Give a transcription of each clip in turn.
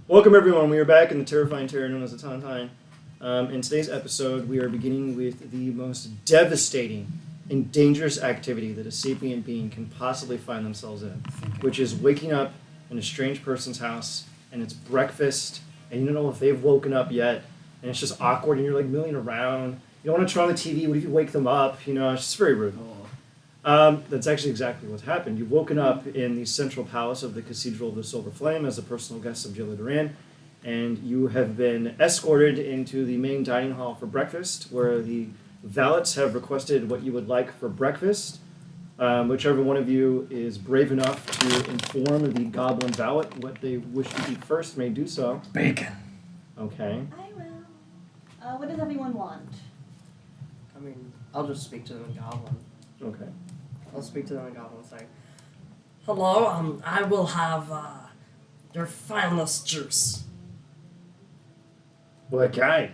Welcome everyone, we are back in the terrifying terror known as the Tontine. In today's episode, we are beginning with the most devastating and dangerous activity that a sapient being can possibly find themselves in, which is waking up in a strange person's house, and it's breakfast, and you don't know if they've woken up yet, and it's just awkward, and you're like milling around. You don't want to turn on the TV, what if you wake them up? You know, it's just very rude. That's actually exactly what's happened. You've woken up in the central palace of the Cathedral of the Silver Flame as a personal guest of Jilla Duran, and you have been escorted into the main dining hall for breakfast, where the valets have requested what you would like for breakfast. Whichever one of you is brave enough to inform the goblin valet what they wish to eat first may do so. Bacon. Okay. I will. What does everyone want? I mean, I'll just speak to them in Goblin. Okay. I'll speak to them in Goblin and say, Hello, I will have your finest juice. What kind?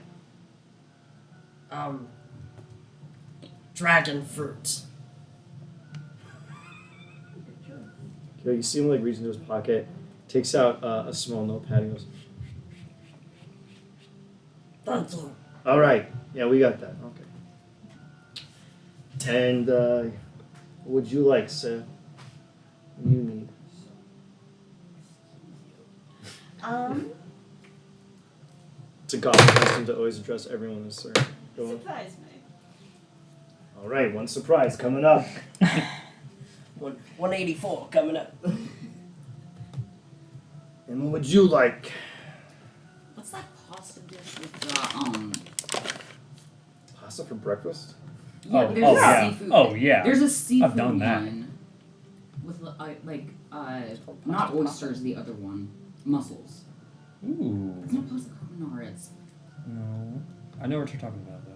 Dragon fruit. Okay, you see him like reach into his pocket, takes out a small notepad and goes, Thank you. all right, yeah, we got that. Okay. And what would you like, sir? What do you need? It's a goblin custom to always address everyone as sir. Go on. Surprise me. All right, one surprise coming up. 184 coming up. And what would you like? What's that pasta dish with Pasta for breakfast? Yeah, there's oh, a yeah. seafood. Oh, yeah. There's a seafood I've done that. one with not oysters. The other one, mussels. Ooh. It's not pasta carbonara. It's No. I know what you're talking about, though.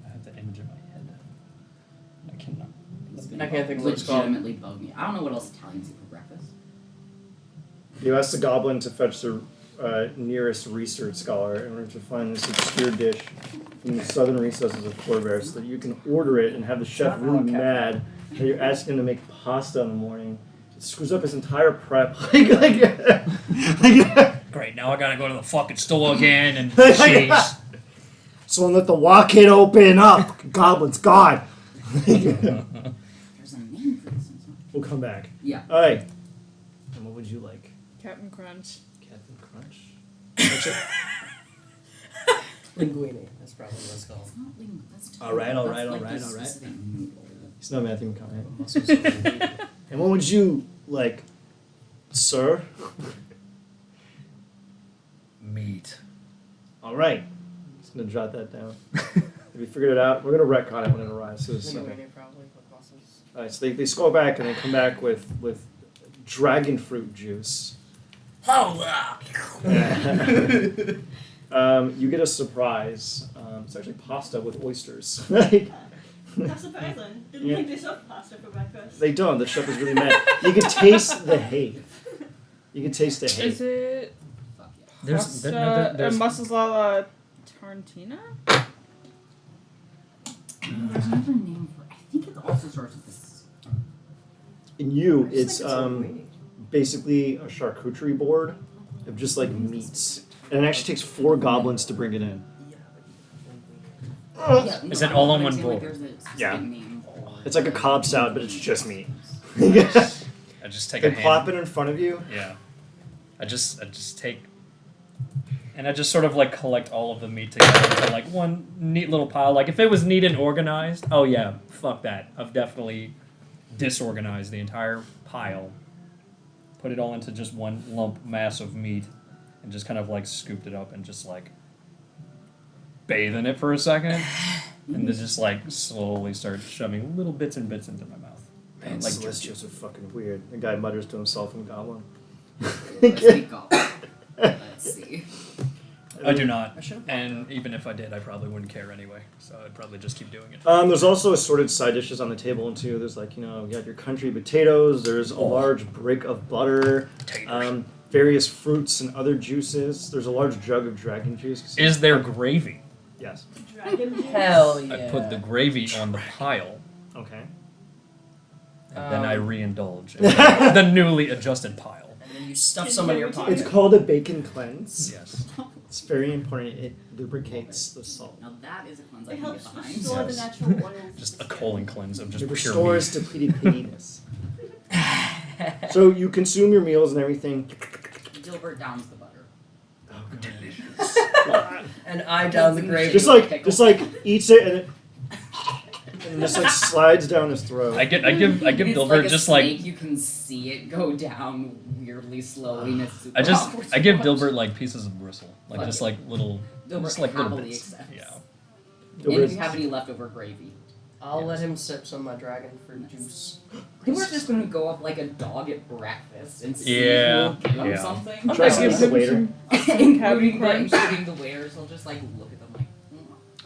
I have the image in my head. I cannot. I can't think of what it's called. legitimately bug me. I don't know what else Italians eat for breakfast. You ask the goblin to fetch the nearest research scholar in order to find this obscure dish in the southern recesses of Corvair so that you can order it and have the chef really mad that you're asking him to make pasta in the morning. It screws up his entire prep. Great, now I gotta go to the fucking store again and jeez. Someone let the walk-in open up. Goblin's gone. There's a name for this. We'll come back. Yeah. All right. And what would you like? Captain Crunch. Captain Crunch? Linguine. That's probably what it's called. It's not linguine. That's All right, all right, that's all like right, the all right. specific noodle. He's not Matthew McConaughey. And what would you like, sir? Meat. All right. Just going to jot that down. Have you figured it out? We're going to retcon it when it arrives. So Linguine probably with mussels. all right, so they scroll back and they come back with dragon fruit juice. Hola! You get a surprise. It's actually pasta with oysters. Like, How surprising. Didn't Yeah. think they served pasta for breakfast. they don't. The chef is really mad. You can taste the hate. You can taste the hate. Is it Fuck yeah. There's, pasta there's mussels alla Tarntina? There's another name for. I think it also starts with this. In you, I just it's think linguine. basically a charcuterie board of just like meats. And it actually takes 4 goblins to bring it in. Yeah, Is no, it all I'm on one saying, bowl? Like, there's a specific Yeah. name. It's like a Cobb salad, but it's just meat. I just take They a plop hand. it in front of you. Yeah. I just take, and I just sort of like collect all of the meat together into like one neat little pile. Like if it was neat and organized, oh yeah, fuck that. I've definitely disorganized the entire pile, put it all into just one lump mass of meat, and just kind of like scooped it up and just like bathe in it for a second, and then just like slowly start shoving little bits and bits into my mouth. Man, Like Celestials are fucking weird. The guy mutters to himself in Goblin. Let's speak off. Let's see. I do not, I should've and even if I did, I probably wouldn't care anyway. So I'd probably just keep doing it. There's also assorted side dishes on the table too. There's like, you got your country potatoes. There's a large brick of butter. Potatoes. Various fruits and other juices. There's a large jug of dragon juice. Is there gravy? Yes. Dragon juice. Hell yeah. I put the gravy on the pile, Okay. and then I reindulge in the newly adjusted pile. And then you you stuff some in your It's pocket. It's called a bacon cleanse. Yes. It's very important. It lubricates the salt. Now that is a cleanse I It can helps get behind. restore the Yes. natural oils. Just of a the colon cleanse of just It pure restores meat. depleted pittiness. So you consume your meals and everything. Gilbert downs the butter. And I down the gravy. Just like eats it and just like slides down his throat. I give It's Dilbert like a just snake, like you can see it go down weirdly slowly. And it's super awkward I to give watch. Dilbert like pieces of bristle, like Like just like little, Dilbert just like little happily bits. accepts. Yeah. And if you have any leftover gravy. I'll let him sip some of my dragon fruit juice. Dilbert's just gonna go up like a dog at breakfast and see Yeah, who will give him yeah. something. Try I some give him later. some including, Captain Crunch. including the waiters. He'll just like look at them like,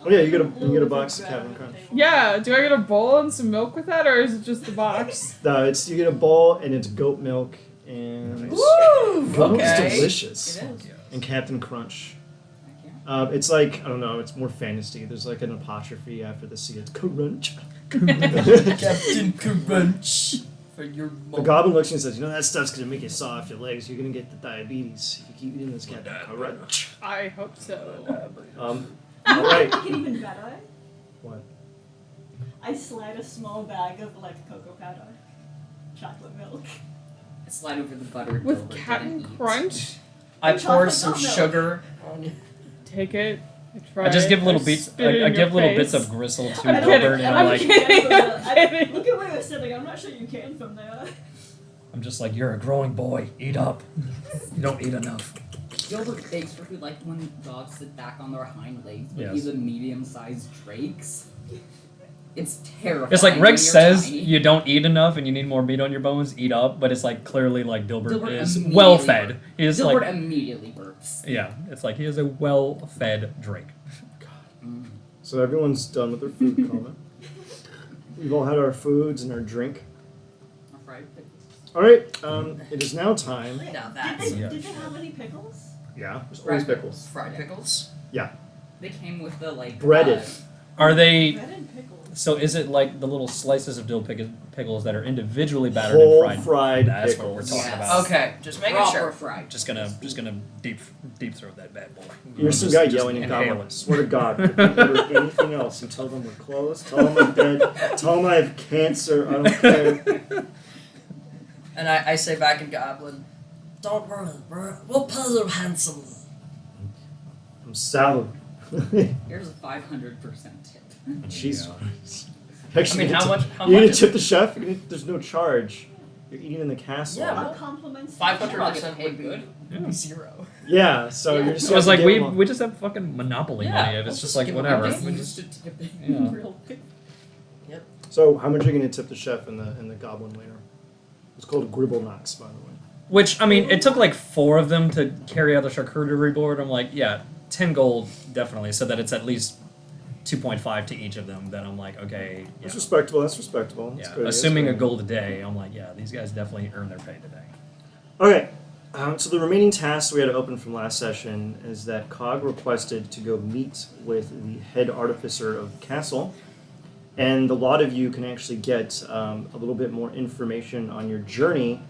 Oh yeah, you get a little you get a bit box of of Captain ground Crunch. table. Yeah, do I get a bowl and some milk with that, or is it just the box? No, it's you get a bowl and it's goat milk and Woo! goat milk is Okay. delicious. it is. And Captain Crunch. Heck yeah. It's like I don't know. It's more fantasy. There's like an apostrophe after the C. It's crunch. Captain Crunch for your The goblin looks at you and says, "You know that stuff's gonna make you saw off your legs. You're gonna get the diabetes if you keep eating this Captain Crunch." I hope so. All right. Make it even better. What? I slide a small bag of like cocoa powder, chocolate milk. I slide over the butter. With Dilbert Captain didn't eat. Crunch. I pour Chocolate some milk. sugar on it. Take it. Try I just give it, little I bits. spit it I in give your little bits face. of gristle to I'm Dilbert, kidding, and I'm I'm like, kidding. Look at where you're sitting. I'm not sure you can from there. I'm just like, you're a growing boy. Eat up. You don't eat enough. Gilbert bakes for food like when dogs sit back on their hind legs, but Yes. he's a medium-sized drakes. It's terrifying. It's like when Rex you're says tiny. you don't eat enough and you need more meat on your bones. Eat up, but it's like clearly like Dilbert, Dilbert is immediately well fed. He is Gilbert like immediately burps. yeah. It's like he is a well fed Drake. So everyone's done with their food comment. We've all had our foods and our drink. Or fried pickles. All right. It is now time. Now Did that's they, Yeah. did they have any pickles? Yeah. There's always Fried pickles. fried pickles. They came with the like Breaded. Are they? Bread and pickles. So is it like the little slices of dill pickles that are individually battered Whole and fried? fried That's pickles. what we're talking Yes. about. Okay, just making proper sure. fried. Just gonna deep throat that bad boy. Here's some Just- guy just yelling in inhale goblin. it. Swear to God, if you order anything else, you tell them we're closed. Tell them I'm dead. Tell them I have cancer. I don't care. And I say back in Goblin, Don't worry, we'll pay you handsomely. I'm salad. Here's a 500% tip. Jesus Yeah. Christ. I Actually, mean, you how get much? to- How You're much? gonna Is tip the chef? There's no charge. You're eating in the castle. Yeah, Our compliments. 500% Hey, would be good. 0. Yeah, so Yeah. you're just It was gonna like give them we just have fucking monopoly Yeah, money. It's let's just just like give 'em whatever. I'm just We used just- to tipping Yeah. real quick. So how much are you gonna tip the chef in the goblin later? It's called Gribble Knocks, by the way. Which I mean, it took like 4 of them to carry out the charcuterie board. I'm like, yeah, 10 gold definitely, so that it's at least 2.5 to each of them. Then I'm like, okay, yeah, That's respectable. That's respectable. That's yeah. good. Assuming a That's gold a day, I'm like, yeah, these guys definitely earn their pay today. good. Okay. So the remaining tasks we had to open from last session is that Cog requested to go meet with the head artificer of the castle, and a lot of you can actually get a little bit more information on your journey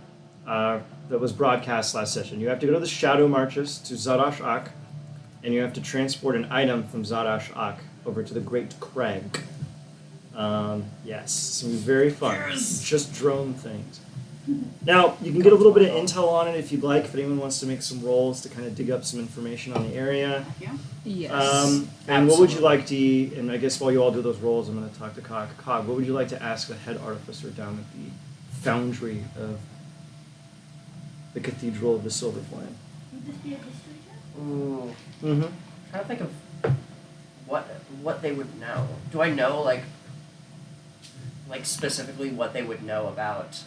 that was broadcast last session. You have to go to the Shadow Marches to Zadash Ak, and you have to transport an item from Zadash Ak over to the Great Crag. Yes, it's gonna be very fun. Just drone things. Now, you can get a little bit of intel on it if you'd like, if anyone wants to make some rolls to kind of dig up some information on the area. Yeah. Yes. And what would you like to eat? And I guess while you all do those rolls, I'm going to talk to Cog. Cog, what would you like to ask the head artificer down at the foundry of the Cathedral of the Silver Flame? Would this be a history check? Ooh. Mm-hmm. Trying to think of what they would know. Do I know like specifically what they would know about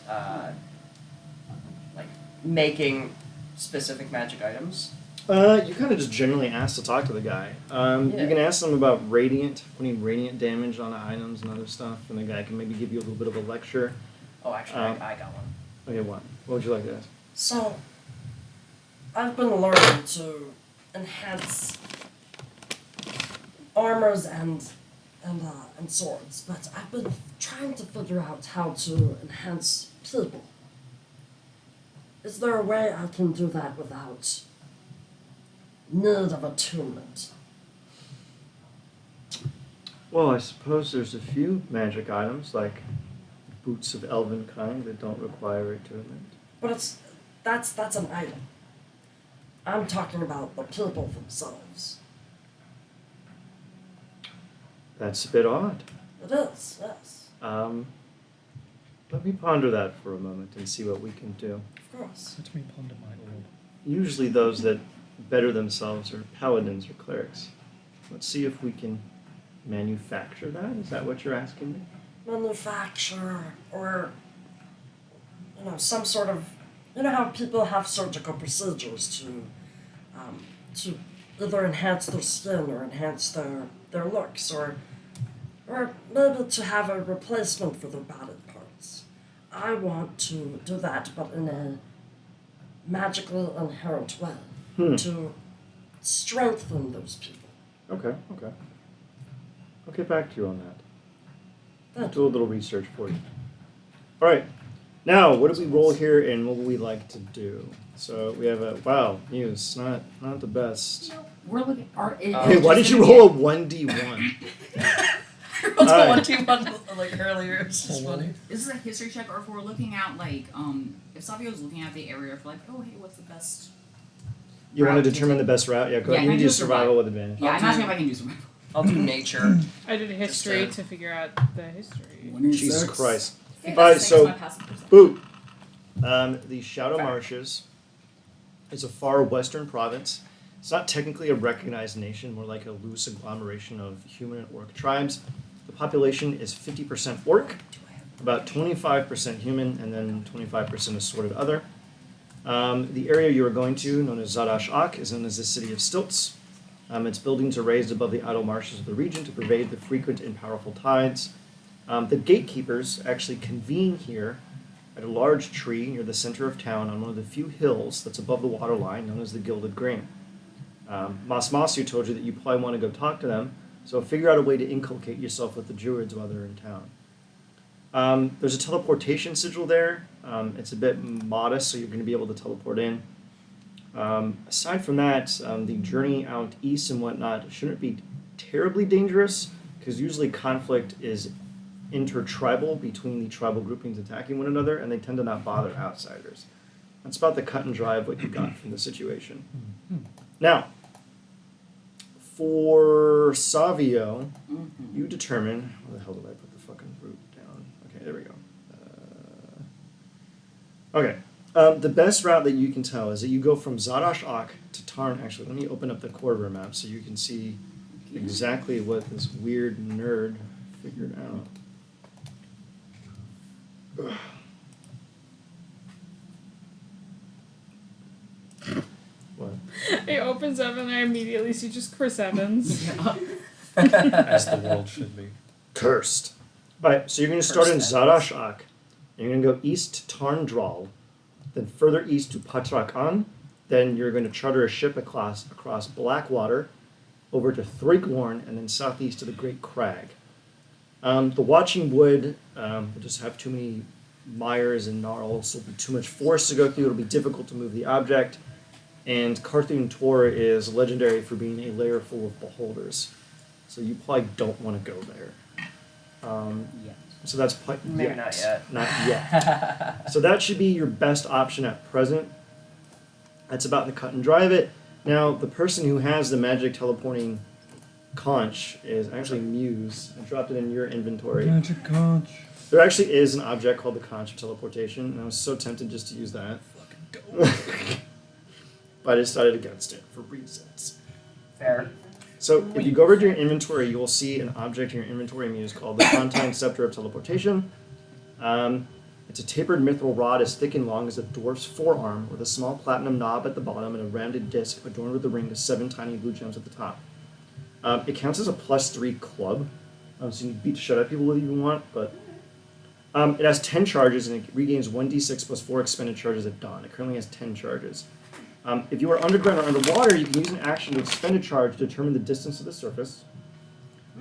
like making specific magic items? You kind of just generally ask to talk to the guy. You Yeah. can ask them about radiant, putting radiant damage on the items and other stuff, and the guy can maybe give you a little bit of a lecture. Oh, actually, I got one. Okay, what? What would you like to ask? So, I've been learning to enhance armors and swords, but I've been trying to figure out how to enhance people. Is there a way I can do that without need of attunement? Well, I suppose there's a few magic items, like boots of elven kind, that don't require attunement. But that's an item. I'm talking about the people themselves. That's a bit odd. It is, yes. Let me ponder that for a moment and see what we can do. Of course. Let me ponder my lord. Usually those that better themselves are paladins or clerics. Let's see if we can manufacture that. Is that what you're asking me? Manufacture or some sort of how people have surgical procedures to either enhance their skin or enhance their looks or maybe to have a replacement for their body parts. I want to do that, but in a magical inherent way to strengthen those people. Okay. I'll get back to you on that. I'll Thank do a little research for you. All right. Now, what do we roll here, and what would we like to do? So we have Muse, not the best. We're looking. Hey, why did you roll a 1d1? I rolled a Alright. 1d1 like earlier. It's just funny. This is a history check, or if we're looking at if Savio's looking at the area for oh hey, what's the best? You want route to determine the best route? Yeah, go Yeah, ahead. You can I do do survival with advantage. Yeah, I'll I'm do- asking if I can do survival. I'll do nature. I did history Just, to figure out the history. Jesus Christ. Okay, Alright, that's so my passive perception. Boot. The Shadow Marshes is a far western province. It's not technically a recognized nation, more like a loose agglomeration of human and orc tribes. The population is 50% orc, about 25% human, and then 25% assorted other. The area you are going to, known as Zadash-Ak, is known as the City of Stilts. Its buildings are raised above the idle marshes of the region to pervade the frequent and powerful tides. The gatekeepers actually convene here at a large tree near the center of town on one of the few hills that's above the water line, known as the Gilded Grain. Masmasu told you that you probably want to go talk to them, so figure out a way to inculcate yourself with the druids while they're in town. There's a teleportation sigil there. It's a bit modest, so you're going to be able to teleport in. Aside from that, the journey out east and whatnot shouldn't be terribly dangerous, because usually conflict is intertribal between the tribal groupings attacking one another, and they tend to not bother outsiders. That's about the cut and dry of what you got from the situation. Now, for Savio, you determine... Where the hell did I put the fucking route down? Okay, there we go. The best route that you can tell is that you go from Zadash-Ak to Tarn. Actually, let me open up the Corridor map so you can see exactly what this weird nerd figured out. What? It opens up and I immediately see just Chris Evans. As the world should be. Cursed. Alright, so you're going to start in Cursed. Zadash-Ak, and you're going to go east to Tarndral, then further east to Patrak-An, then you're going to charter a ship across Blackwater, over to Thrakelorn, and then southeast to the Great Crag. The Watching Wood will just have too many mires and gnarls, so it'll be too much force to go through, it'll be difficult to move the object, and Carthune Tor is legendary for being a lair full of beholders, so you probably don't want to go there. So that's Maybe not yet. Not yet. So that should be your best option at present. That's about the cut and dry of it. Now, the person who has the magic teleporting conch is actually Muse. I dropped it in your inventory. Magic conch. There actually is an object called the conch of teleportation, and I was so tempted just to use that. But I decided against it for reasons. Fair. So if you go over to your inventory, you will see an object in your inventory Muse called the Tontine Scepter of Teleportation. It's a tapered mithril rod as thick and long as a dwarf's forearm, with a small platinum knob at the bottom and a rounded disc adorned with a ring of 7 tiny blue gems at the top. It counts as a +3 club, so you can beat the shit out of people with it if you want, but it has 10 charges and it regains 1d6 plus 4 expended charges at dawn. It currently has 10 charges. If you are underground or underwater, you can use an action to expend a charge to determine the distance to the surface.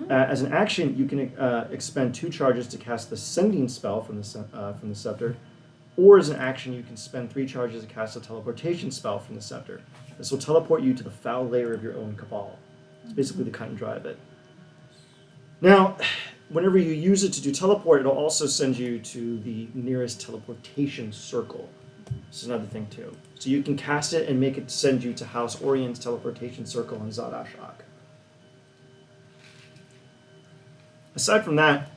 As an action, you can expend 2 charges to cast the Sending spell from the scepter, or as an action, you can spend 3 charges to cast a teleportation spell from the scepter. This will teleport you to the foul layer of your own cabal. It's basically the cut and dry of it. Now, whenever you use it to do teleport, it'll also send you to the nearest teleportation circle. This is another thing too. So you can cast it and make it send you to House Orion's teleportation circle in Zadashak. Aside from that,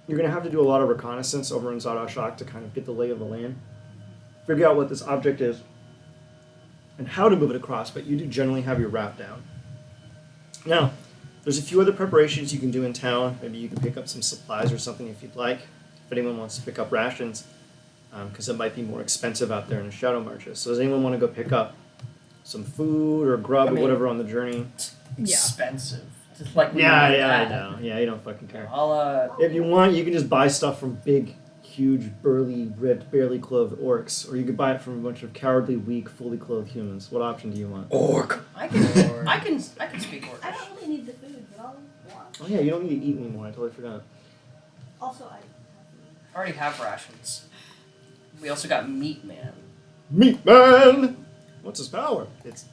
you're going to have to do a lot of reconnaissance over in Zadashak to kind of get the lay of the land, figure out what this object is, and how to move it across, but you do generally have your route down. Now, there's a few other preparations you can do in town. Maybe you can pick up some supplies or something if you'd like, if anyone wants to pick up rations, because it might be more expensive out there in the Shadow Marches. So does anyone want to go pick up some food or grub or whatever on the journey? Expensive. Just like I know. Yeah, you don't fucking care. I'll If you want, you can just buy stuff from big, huge, burly, ripped, barely clothed orcs, or you could buy it from a bunch of cowardly, weak, fully clothed humans. What option do you want? Orc. I can speak Orcish. I don't really need the food, but I'll watch. Oh yeah, you don't need to eat anymore. I totally forgot. Also, I I already have rations. We also got Meat Man. Meat Man. What's his power? It's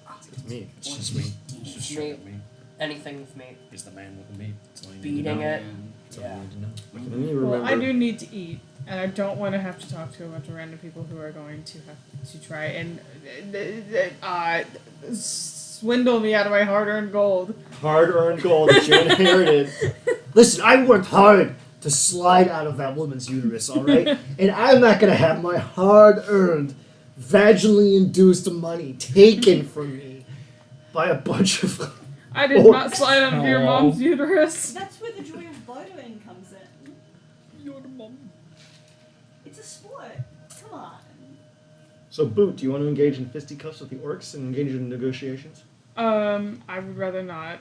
meat. It's just me. It's just straight Meat. up me. Anything with meat. He's the man with the meat. That's all you need Beating to know. it. That's all Yeah. you need to know. Let me remember. Well, I do need to eat, and I don't want to have to talk to a bunch of random people who are going to have to try and swindle me out of my hard-earned gold. Hard-earned gold that you inherited. Listen, I worked hard to slide out of that woman's uterus, all right? And I'm not going to have my hard-earned, vaginally induced money taken from me by a bunch of... I did not Orcs. slide out of your Aw. mom's uterus. That's where the joy of bartering comes in. You're the mom. It's a sport. Come on. So, Boot, do you want to engage in fisticuffs with the orcs and engage in negotiations? I would rather not,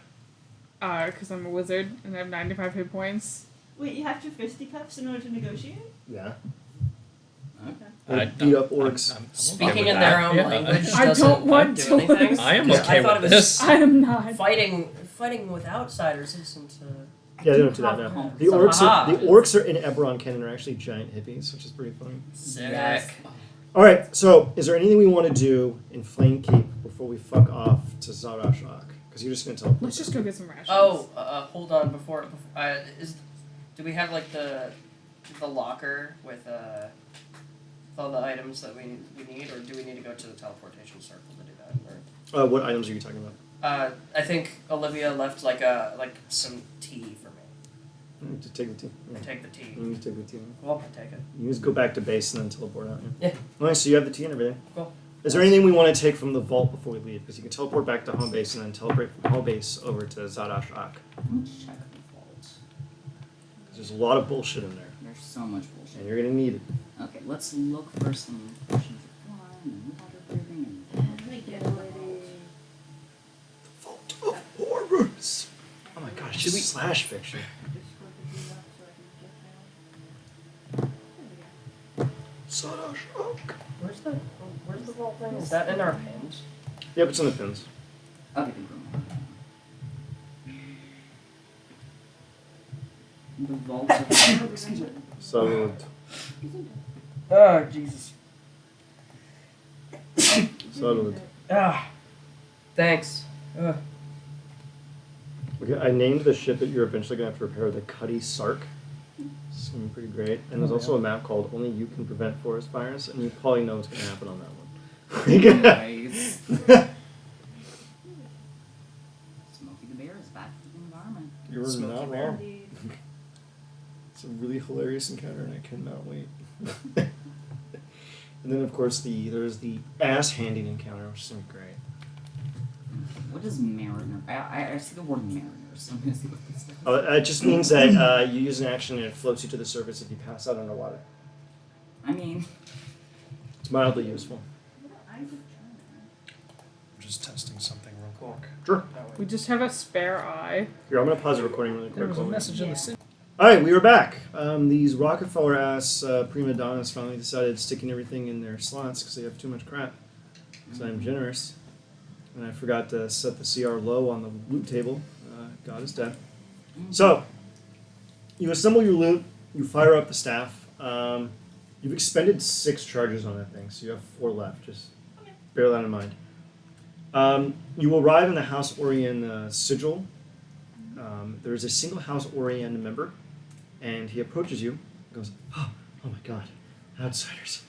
because I'm a wizard and I have 95 hit points. Wait, you have to fisticuffs in order to negotiate? Yeah. I Beat up orcs. I'm Speaking okay with in that. their own Yeah. language I doesn't don't want do to anything. lose. I am Yeah, okay I thought with it was this. I am not. Fighting with outsiders isn't. Yeah, they don't do that now. The orcs are in Eberron canon are actually giant hippies, which is pretty funny. Sick. Yes. All right, so is there anything we want to do in Flame Keep before we fuck off to Zadashak? Because you're just going to teleport. Let's just go get some rations. Oh, hold on. Do we have like the locker with all the items that we need, or do we need to go to the teleportation circle to do that? Or, What items are you talking about? I think Olivia left like some tea for me. You need to take the tea. Yeah. Take the tea. You need to take the tea. Well, I'll take it. You just go back to base and then teleport out. Yeah. Alright, so you have the tea and everything. Cool. Is there anything we want to take from the vault before we leave? Because you can teleport back to home base and then teleport from home base over to Zadashak. Let me check the vault. There's a lot of bullshit in there, There's so much and bullshit. you're gonna need it. Okay, let's look for some potions of wine and water breathing and Vault of Horrors. Oh my gosh, should we slash fiction? Zadashak. Where's the vault thing? Is that in our pins? Yep, it's in the pins. okay. The vault of excuse me. So, Oh Jesus. settled. Thanks. Okay, I named the ship that you're eventually gonna have to repair the Cuddy Sark. It's gonna be pretty great. And there's also a map called Only You Can Prevent Forest Fires, and you probably know what's gonna happen on that one. Nice. Smokey the Bear is back to the environment. You're Smoky not Bear. wrong. It's a really hilarious encounter, and I cannot wait. And then, of course, there's the ass handing encounter, which is gonna be great. What is mariner? I see the word mariner, so I'm gonna see what this is. Oh, it just means that you use an action and it floats you to the surface if you pass out underwater. I mean, It's mildly useful. I'm just testing something real quick. Sure. We just have a spare eye. Here, I'm gonna pause the recording really quick. There was a while we- message in the city. All right, we were back. These Rockefeller ass prima donnas finally decided sticking everything in their slots because they have too much crap. Because I'm generous, and I forgot to set the CR low on the loot table. God is dead. So, you assemble your loot. You fire up the staff. You've expended 6 charges on that thing, so you have 4 left. Just Okay. bear that in mind. You arrive in the House Orion sigil. There is a single House Orion member, and he approaches you and goes, oh my god, outsiders.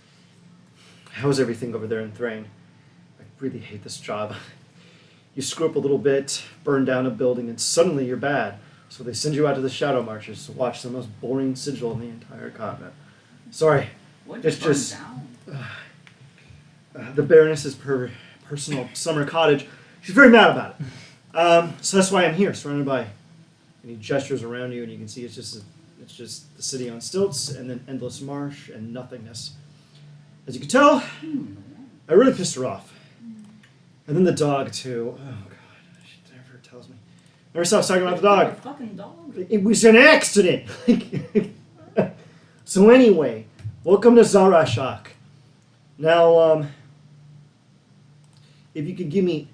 How is everything over there in Thrain? I really hate this job. You screw up a little bit, burn down a building, and suddenly you're bad. So they send you out to the Shadow Marches to watch the most boring sigil in the entire continent. Sorry, What it's just just down? the Baroness's personal summer cottage. She's very mad about it. So that's why I'm here, surrounded by. And he gestures around you, and you can see it's just the city on stilts, and then endless marsh and nothingness. As you can tell, I really pissed her off. And then the dog too. Oh god, she never tells me. Never stops talking about the dog. Your fucking dog. It was an accident. So anyway, welcome to Zarashak. Now, if you could give me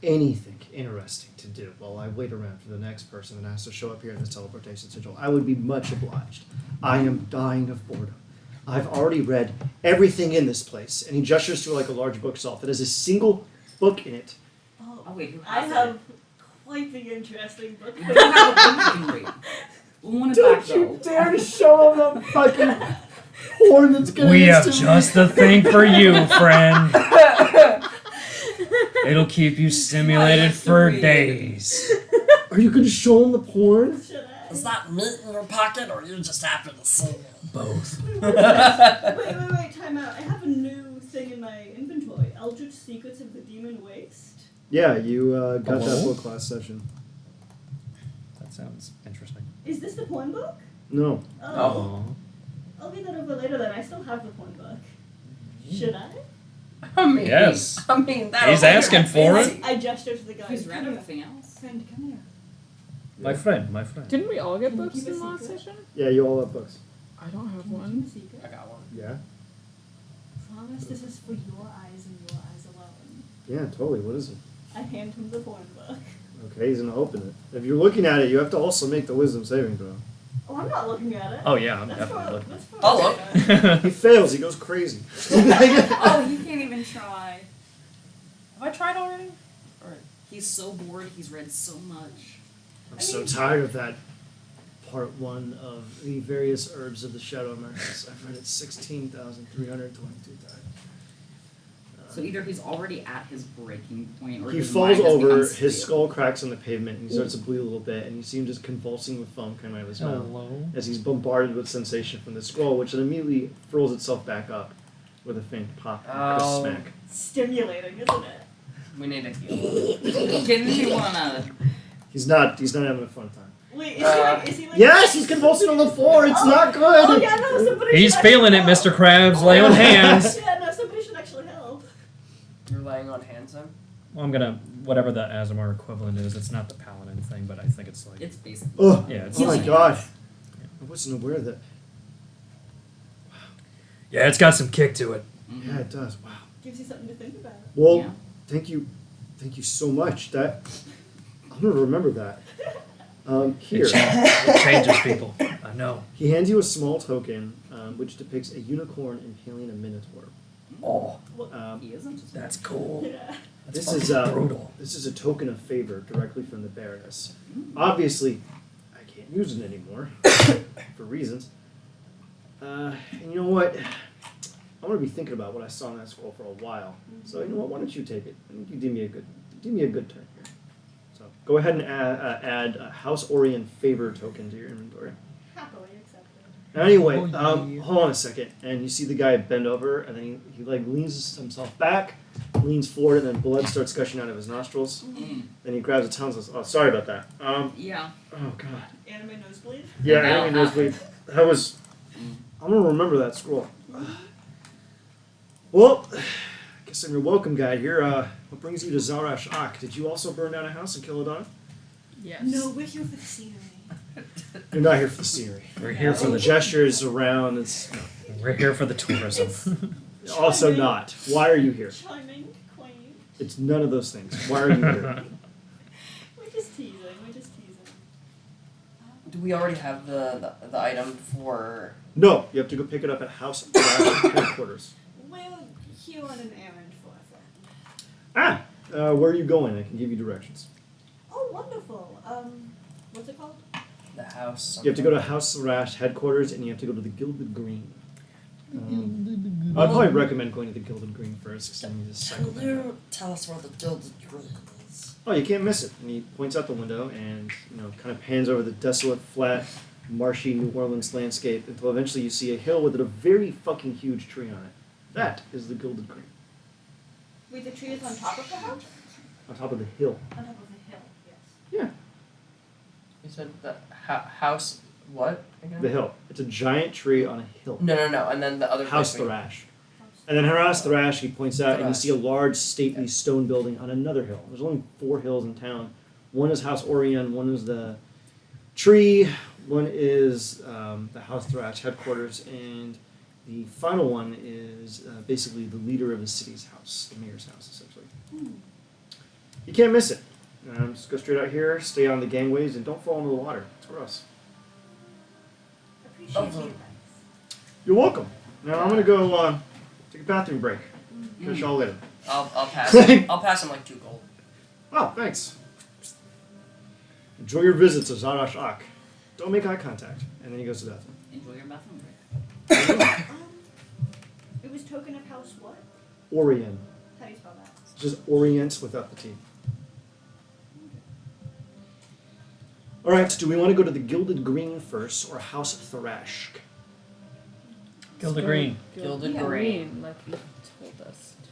anything interesting to do while I wait around for the next person that has to show up here in this teleportation sigil, I would be much obliged. I am dying of boredom. I've already read everything in this place, and he gestures to like a large bookshelf that has a single book in it. Oh wait, who I has have quite the interesting book. it? You don't have a book rate. We'll want it back though. dare to show him the fucking porn that's gonna We have just the thing for you, friend. It'll keep you stimulated for days. Are you gonna show him the porn? Should I? Is that meat in your pocket, or are you just happy to see it? Both. Wait, time out. I have a new thing in my inventory. Eldritch Secrets of the Demon Waste. Yeah, you got that Oh. book last session. That sounds interesting. Is this the porn book? No. Oh. I'll read that over later then. I still have the porn book. Should I? I mean, Yes. I mean, that He's asking for it. I gesture to the guy. He's read anything else? Friend, come here. My friend. Didn't we all get Can you books keep a in last secret? session? Yeah, you all have books. I don't have Keep a one. secret. I got one. Yeah. Promise this is for your eyes and your eyes alone. Yeah, totally. What is it? I hand him the porn book. Okay, he's gonna open it. If you're looking at it, you have to also make the wisdom saving throw. Oh, I'm not looking at it. Oh yeah, I'm That's definitely for, looking. that's for I'll look. later. He fails. He goes crazy. Oh, you can't even try. Have I tried already? Or He's so bored. He's read so much. I'm so tired of that. Part 1 of the various herbs of the Shadow Marches. I've read it 16,322 times. So either he's already at his breaking point, or He his falls mind has over, become his stale. skull cracks on the pavement, and he starts to bleed a little bit, and you see him just convulsing with foam coming out of his mouth Hello. as he's bombarded with sensation from the scroll, which then immediately furls itself back up with a faint pop and a Oh. smack. Stimulating, isn't it? we need a heal. Didn't he wanna? He's not having a fun time. Wait, is he like? Yes, he's convulsing on the floor. It's not good. Oh yeah, no, somebody. He's should feeling it, actually Mr. Krabs. Lay on hands. Yeah, no, somebody should actually help. You're laying on hands then? Well, I'm gonna whatever the Azamar equivalent is. It's not the paladin thing, but I think it's like It's basic. Oh, yeah. It's oh my Healing. god. I wasn't aware that. yeah, it's got some kick to it. Yeah, it does. Wow. Gives you something to think about. Well, Yeah. thank you so much. That I'm gonna remember that. Here, It changes people. I know. he hands you a small token, which depicts a unicorn impaling a minotaur. Oh, He isn't. that's cool. Yeah. This fucking is brutal. This is a token of favor directly from the Baroness. Obviously, I can't use it anymore for reasons. And you know what? I'm gonna be thinking about what I saw in that scroll for a while. So you know what? Why don't you take it? I think you do me a good turn here. So go ahead and add a House Orion favor token to your inventory. Happily accepted. Anyway, Oh, yeah. hold on a second. And you see the guy bend over, and then he like leans himself back, leans forward, and then blood starts gushing out of his nostrils. Mm. Then he grabs a towel and says, "Oh, sorry about that." Yeah. Oh god. Anime nosebleed. Yeah, Now I nosebleed. That was. I'm gonna remember that scroll. Well, I guess I'm your welcome guide here. What brings you to Zarash Ak? Did you also burn down a house and kill a dog? Yes. No, we're here for the scenery. You're not here for the scenery. We're here for The the gestures around. It's we're here for the tourism. also not. Why are you here? Charming, quaint. It's none of those things. Why are you here? We're just teasing. We're just teasing. Do we already have the item for? No, you have to go pick it up at House Thrash headquarters. We're here on an errand for a friend. Where are you going? I can give you directions. Oh, wonderful. What's it called? The house. You have to go to House Thrash headquarters, and you have to go to the Gilded Green. I'd probably recommend going to the Gilded Green first, because then you just cycle Can back. you tell us where the Gilded Green is? Oh, you can't miss it. And he points out the window and, kind of pans over the desolate, flat, marshy New Orleans landscape until eventually you see a hill with a very fucking huge tree on it. That is the Gilded Green. Wait, the tree is on top of the house? On top of the hill. On top of the hill, yes. Yeah, You said the house. What again? the hill. It's a giant tree on a hill. No. And then the other House place we- Thrash. And then House Thrash, he points out, and you Thrash. see a large, stately stone building on another hill. There's only 4 hills in town. One is House Orion, one is the tree, one is the House Thrash headquarters, and the final one is basically the leader of the city's house, the mayor's house, essentially. You can't miss it. Just go straight out here, stay on the gangways, and don't fall into the water. It's gross. Appreciate you. You're welcome. Now I'm gonna go take a bathroom break. Catch y'all later. I'll pass. I'll pass him like 2 gold. Oh, thanks. Enjoy your visit to Zarash Ak. Don't make eye contact. And then he goes to the bathroom. Enjoy your bathroom break. It was token of house what? Orion. How do you spell that? It's just Orient without the T. Alright, do we want to go to the Gilded Green first or House Thrash? Gilded Green. Gilded Yeah, Green. like you told us to.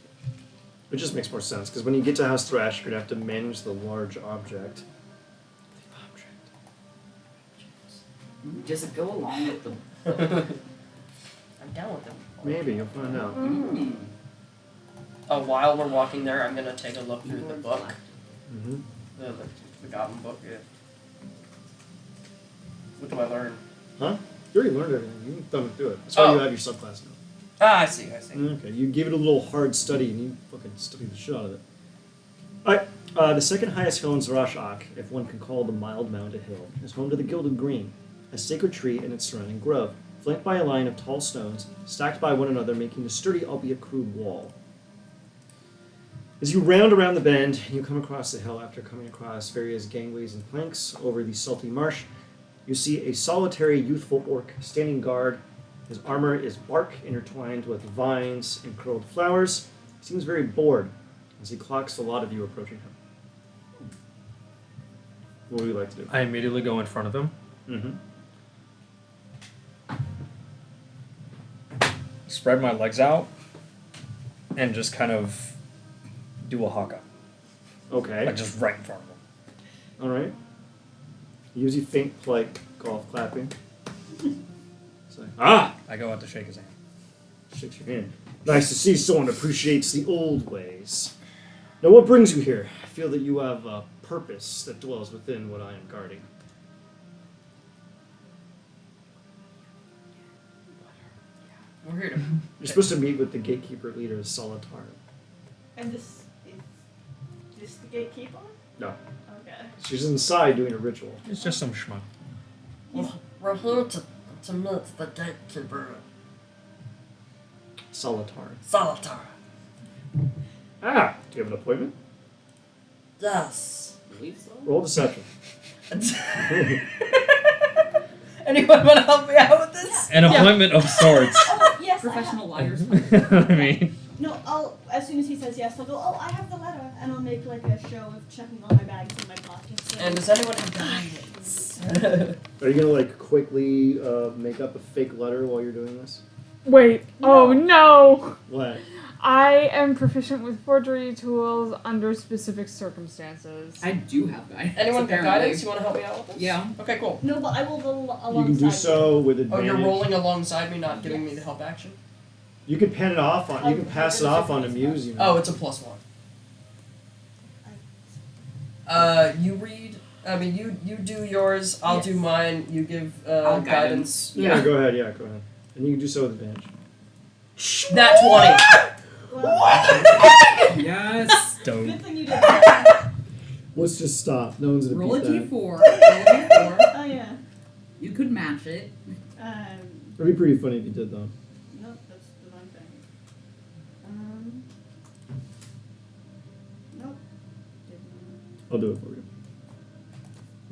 It just makes more sense, because when you get to House Thrash, you're going to have to manage the large object. Does it go along with the? I'm down with them. Maybe, you'll find out. While we're walking there, I'm gonna take a look through the book, Mm-hmm. the goblin book. Yeah. What do I learn? Huh? You already learned everything. You done through it. That's why Oh. you have your subclass now. Ah, I see. Okay, you give it a little hard study and you fucking study the shit out of it. Alright, the second highest hill in Zarashak, if one can call the mild mound a hill, is home to the Gilded Green, a sacred tree and its surrounding grove, flanked by a line of tall stones, stacked by one another, making a sturdy, albeit crude wall. As you round around the bend, you come across the hill after coming across various gangways and planks over the salty marsh. You see a solitary, youthful orc standing guard. His armor is bark intertwined with vines and curled flowers. He seems very bored as he clocks a lot of you approaching him. What would you like to do? I immediately go in front of him. Mm-hmm. Spread my legs out, and just kind of do a haka. Okay. Like just right in front of him. All right. Use your faint like golf clapping. It's like, I go out to shake his hand. shakes your hand. Nice to see someone appreciates the old ways. Now, what brings you here? I feel that you have a purpose that dwells within what I am guarding. We're here to. You're supposed to meet with the gatekeeper leader, Salatar. And this is this the gatekeeper? No. Okay. She's inside doing a ritual. It's just some schmuck. We're here to meet the gatekeeper, Salatar. Salatar. Ah! Do you have an appointment? Yes. Believe so. Roll deception. Anyone want to help me out with this? An appointment of sorts. Oh, yes. Professional liars. I mean, No, I'll as soon as he says yes, I'll go. Oh, I have the letter, and I'll make like a show of checking all my bags in my pockets. And does anyone have guidance? Are you gonna like quickly make up a fake letter while you're doing this? Wait. Oh no! What? I am proficient with forgery tools under specific circumstances. I do have guidance. Anyone got apparently. guidance? You want to help me out with this? Yeah. Okay, cool. No, but I will go alongside. You can do so with Oh, advantage. you're rolling alongside me, not giving me the help action? You can pen it off on. You can pass it off on Amuse. You know. Oh, it's a +1. You read. I mean, you do yours. I'll Yes. do mine. You give I'll guidance. Yeah, go ahead. Yeah, go ahead. And you can do so with advantage. Nat 20. Well, Yes. dope. good thing you did that. Let's just stop. No one's gonna Roll a beat that. d4. Roll a d4. Oh yeah. could match it. It'd be pretty funny if you did, though. Nope, that's the wrong thing. Nope. I'll do it for you.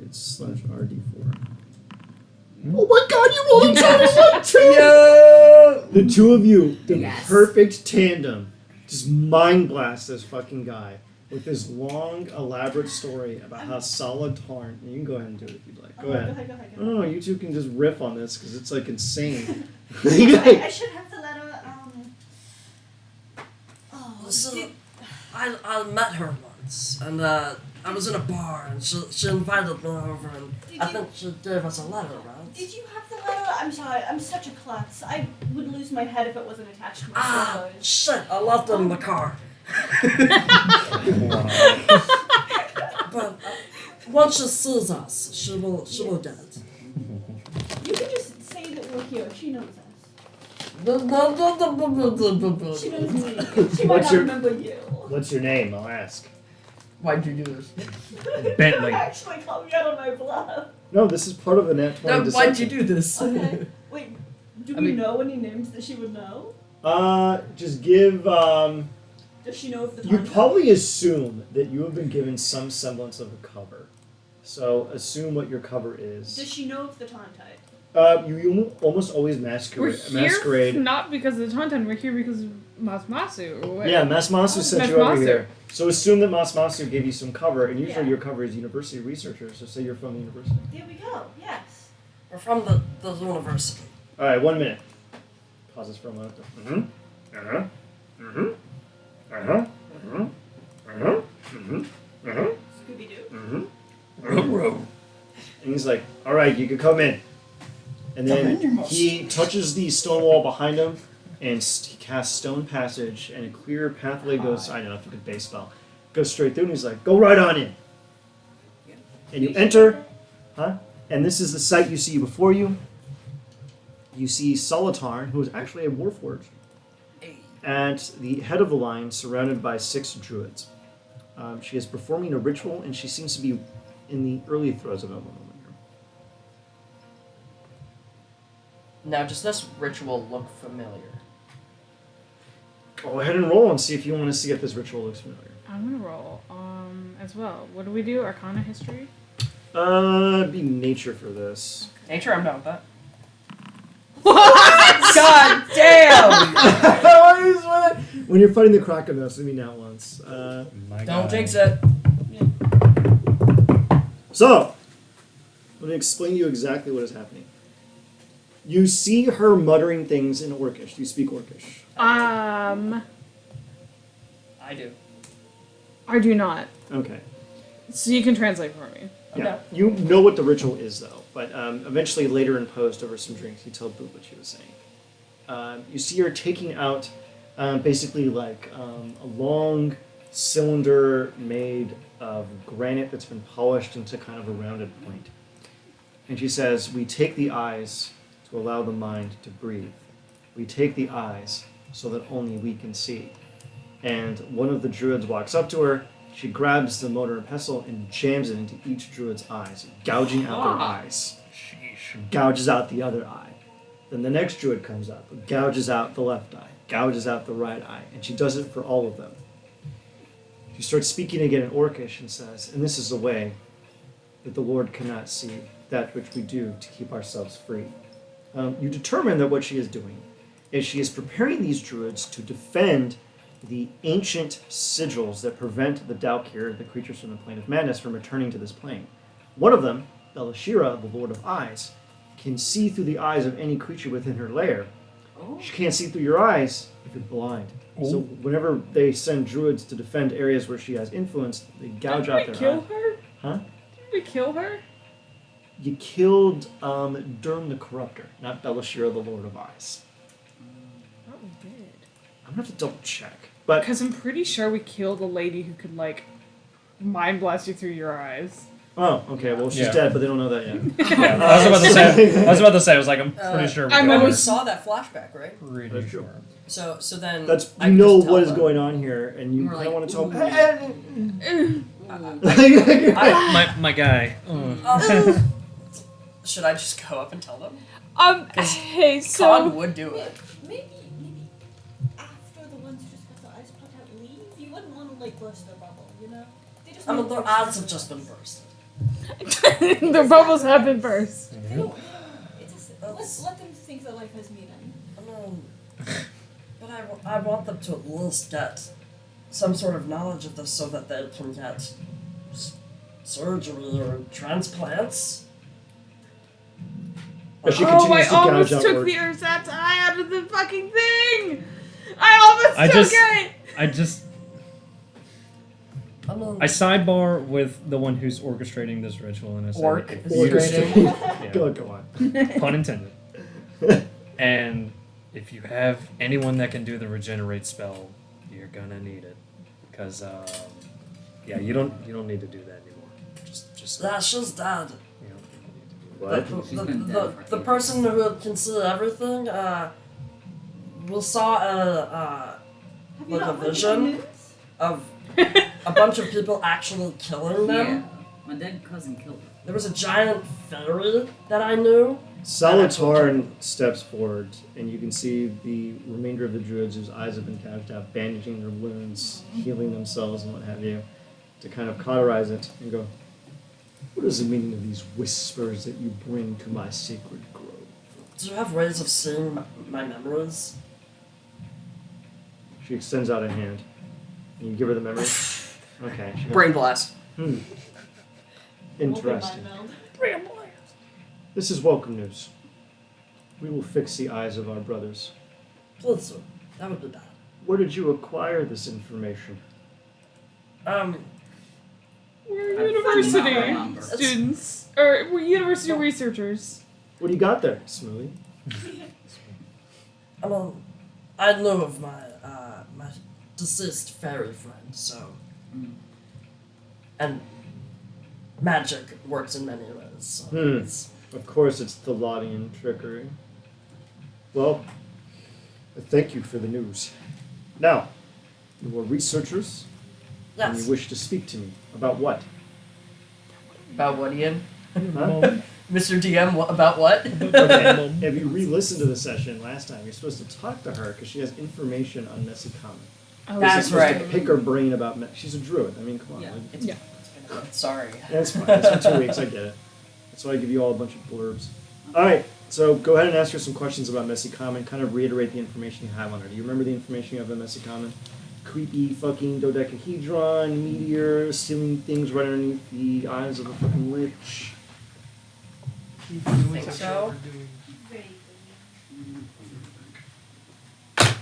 It's /RD4. Oh my god, you rolled a total of 2! Yo! The two of you in Yes. perfect tandem just mind blast this fucking guy with this long, elaborate story about how solid Tarn. You can go ahead and do it if you'd like. Go ahead. Go ahead. Oh, you two can just riff on this because it's like insane. I should have the letter. So, I met her once, and I was in a bar, and she invited me over, and I think she gave us a letter, right? Did you have the letter? I'm sorry, I'm such a klutz. I would lose my head if it wasn't attached to my clothes. Shit, I left it in the car. But once she sees us, she will get it. You can just say that we're here. She knows us. She knows me. She might not remember you. What's your name? I'll ask. Why'd you do this? Bentley. Actually, call me out on my bluff. No, this is part of a net 20 No, deception. why'd you do this? Okay. Wait, do I we mean- know any names that she would know? Just give, Does she know if the you Tontine- probably assume that you have been given some semblance of a cover. So assume what your cover Does is. she know if the Tontine? You almost always We're masquerade. here not because of the Tontine, we're here because of Masmasu. Yeah, Masmasu sent you over Masmasu. here. So assume that Masmasu gave you some cover, and usually Yeah. your cover is university researchers, so say you're from the university. There we go. Yes. We're from the university. Alright, 1 minute. Pauses for a moment. Mm-hmm. Uh-huh. Mm-hmm. Uh-huh. Mm-hmm. Uh-huh. Mm-hmm. Uh-huh. Scooby Doo. Mm-hmm. And he's like, alright, you can come in. And then he touches the stone wall behind him, and he casts Stone Passage, and a clear pathway goes, I don't know if you could base spell, goes straight through, and he's like, go right on in. And you enter, and this is the sight you see before you. You see Solitarn, who is actually a warforged, at the head of the line, surrounded by 6 druids. She is performing a ritual, and she seems to be in the early throes of a moment here. Now, does this ritual look familiar? Go ahead and roll and see if you want to see if this ritual looks familiar. I'm gonna roll as well. What do we do? Arcana history? Be nature for this. Nature, I'm down with that. God damn! When you're fighting the Kraken, that's gonna be not once. My Don't God. jinx it. So, let me explain to you exactly what is happening. You see her muttering things in Orcish. Do you speak Orcish? I do. I do not. Okay. So you can translate for me. Yeah. You know what the ritual is, though. But eventually, later in post, over some drinks, you tell Boot what she was saying. You see her taking out basically like a long cylinder made of granite that's been polished into kind of a rounded point. And she says, we take the eyes to allow the mind to breathe. We take the eyes so that only we can see. And one of the druids walks up to her. She grabs the mortar and pestle and jams it into each druid's eyes, gouging out their eyes. Gouges out the other eye. Then the next druid comes up, gouges out the left eye, gouges out the right eye, and she does it for all of them. She starts speaking again in Orcish and says, and this is the way that the Lord cannot see that which we do to keep ourselves free. You determine that what she is doing is she is preparing these druids to defend the ancient sigils that prevent the Daukir, the creatures from the plane of madness, from returning to this plane. One of them, Belashira, the Lord of Eyes, can see through the eyes of any creature within her lair. She can't see through your eyes if you're blind. So whenever they send druids to defend areas where she has influence, they gouge out Did we their kill eyes. her? Huh? Did we kill her? You killed Durm the Corruptor, not Belashira, the Lord of Eyes. Oh, we did. I'm gonna have to double check. But Because I'm pretty sure we killed a lady who could, like, mind blast you through your eyes. oh, okay. Well, she's Yeah. dead, but they don't know that yet. Yeah, I was about to say. I was like, I'm pretty sure. we I'm got We almost- saw that flashback, right? her. Pretty That's sure. So then That's I you can know just tell what is them. going on here, and you We're kind of like, want to tell. ooh. My guy. Oh. Should I just go up and tell them? Hey, so Con would do it. Maybe after the ones who just got their eyes plucked out leave, you wouldn't want to like burst their bubble, you know? They just I mean, need their to eyes have just been bursted. the bubbles have been burst. They don't, it's just, That's- let them think their life has meaning. I mean, but I want them to at least get some sort of knowledge of this so that they can get surgery or transplants. As she Oh, continues I to almost gouge took outward. the ersatz eye out of the fucking thing! I almost took it! I sidebar with the one who's orchestrating this ritual, and I say, Orc if is you- orchestrating. Yeah, Go on. pun intended. And if you have anyone that can do the regenerate spell, you're gonna need it, because yeah, you don't need to do that anymore. Just Yeah, she's dead. you know, you don't need to do What? The, She's been dead for the ages. person who can see everything, we saw Have you Like not a heard the vision? news? of a bunch of people actually killing them. Yeah. My dead cousin killed her. There was a giant fairy that I knew. Salatarn steps forward, and you can see the remainder of the druids whose eyes have been gouged out, bandaging their wounds, healing themselves, and what have you, to kind of cauterize it and go, "What is the meaning of these whispers that you bring to my sacred grove?" Do you have ways of seeing my memories? She extends out a hand, and you give her the memory. Okay. She goes, Brain blast. Interesting. Open mind meld. This is welcome news. We will fix the eyes of our brothers. Please, sir. That would be bad. Where did you acquire this information? Um, We're I university do not remember. students. Or we're university researchers. What do you got there, Smoothie? I mean, I know of my my deceased fairy friend, so and magic works in many ways. So it's, Of course, it's Thaladian trickery. Well, thank you for the news. Now, you are researchers, and yes. you wish to speak to me. About what? About what, Ian? Huh? Mr. DM, about what? Okay, if you re-listened to the session last time, you're supposed to talk to her because she has information on Nessie Common. Oh, You're That's supposed to right. pick her brain about she's a druid. I mean, come on. Yeah. like, It's, Yeah. Sorry. That's fine. It's for 2 weeks. I get it. That's why I give you all a bunch of blurbs. All right. So go ahead and ask her some questions about Messy Common. Kind of reiterate the information you have on her. Do you remember the information you have on Messy Common? Creepy fucking dodecahedron, meteor, stealing things right underneath the eyes of a fucking lich. Think so? Very good.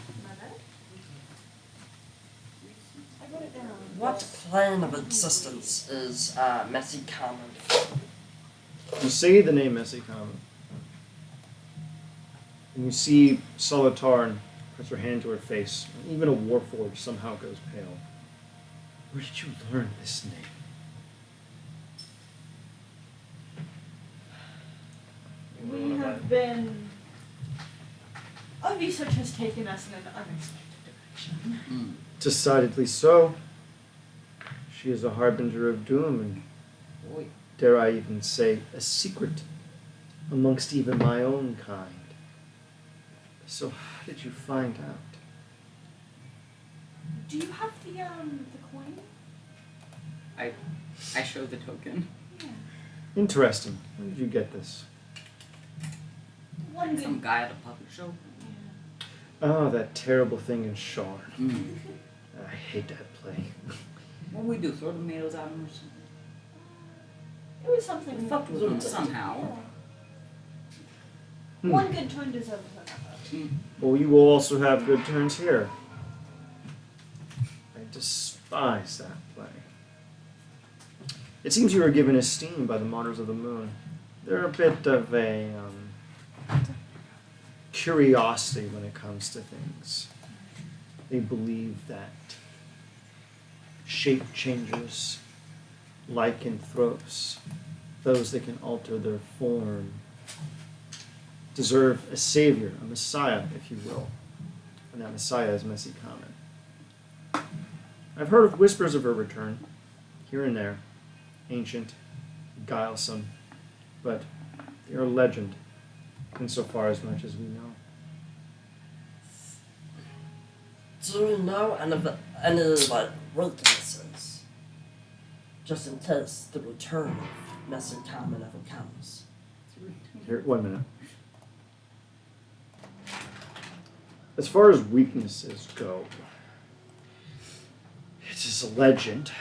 I wrote it down. What plane of existence is Messy Common? You say the name Messy Common, and you see Solitarn puts her hand to her face. And even a Warforged somehow goes pale. Where did you learn this name? We have been. Our research has taken us in an unexpected direction. Decidedly so. She is a harbinger of doom, and Boy. dare I even say, a secret amongst even my own kind. So how did you find out? Do you have the coin? I show the token. Yeah. Interesting. Where did you get this? One Some good. guy at a puppet show. Yeah. Oh, that terrible thing in Shard. Mm. I hate that play. What we do? Throw tomatoes at him or something? It was something. We fucked with him somehow. Hmm. One good turn deserves another. Mm. Well, you will also have good turns here. I despise that play. It seems you were given esteem by the Martyrs of the Moon. They're a bit of a curiosity when it comes to things. They believe that shape changers, lycanthropes, those that can alter their form, deserve a savior, a messiah, if you will. And that messiah is Messy Common. I've heard of whispers of her return, here and there, ancient, guilesome, but You're a legend, insofar as much as we know. Do you know any like weaknesses? Just in case the return of Messer Carmen ever comes. Here, 1 minute. As far as weaknesses go, it is a legend,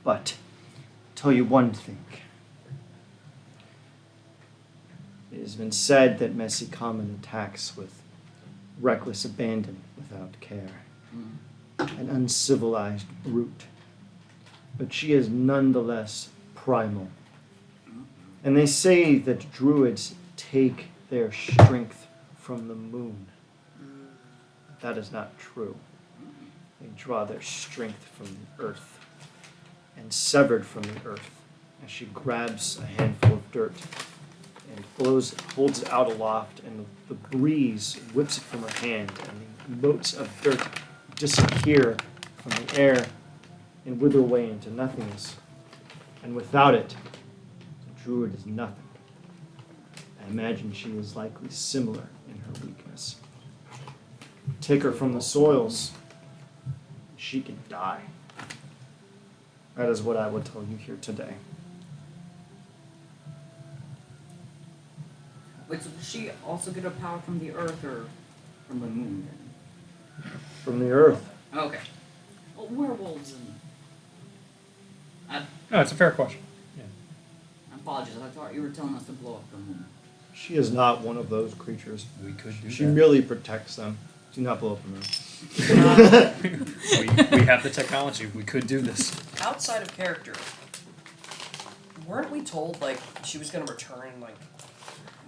but I'll tell you one thing. It has been said that Messi Common attacks with reckless abandon without care. An uncivilized brute. But she is nonetheless primal. And they say that druids take their strength from the moon. That is not true. They draw their strength from the earth. And severed from the earth, as she grabs a handful of dirt and holds it out aloft, and the breeze whips it from her hand, and the motes of dirt disappear from the air and wither away into nothingness. And without it, the druid is nothing. I imagine she is likely similar in her weakness. Take her from the soils, she can die. That is what I would tell you here today. Wait, so does she also get her power from the earth or from the moon then? From the earth. Oh, okay. Well, werewolves and... No, it's a fair question. Apologies, I thought you were telling us to blow up the moon. She is not one of those creatures. We could do She that. merely protects them. Do not blow up the moon. we have the technology. We could do this. Outside of character, weren't we told like she was gonna return in like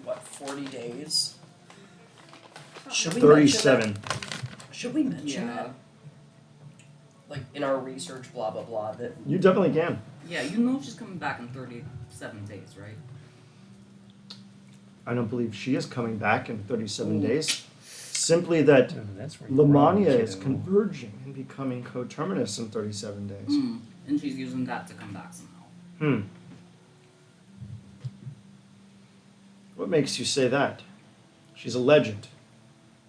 what 40 days? Should we 37. Should we mention Yeah. that? Like in our research, blah blah blah. That You definitely can. Yeah, you know she's coming back in 37 days, right? I don't believe she is coming back in 37 days. Simply that That's where you're wrong, Lamania is kiddo. converging and becoming coterminous in 37 days. And she's using that to come back somehow. What makes you say that? She's a legend.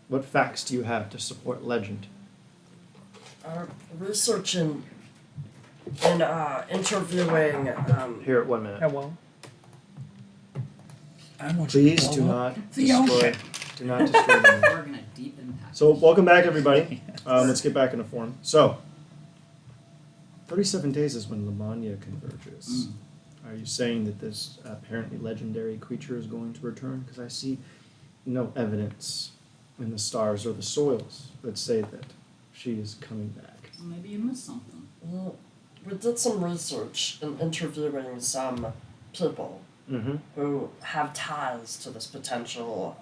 What facts do you have to support legend? Researching and interviewing. Here at 1 minute. Hello. Please do not destroy. Do not destroy the moon. We're gonna deep impact. So welcome back, everybody. Let's get back into form. So, 37 days is when Lamania converges. Are you saying that this apparently legendary creature is going to return? Because I see no evidence in the stars or the soils that say that she is coming back. Well, maybe you missed something. Well, we did some research in interviewing some people who have ties to this potential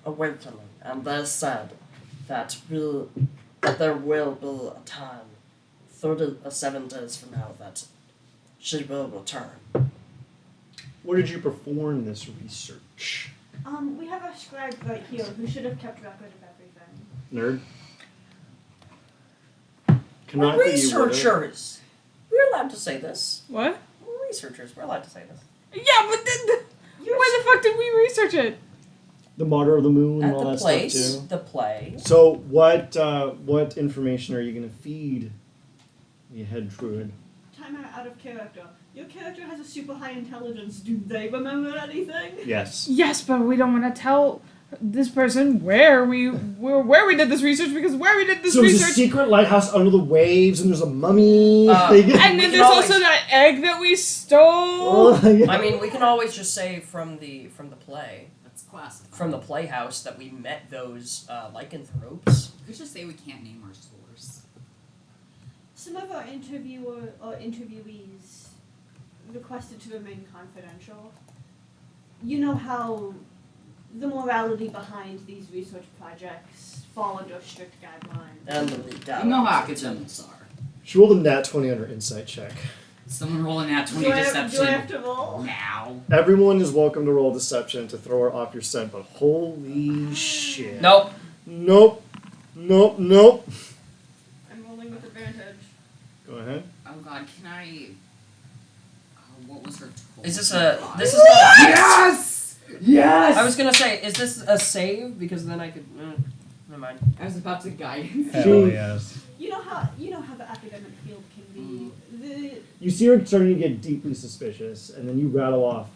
awakening, and they said that there will be a time, 37 days from now, that she will return. Where did you perform this research? We have a scribe right here who should have kept record of everything. Nerd? Cannot we're be you would have. researchers. We're allowed to say this. What? We're researchers. We're allowed to say this. Yeah, but then why the fuck did we research it? The martyr of the moon and At all the that place, stuff too. the play. So what information are you going to feed the head druid? Time out of character. Your character has a super high intelligence. Do they remember anything? Yes. Yes, but we don't want to tell this person where we did this research, because where we did this So there's a research. secret lighthouse under the waves, and there's a mummy. And We then can there's always- also that egg that we stole. I mean, we can always just say from the play, That's classified. from the playhouse, that we met those lycanthropes. We could just say we can't name our source. Some of our interviewees requested to remain confidential. You know how the morality behind these research projects fall under strict guidelines. And the leaked out. You know how academics are. She rolled a nat 20 on her insight check. Someone rolling that 20 Do I deception have to roll? now. Everyone is welcome to roll deception to throw her off your scent, but holy shit. Nope. Nope. Nope. Nope. I'm rolling with advantage. Go ahead. Oh god, can I... what was her total? Is this a? God. This is not. Yes! Yes! I was gonna say, is this a save? Because then I could. Never mind. I was about to guidance. Hell yes. You know how the academic field can be. You see her starting to get deeply suspicious, and then you rattle off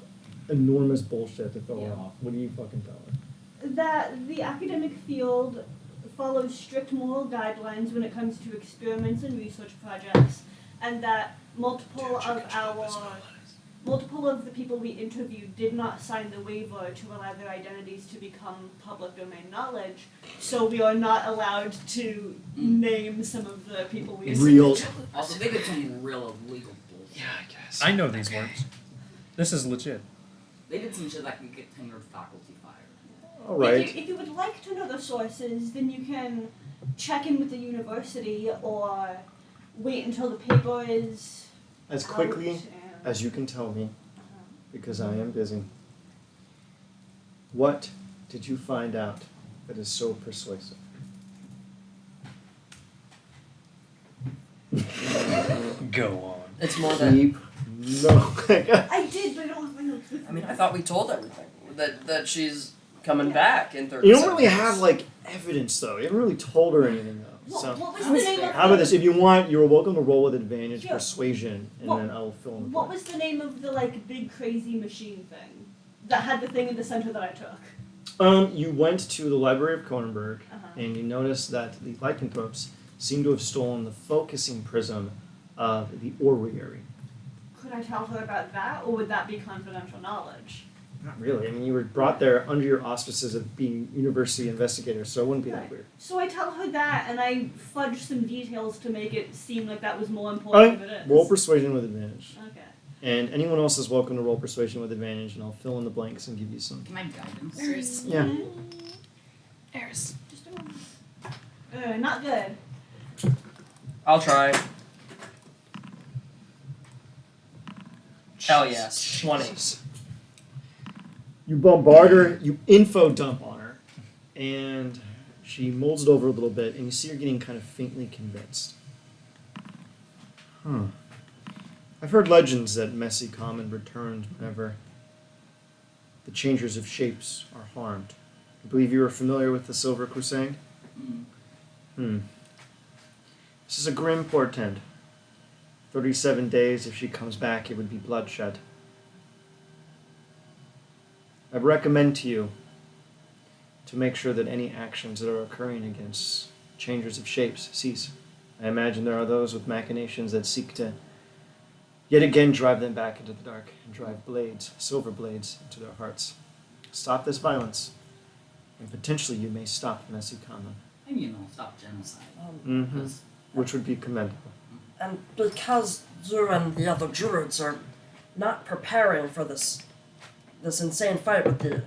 enormous bullshit to throw her off. What do you fucking tell her? That the academic field follows strict moral guidelines when it comes to experiments and research projects, and that multiple of the people we interviewed did not sign the waiver to allow their identities to become public domain knowledge, so we are not allowed to name some of the people we Real. Also, they did some real illegal bullshit. Yeah, I guess. I know these words. This is legit. They did some shit that could get tenured faculty fired. All right. If you would like to know the sources, then you can check in with the university or wait until the paper is As quickly out and- as you can tell me, Uh-huh. because I am busy. What did you find out that is so persuasive? Go on. It's more than. Keep. No. I did, but I don't have my notes with I mean, me. I thought we told everything that she's coming back in 30 You don't really seconds. have like evidence though. You haven't really told her anything though. What, So what was the name of how about this? If you want, you're welcome to roll with advantage Sure. persuasion, and What- then I'll fill in the What blank. was the name of the like big crazy machine thing that had the thing in the center that I took? You went to the Library of Cronenberg, Uh-huh. and you noticed that the lycanthropes seem to have stolen the focusing prism of the orrery. Could I tell her about that, or would that be confidential knowledge? Not really. I mean, you were brought there under your auspices of being university investigators, so it wouldn't be that Right. weird. So I tell her that, and I fudge some details to make it seem like that was more All important right, than it is. roll persuasion with advantage. Okay. And anyone else is welcome to roll persuasion with advantage, and I'll fill in the blanks and give you some. Can I guidance? Eris. Yeah. Eris. Just a moment. Not good. I'll try. Hell yes. 20. Jesus. You bombard her, you info dump on her, and she molds it over a little bit, and you see her getting kind of faintly convinced. Huh. I've heard legends that Messy Common returns whenever the changers of shapes are harmed. I believe you are familiar with the Silver Crusade? Mm. This is a grim portent. 37 days, if she comes back, it would be bloodshed. I recommend to you to make sure that any actions that are occurring against changers of shapes cease. I imagine there are those with machinations that seek to yet again drive them back into the dark and drive blades, silver blades, into their hearts. Stop this violence, and potentially you may stop Messy Common, And stop genocide. Mm-hmm. 'Cause which would be commendable. And because you and the other druids are not preparing for this insane fight with the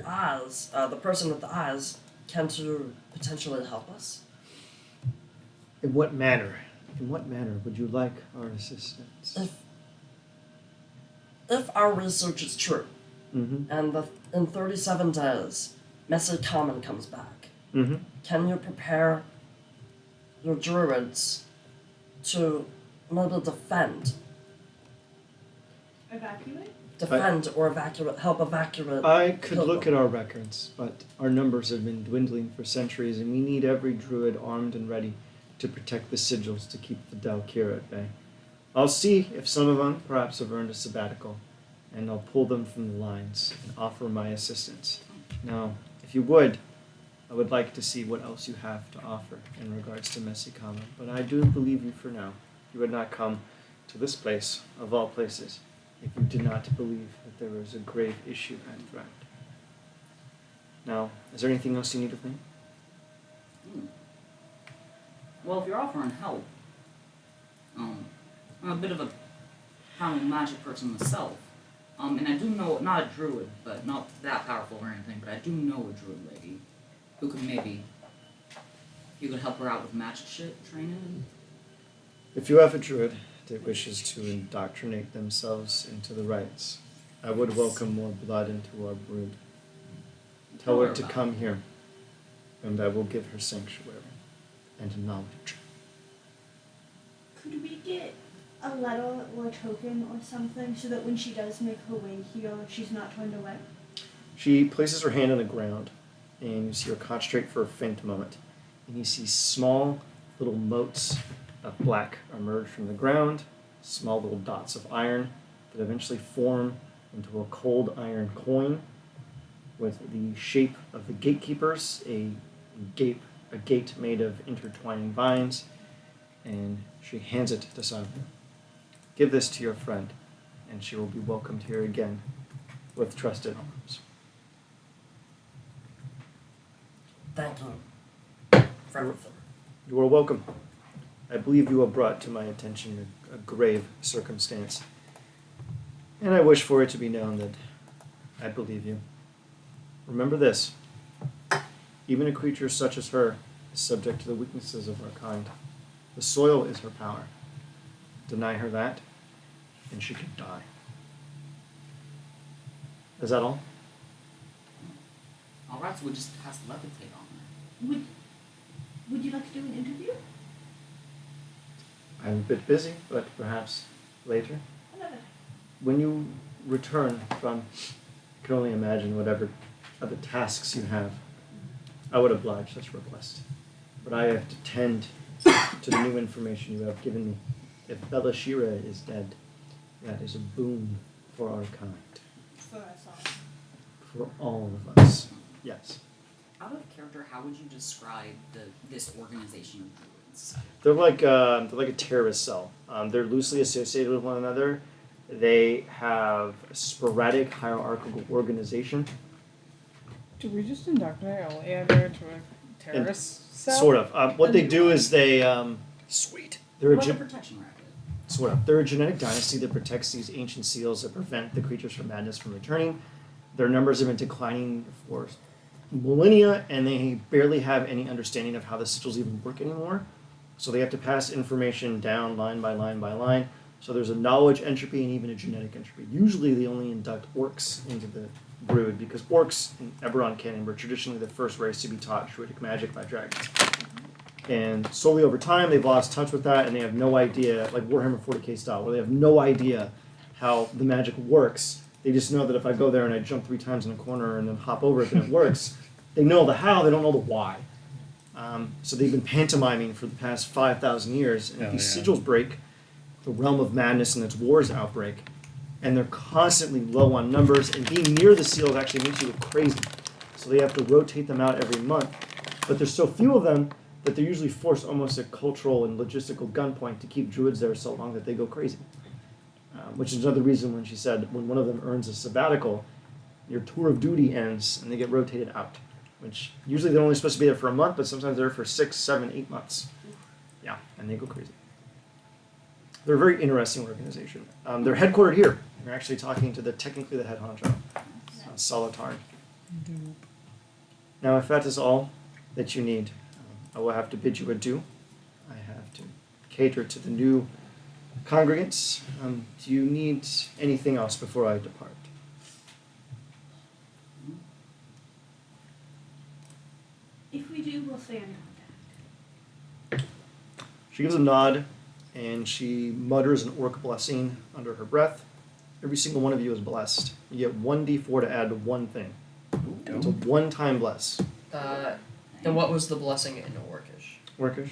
eyes, the person with the eyes, can you potentially help us? In what manner? In what manner would you like our assistance? If our research is true, Mm-hmm. and in 37 days, Messy Common comes back, Mm-hmm. can you prepare your druids to maybe defend Evacuate? or help evacuate? I could look Pilgrim. at our records, but our numbers have been dwindling for centuries, and we need every druid armed and ready to protect the sigils to keep the Dalkira at bay. I'll see if some of them perhaps have earned a sabbatical, and I'll pull them from the lines and offer my assistance. Now, if you would, I would like to see what else you have to offer in regards to Messy Common, but I do believe you for now. You would not come to this place, of all places, if you did not believe that there was a grave issue at threat. Now, is there anything else you need of me? Well, if you're offering help, I'm a bit of a primal magic person myself. And I do know, not a druid, but not that powerful or anything, but I do know a druid lady who could maybe, you could help her out with magic shit, training. If you have a druid that wishes to indoctrinate themselves into the rites, I would welcome more blood into our brood. Tell her to about come here, and I will give her sanctuary and knowledge. Could we get a letter or a token or something so that when she does make her way here, she's not turned away? She places her hand on the ground, and you see her concentrate for a faint moment. And you see small little motes of black emerge from the ground, small little dots of iron that eventually form into a cold iron coin with the shape of the gatekeepers, a gate made of intertwining vines, and she hands it to Simon. Give this to your friend, and she will be welcomed here again with trusted arms. Thank you for everything. You are welcome. I believe you have brought to my attention a grave circumstance, and I wish for it to be known that I believe you. Remember this: even a creature such as her is subject to the weaknesses of her kind. The soil is her power. Deny her that, and she could die. Is that all? Alright, so we just cast levitate on her. Would you like to do an interview? I'm a bit busy, but perhaps later. Another. When you return from, I can only imagine whatever other tasks you have, I would oblige such a request. But I have to tend to the new information you have given me. If Belashira is dead, that is a boon for our kind. For us all. For all of us. Yes. Out of character, how would you describe this organization of druids? They're like a terrorist cell. They're loosely associated with one another. They have a sporadic hierarchical organization. Do we just indoctrinate all Ander into a terrorist cell? Sort of. What they do is they Sweet. they're a What ge- about the protection racket? sort of they're a genetic dynasty that protects these ancient seals that prevent the creatures from madness from returning. Their numbers have been declining for millennia, and they barely have any understanding of how the sigils even work anymore. So they have to pass information down line by line by line. So there's a knowledge entropy and even a genetic entropy. Usually they only induct orcs into the brood because orcs in Eberron canon were traditionally the first race to be taught druidic magic by dragons. And slowly over time they've lost touch with that, and they have no idea, like Warhammer 40k style, where they have no idea how the magic works. They just know that if I go there and I jump 3 times in a corner and then hop over it, then it works. They know the how, they don't know the why. So they've been pantomiming for the past 5,000 years, and if these sigils break, the realm of madness and its wars outbreak, and they're constantly low on numbers, and being near the seals actually makes you look crazy. So they have to rotate them out every month. But there's so few of them that they're usually forced almost at cultural and logistical gunpoint to keep druids there so long that they go crazy. Which is another reason when she said when one of them earns a sabbatical, your tour of duty ends and they get rotated out. Which usually they're only supposed to be there for a month, but sometimes they're there for 6, 7, 8 months. Yeah, and they go crazy. They're a very interesting organization. They're headquartered here. We're actually talking to technically the head honcho, Solitar. Now, if that is all that you need, I will have to bid you adieu. I have to cater to the new congregants. Do you need anything else before I depart? If we do, we'll stay in contact. She gives a nod, and she mutters an orc blessing under her breath. Every single one of you is blessed. You get 1d4 to add to one thing. It's a one-time bless. And what was the blessing in Orcish? Orcish.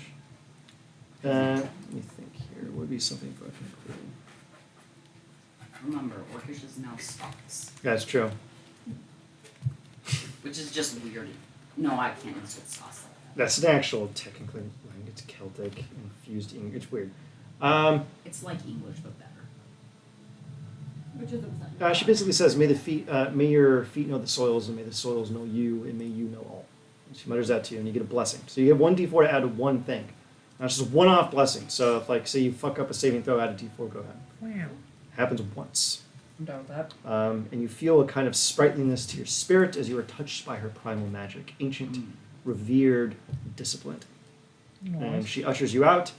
Let me think here. It would be something for include. Remember, Orcish is now Scots, That's true. which is just weird. No, I can't insult Scots like that. That's an actual technically language. It's Celtic infused English. It's weird. It's like English, but better. Which of them is that? She basically says, may your feet know the soils, and may the soils know you, and may you know all. And she mutters that to you, and you get a blessing. So you get 1d4 to add to one thing. Now it's just a one-off blessing. So if, like, say you fuck up a saving throw, add a d4, go ahead. Wow. Happens once. I'm down with that. And you feel a kind of sprightliness to your spirit as you are touched by her primal magic, ancient, revered, disciplined. And she ushers you out.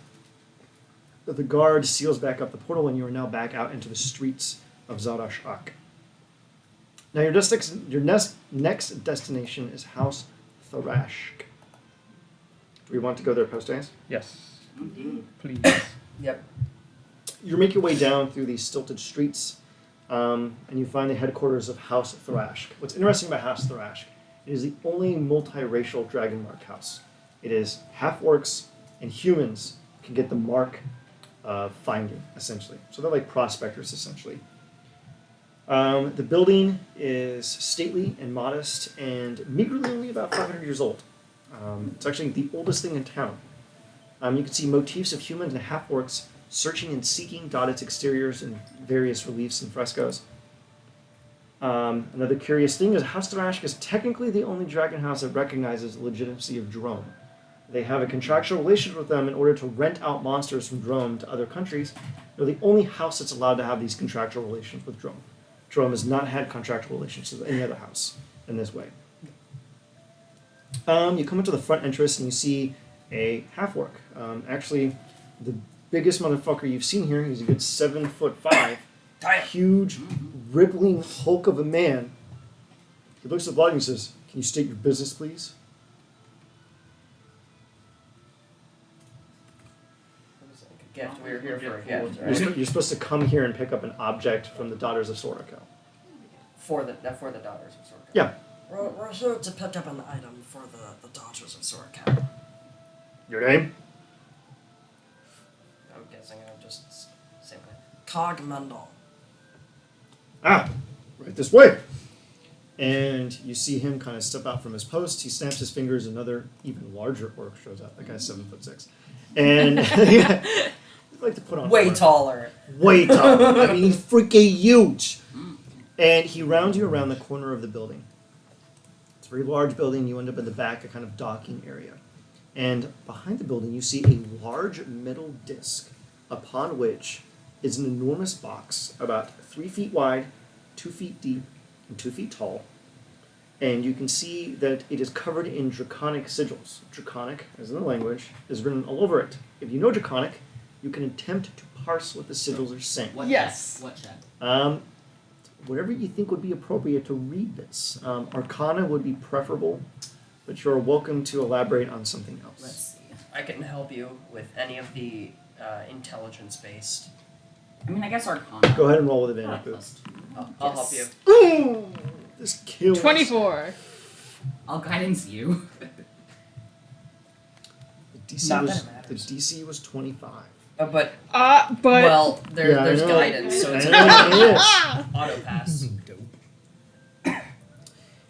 The guard seals back up the portal, and you are now back out into the streets of Zarashak. Now your next destination is House Tharashk. Do we want to go there post haste? Yes, Okay. please. Yep. You make your way down through these stilted streets, and you find the headquarters of House Thrashk. What's interesting about House Thrashk, it is the only multiracial dragon mark house. It is half-orcs and humans can get the mark of finding, essentially. So they're like prospectors, essentially. The building is stately and modest and meagerly only about 500 years old. It's actually the oldest thing in town. You can see motifs of humans and half-orcs searching and seeking dot its exteriors in various reliefs and frescoes. Another curious thing is House Thrashk is technically the only dragon house that recognizes the legitimacy of Drome. They have a contractual relationship with them in order to rent out monsters from Drome to other countries. They're the only house that's allowed to have these contractual relations with Drome. Drome has not had contractual relationships with any other house in this way. You come into the front entrance and you see a half-orc. Actually, the biggest motherfucker you've seen here. He's a good 7'5", huge, rippling hulk of a man. He looks at the body and says, "Can you state your business, please?" Gift. We're here for a gift, You're, right? you're supposed to come here and pick up an object from the Daughters of Sorako. For the daughters of Sorka. Yeah. We're here to pick up an item for the Daughters of Soraka. Your name? I'm guessing I'll just say my. Cog Mendel. Ah, right this way. And you see him kind of step out from his post. He snaps his fingers. Another even larger orc shows up. That guy's 7'6", and I'd like to put on Way armor. taller. Way taller. I mean, he's freaking huge. And he rounds you around the corner of the building. It's a very large building. You end up in the back, a kind of docking area. And behind the building, you see a large metal disc upon which is an enormous box about 3 feet wide, 2 feet deep, and 2 feet tall. And you can see that it is covered in draconic sigils. Draconic, as in the language, is written all over it. If you know draconic, you can attempt to parse what the sigils are saying. What Yes. Chat? What chat? Whatever you think would be appropriate to read this. Arcana would be preferable, but you're welcome to elaborate on something else. Let's see. I can help you with any of the intelligence-based. I mean, I guess Arcana. Go ahead and roll with advantage. Boo. Plus two. I'll help you. Ooh, this kills. 24. I'll guidance you. The DC Not was that it the matters. DC was 25. But But Yeah, I there's know. guidance, so it's I know it is. auto pass.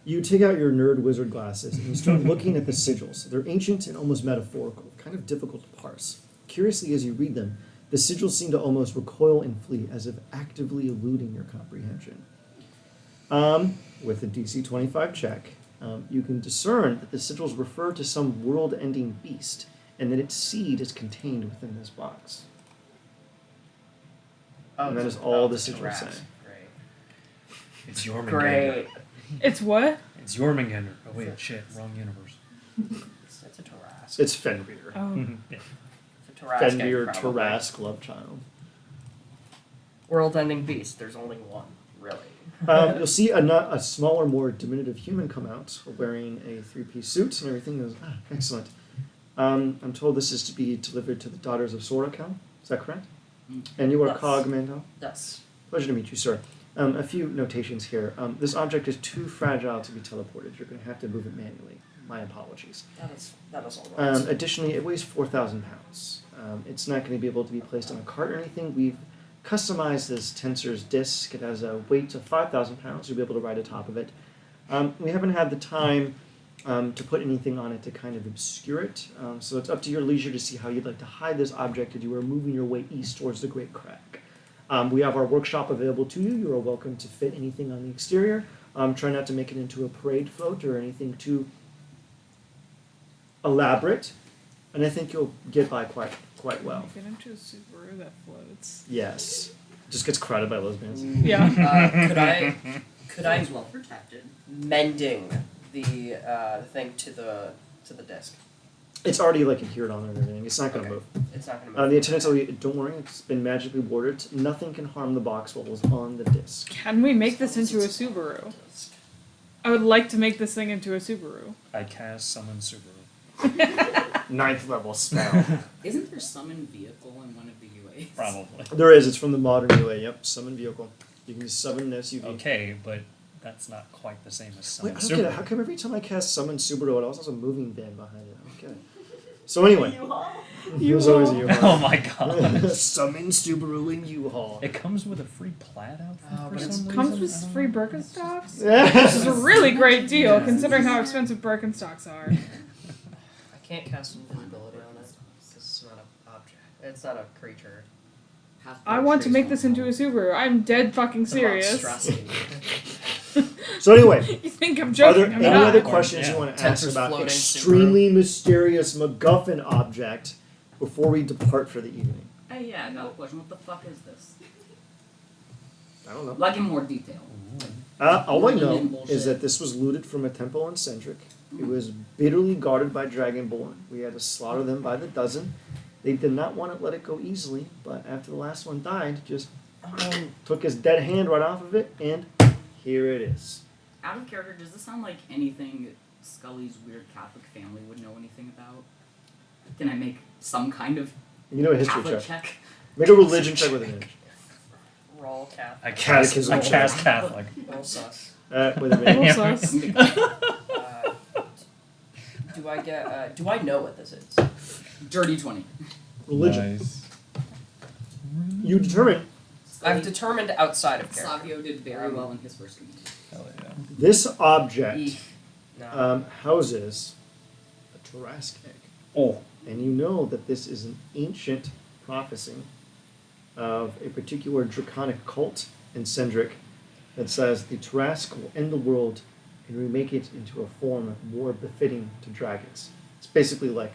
You take out your nerd wizard glasses and you start looking at the sigils. They're ancient and almost metaphorical, kind of difficult to parse. Curiously, as you read them, the sigils seem to almost recoil and flee, as if actively eluding your comprehension. With a DC 25 check, you can discern that the sigils refer to some world-ending beast, and that its seed is contained within this box. Oh, And that it's- is all the it's a sigils rat. say. Great. It's Jormungandr. Great. it's what? It's Jormungandr. Oh wait, shit, wrong universe. It's a Tarask. It's Fenrir. Oh. Yeah. It's a Tarask. Fenrir, probably. Tarask, love child. World-ending beast. There's only one, really. You'll see a smaller, more diminutive human come out wearing a 3-piece suit and everything. Goes, excellent. I'm told this is to be delivered to the Daughters of Soraka. Is that correct? And you are Yes. Cog Mando? That's Pleasure to meet you, sir. A few notations here. This object is too fragile to be teleported. You're going to have to move it manually. My apologies. That is all right. Additionally, it weighs 4,000 pounds. It's not going to be able to be placed on a cart or anything. We've customized this tensor's disc. It has a weight of 5,000 pounds. You'll be able to ride atop of it. We haven't had the time to put anything on it to kind of obscure it. So it's up to your leisure to see how you'd like to hide this object as you are moving your way east towards the Great Crag. We have our workshop available to you. You are welcome to fit anything on the exterior. Try not to make it into a parade float or anything too elaborate. And I think you'll get by quite well. Get into a Subaru that floats. Yes. Just gets crowded by lesbians. Yeah. could I As well protected. mending the thing to the disc? It's already like adhered on there and everything. It's not going to Okay. move. It's not gonna move. The attendants will don't worry, it's been magically warded. Nothing can harm the box while it's on the disc. Can we make this into a Subaru? I would like to make this thing into a Subaru. I cast summon Subaru. 9th level spell. Isn't there summon vehicle in one of the UA anyways. Probably. There is. It's from the modern UA. Yep, summon vehicle. You can summon an SUV. Okay, but that's not quite the same as Wait, summon I don't get it. How come every time I cast summon Subaru, it also has a moving van behind it? Okay. So anyway, it was always a U-Haul. Oh my god. Summon Subaru in U-Haul. It comes with a free plaid outfit Oh, for but some reason. Comes with I don't free know. Birkenstocks. This is a really great deal considering how expensive Birkenstocks are. I can't cast invisibility on it. It's not an object. It's not a creature. I want to make this into a Subaru. I'm dead fucking It's a serious. monstrosity. So anyway, You think I'm are joking? there I'm any not. other questions Yeah. you want to ask Tensor's about floating extremely mysterious MacGuffin object before we depart for the evening? Hey, yeah, I got a question. What the fuck is this? I don't know. Like in more detail. All I know Religion bullshit. is that this was looted from a temple in Centric. It was bitterly guarded by Dragonborn. We had to slaughter them by the dozen. They did not want to let it go easily, but after the last one died, just took his dead hand right off of it, and here it is. Out of character, does this sound like anything Scully's weird Catholic family would know anything about? Can I make some kind of You know a history Catholic check. check? Make a religion check with advantage. Roll cat. I cast Catechism. Catholic. Roll sus. With advantage. Roll sus. Do I get? Do I know what this is? Dirty 20. Religion. Nice. You determine I've determined outside of character. Savio did very well in his first game. Hell yeah. this object Eek. No. houses a Tarask egg. Oh. And you know that this is an ancient prophecy of a particular draconic cult in Cendric that says the Tarask will end the world and remake it into a form more befitting to dragons. It's basically like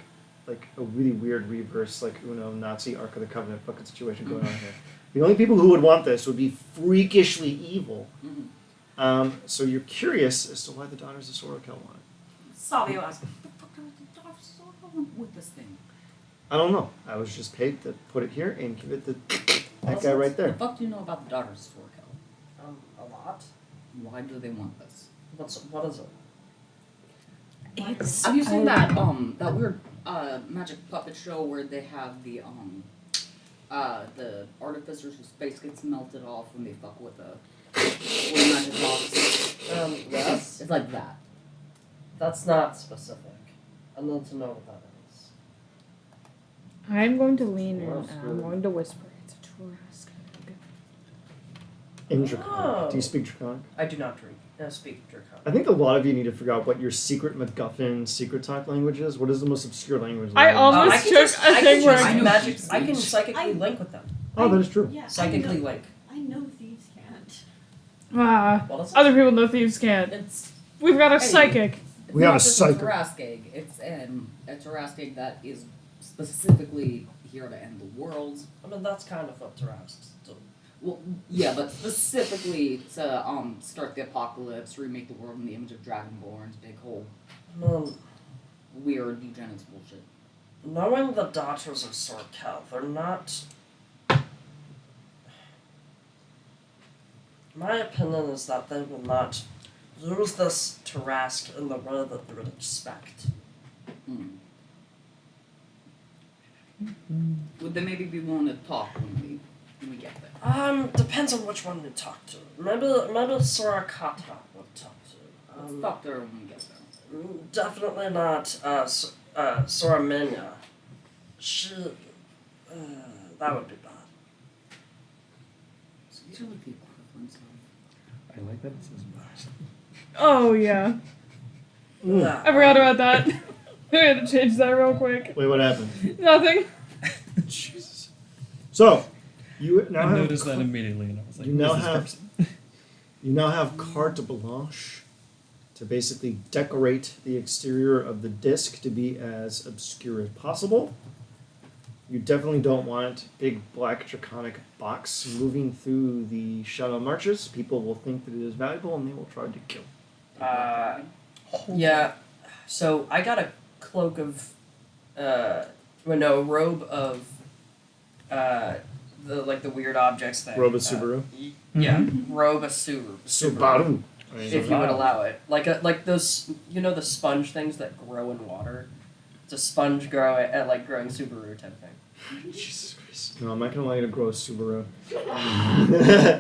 a really weird reverse, like Nazi Ark of the Covenant fucking situation going on here. The only people who would want this would be freakishly evil. Mm-hmm. So you're curious as to why the Daughters of Sorrow-Kel want it. Savio asked, what the fuck are the dogs want with this thing? I don't know. I was just paid to put it here and give it to that guy right What there. the fuck do you know about the Daughters of Sorrow-Kel? A lot. Why do they want this? What is it? It's Have you seen that that weird magic puppet show where they have the artificers whose face gets melted off when they fuck with a magic box? Yes. It's like that. That's not specific. I need to know what that is. I'm going to lean in Well, and that's I'm good. going to whisper. It's a Tarask egg. In Draconic. Oh. Do you speak Draconic? I do not speak Draconic. I think a lot of you need to figure out what your secret MacGuffin secret talk language is. What is the most obscure language? I that you know? almost I can took just, a I thing can where just I know magic. thieves' I can speech. psychically I- link with them. Oh, that is true. Yeah, Psychically link. I know thieves can't. What is it? Other people know thieves can't. It's We've got a Hey. psychic. It's We have not a just psychic. Tarask egg. It's a Tarask egg that is specifically here to end the world. I mean, that's kind of what Tarasks do. Well, yeah, but specifically to start the apocalypse, remake the world in the image of Dragonborn's big whole I mean, weird eugenics bullshit. knowing the Daughters of Sorkel, they're not. My opinion is that they will not use this Tarask in the way that you would expect. Hmm. Would they maybe be willing to talk when we get there? Depends on which one you talk to. Maybe Sorakata would talk to. Let's talk to her when we get there. Definitely not Soramania. She. That would be bad. So these are like the equivalents of. I like that it says bars. Oh, yeah. Yeah. I forgot about that. I had to change that real quick. Wait, what happened? Nothing. Jesus. So, you now I have noticed that immediately, and I was like, you "Who now is this have- person?" you now have carte blanche to basically decorate the exterior of the disc to be as obscure as possible. You definitely don't want big black draconic box moving through the shadow marches. People will think that it is valuable and they will try to kill. Yeah. So I got a cloak of, robe of, the weird objects thing. Robe of Subaru? Yeah, robe of Subaru. Subaru. If you would allow it, like those, the sponge things that grow in water. It's a sponge growing Subaru type thing. Jesus Christ. No, I'm not gonna allow you to grow a Subaru.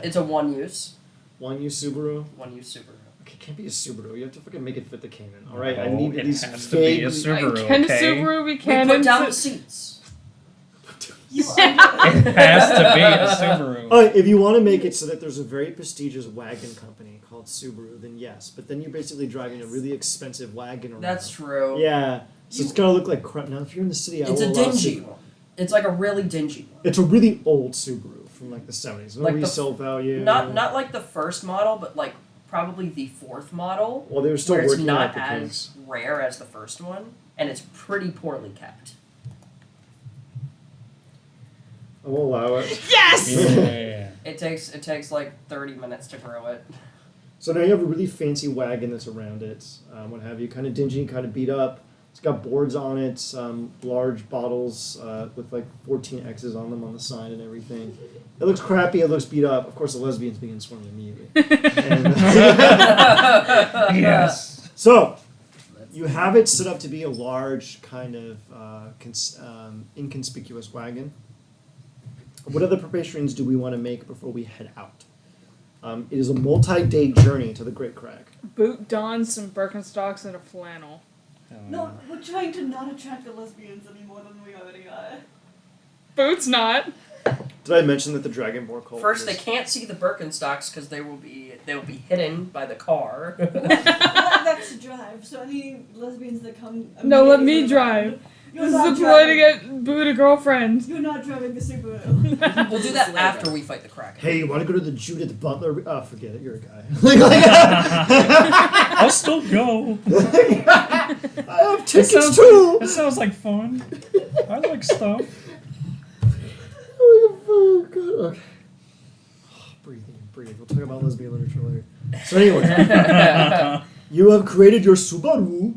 It's a one use. One use Subaru? One use Subaru. Okay, it can't be a Subaru. You have to fucking make it fit the Cayman. Alright, I No, need it these has to be a vague... Subaru. Can Okay. Subaru be We canon? put down the seats. You It has to be a Subaru. Alright, if you want to make it so that there's a very prestigious wagon company called Subaru, then yes. But then you're basically driving a really expensive wagon around. That's true. Yeah. So it's gonna look like crap. Now, if you're in the city, I It's will a allow dingy Subaru. one. It's like a really dingy one. It's a really old Subaru from like the 70s. No Like the resale value. Not like the first model, but like probably the fourth model. Well, they were still where it's working not out the as kinks. rare as the first one, and it's pretty poorly kept. I will allow it. Yes! Yeah. It takes like 30 minutes to grow it. So now you have a really fancy wagon that's around it, what have you, kind of dingy, kind of beat up. It's got boards on it, large bottles with like 14 X's on them on the side and everything. It looks crappy, it looks beat up. Of course, the lesbians begin swarming immediately. And, Yes. so, you have it set up to be a large, kind of inconspicuous wagon. What other preparations do we want to make before we head out? It is a multi-day journey to the Great Crag. Boot Don, some Birkenstocks, and a flannel. No, we're trying to not attract the lesbians any more than we already are. Boots not. Did I mention that the Dragonborn cult First, they is- can't see the Birkenstocks because they will be hidden by the car. That's to drive, so any lesbians that come. No, let me immediately drive. You're This not is a ploy to driving. get Boot a girlfriend. You're not driving the Subaru. We'll do that after we fight the Kraken. Hey, you want to go to the Judith Butler? Oh, forget it. You're a guy. I'll still go. I have That tickets sounds, too. that sounds like fun. I like stuff. Oh, God. Okay. Breathe. We'll talk about lesbian literature later. So anyway, you have created your Subaru,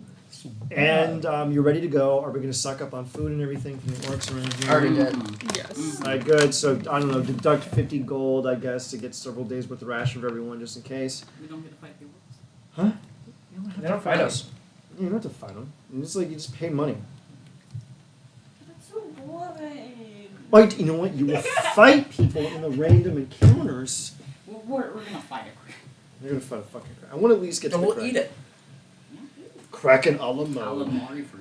and you're ready to go. Are we going to suck up on food and everything from the orcs around here? Already did. Yes. All right, good. So I don't know. Deduct 50 gold, I guess, to get several days worth of ration for everyone, just in case. We don't get to fight the orcs. Huh? They don't fight us. You don't have to fight them. It's like you just pay money. That's so boring. Wait, you know what? You will fight people in the random encounters. We're gonna fight a creature. You're gonna fight a fucking crack. I want to at least get to And the we'll crack. eat it. Kraken a la mode. Calamari for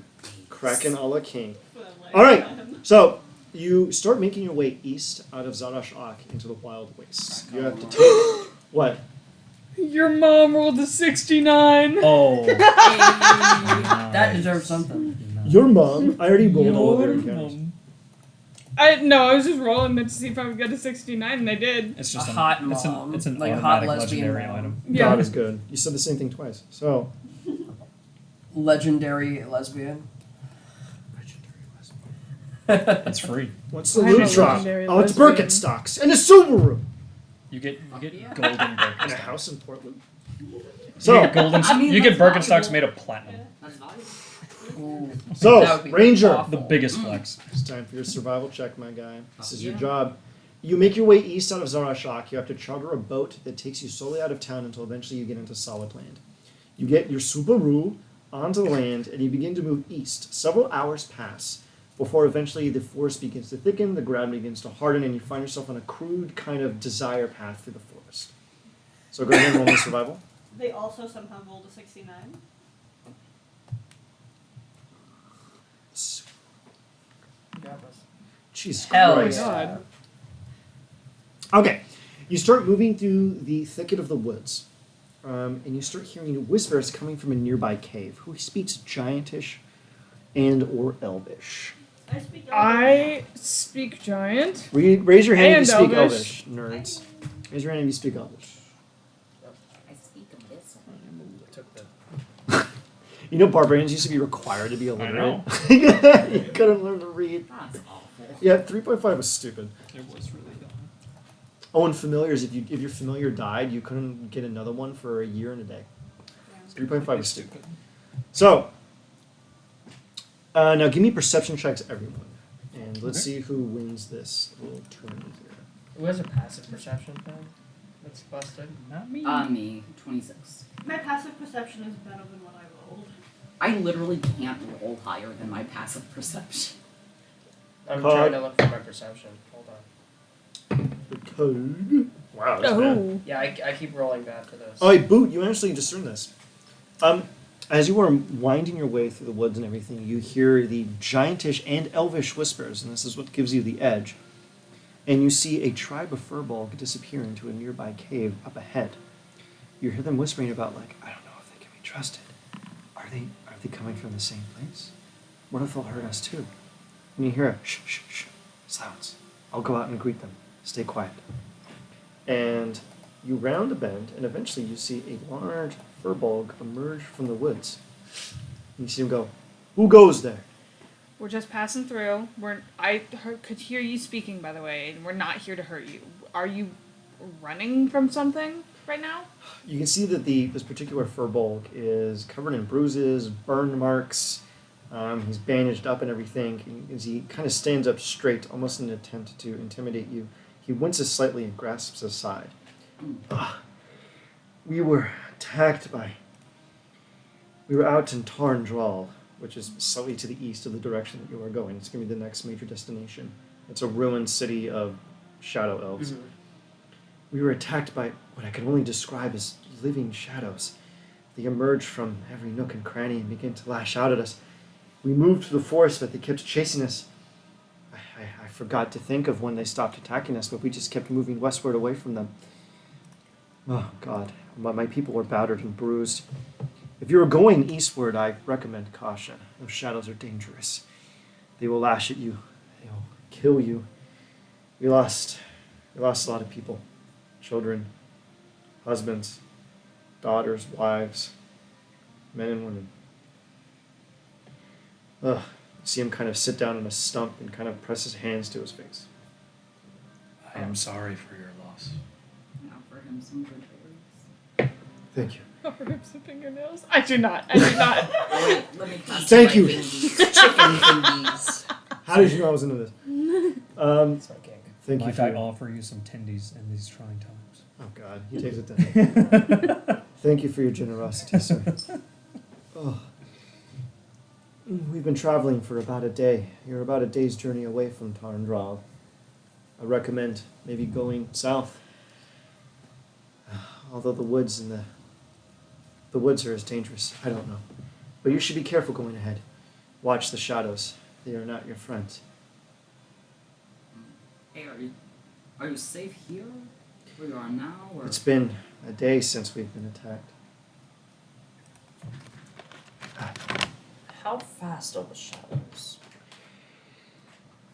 Kraken a la king. For a All right. lifetime. So you start making your way east out of Zarash-Ak into the wild wastes. You have to take what? Your mom rolled a 69. Oh. That deserves something. Your mom. I already rolled all of their encounters. I was just rolling it to see if I would get a 69, and I did. It's just A hot mom. It's an Like a hot automatic lesbian legendary mom. item. Yeah. God is good. You said the same thing twice. So. Legendary lesbian. It's free. What's the I know loot drop? legendary Oh, it's lesbian. Birkenstocks and a Subaru You get Yeah. golden and a Birkenstocks. house in Portland. So, So, you get golden. I mean, you get that's Birkenstocks valuable. made of platinum. That's valuable. Ooh. That so would be Ranger. awful. The biggest flex. It's time for your survival check, my guy. This is your Yeah. job. You make your way east out of Zarashak. You have to charter a boat that takes you slowly out of town until eventually you get into solid land. You get your Subaru onto the land and you begin to move east. Several hours pass before eventually the forest begins to thicken, the ground begins to harden, and you find yourself on a crude kind of desire path through the forest. So go ahead and roll me survival. They also somehow rolled a 69. Jesus Hell Christ. God. Okay, you start moving through the thicket of the woods, and you start hearing whispers coming from a nearby cave. Who speaks Giantish and or Elvish? I speak I speak giant. Raise your hand And if you speak Elvish. Elvish, nerds. Raise your hand if you speak Elvish. I speak of this. You know, barbarians used to be required to be I illiterate. know. You couldn't learn to read. That's awful. Yeah, 3.5 was stupid. It was really dumb. Oh, and familiars. If your familiar died, you couldn't get another one for a year and a day. 3.5 was stupid. So, now give me perception checks, everyone, and let's see who wins this little tournament here. Who has a passive perception thing? That's busted. Not me. Me, 26. My passive perception is better than what I rolled. I literally can't roll higher than my passive perception. I'm Cog. trying to look for my perception. Hold on. The code. Wow, that's bad. Oh. Yeah, I keep rolling bad for this. Oh, wait, Boot, you actually discern this. As you are winding your way through the woods and everything, you hear the giantish and elvish whispers, and this is what gives you the edge. And you see a tribe of furbolg disappear into a nearby cave up ahead. You hear them whispering about, like, I don't know if they can be trusted. Are they coming from the same place? What if they'll hurt us too? And you hear a shh, shh, shh, silence. I'll go out and greet them. Stay quiet. And you round a bend, and eventually you see a large furbolg emerge from the woods. And you see him go, "Who goes there?" We're just passing through. Could hear you speaking, by the way, and we're not here to hurt you. Are you running from something right now? You can see that this particular furbolg is covered in bruises, burn marks. He's bandaged up and everything. And as he kind of stands up straight, almost in an attempt to intimidate you, he winces slightly and grasps his side. We were attacked by... We were out in Tarndral, which is slightly to the east of the direction that you are going. It's going to be the next major destination. It's a ruined city of shadow elves. Mhm. We were attacked by what I can only describe as living shadows. They emerged from every nook and cranny and began to lash out at us. We moved through the forest, but they kept chasing us. I forgot to think of when they stopped attacking us, but we just kept moving westward away from them. Oh, God. My people were battered and bruised. If you are going eastward, I recommend caution. Those shadows are dangerous. They will lash at you. They will kill you. We lost a lot of people. Children, husbands, daughters, wives, men and women. Ugh. You see him kind of sit down on a stump and kind of press his hands to his face. I am sorry for your loss. Now for him some good berries. Thank you. Offer him some fingernails. I do not. Oh, Wait, let me pass Thank my you. fingies. Chicken fingies. How did you know I was into this? That's my king. Thank you Might for I your... offer you some tindies in these trying times? Oh, God. He takes it down. Thank you for your generosity, sir. Oh. We've been traveling for about a day. You're about a day's journey away from Tarndral. I recommend maybe going south. Although the woods are as dangerous. I don't know. But you should be careful going ahead. Watch the shadows. They are not your friends. Hey, are you safe here? Where you are now? Or? It's been a day since we've been attacked. How fast are the shadows?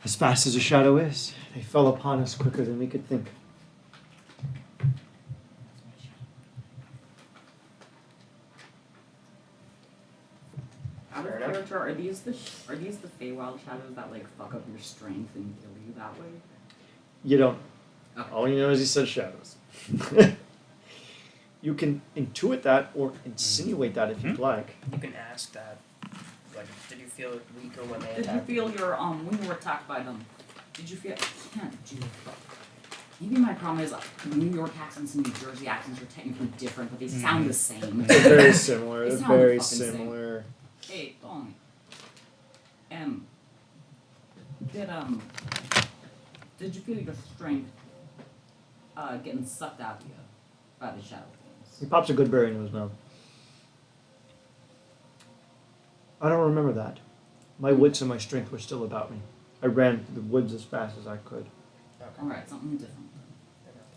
As fast as a shadow is, they fell upon us quicker than we could think. Out of character, are these the Feywild shadows that like fuck up your strength and kill you that way? You don't. Okay. All you know is he said shadows. You can intuit that or insinuate that if you'd like. You can ask that. Like, did you feel weaker when they Did you attacked? feel your when you were attacked by them? Did you feel? Maybe my problem is New York accents and New Jersey accents are technically different, but they sound the same. They're very similar. They They're sound very the fucking same. similar. Hey, Tony. Did you feel your strength getting sucked out of you by the shadow things? He pops a good berry into his mouth. I don't remember that. My wits and my strength were still about me. I ran through the woods as fast as I could. Alright, something different.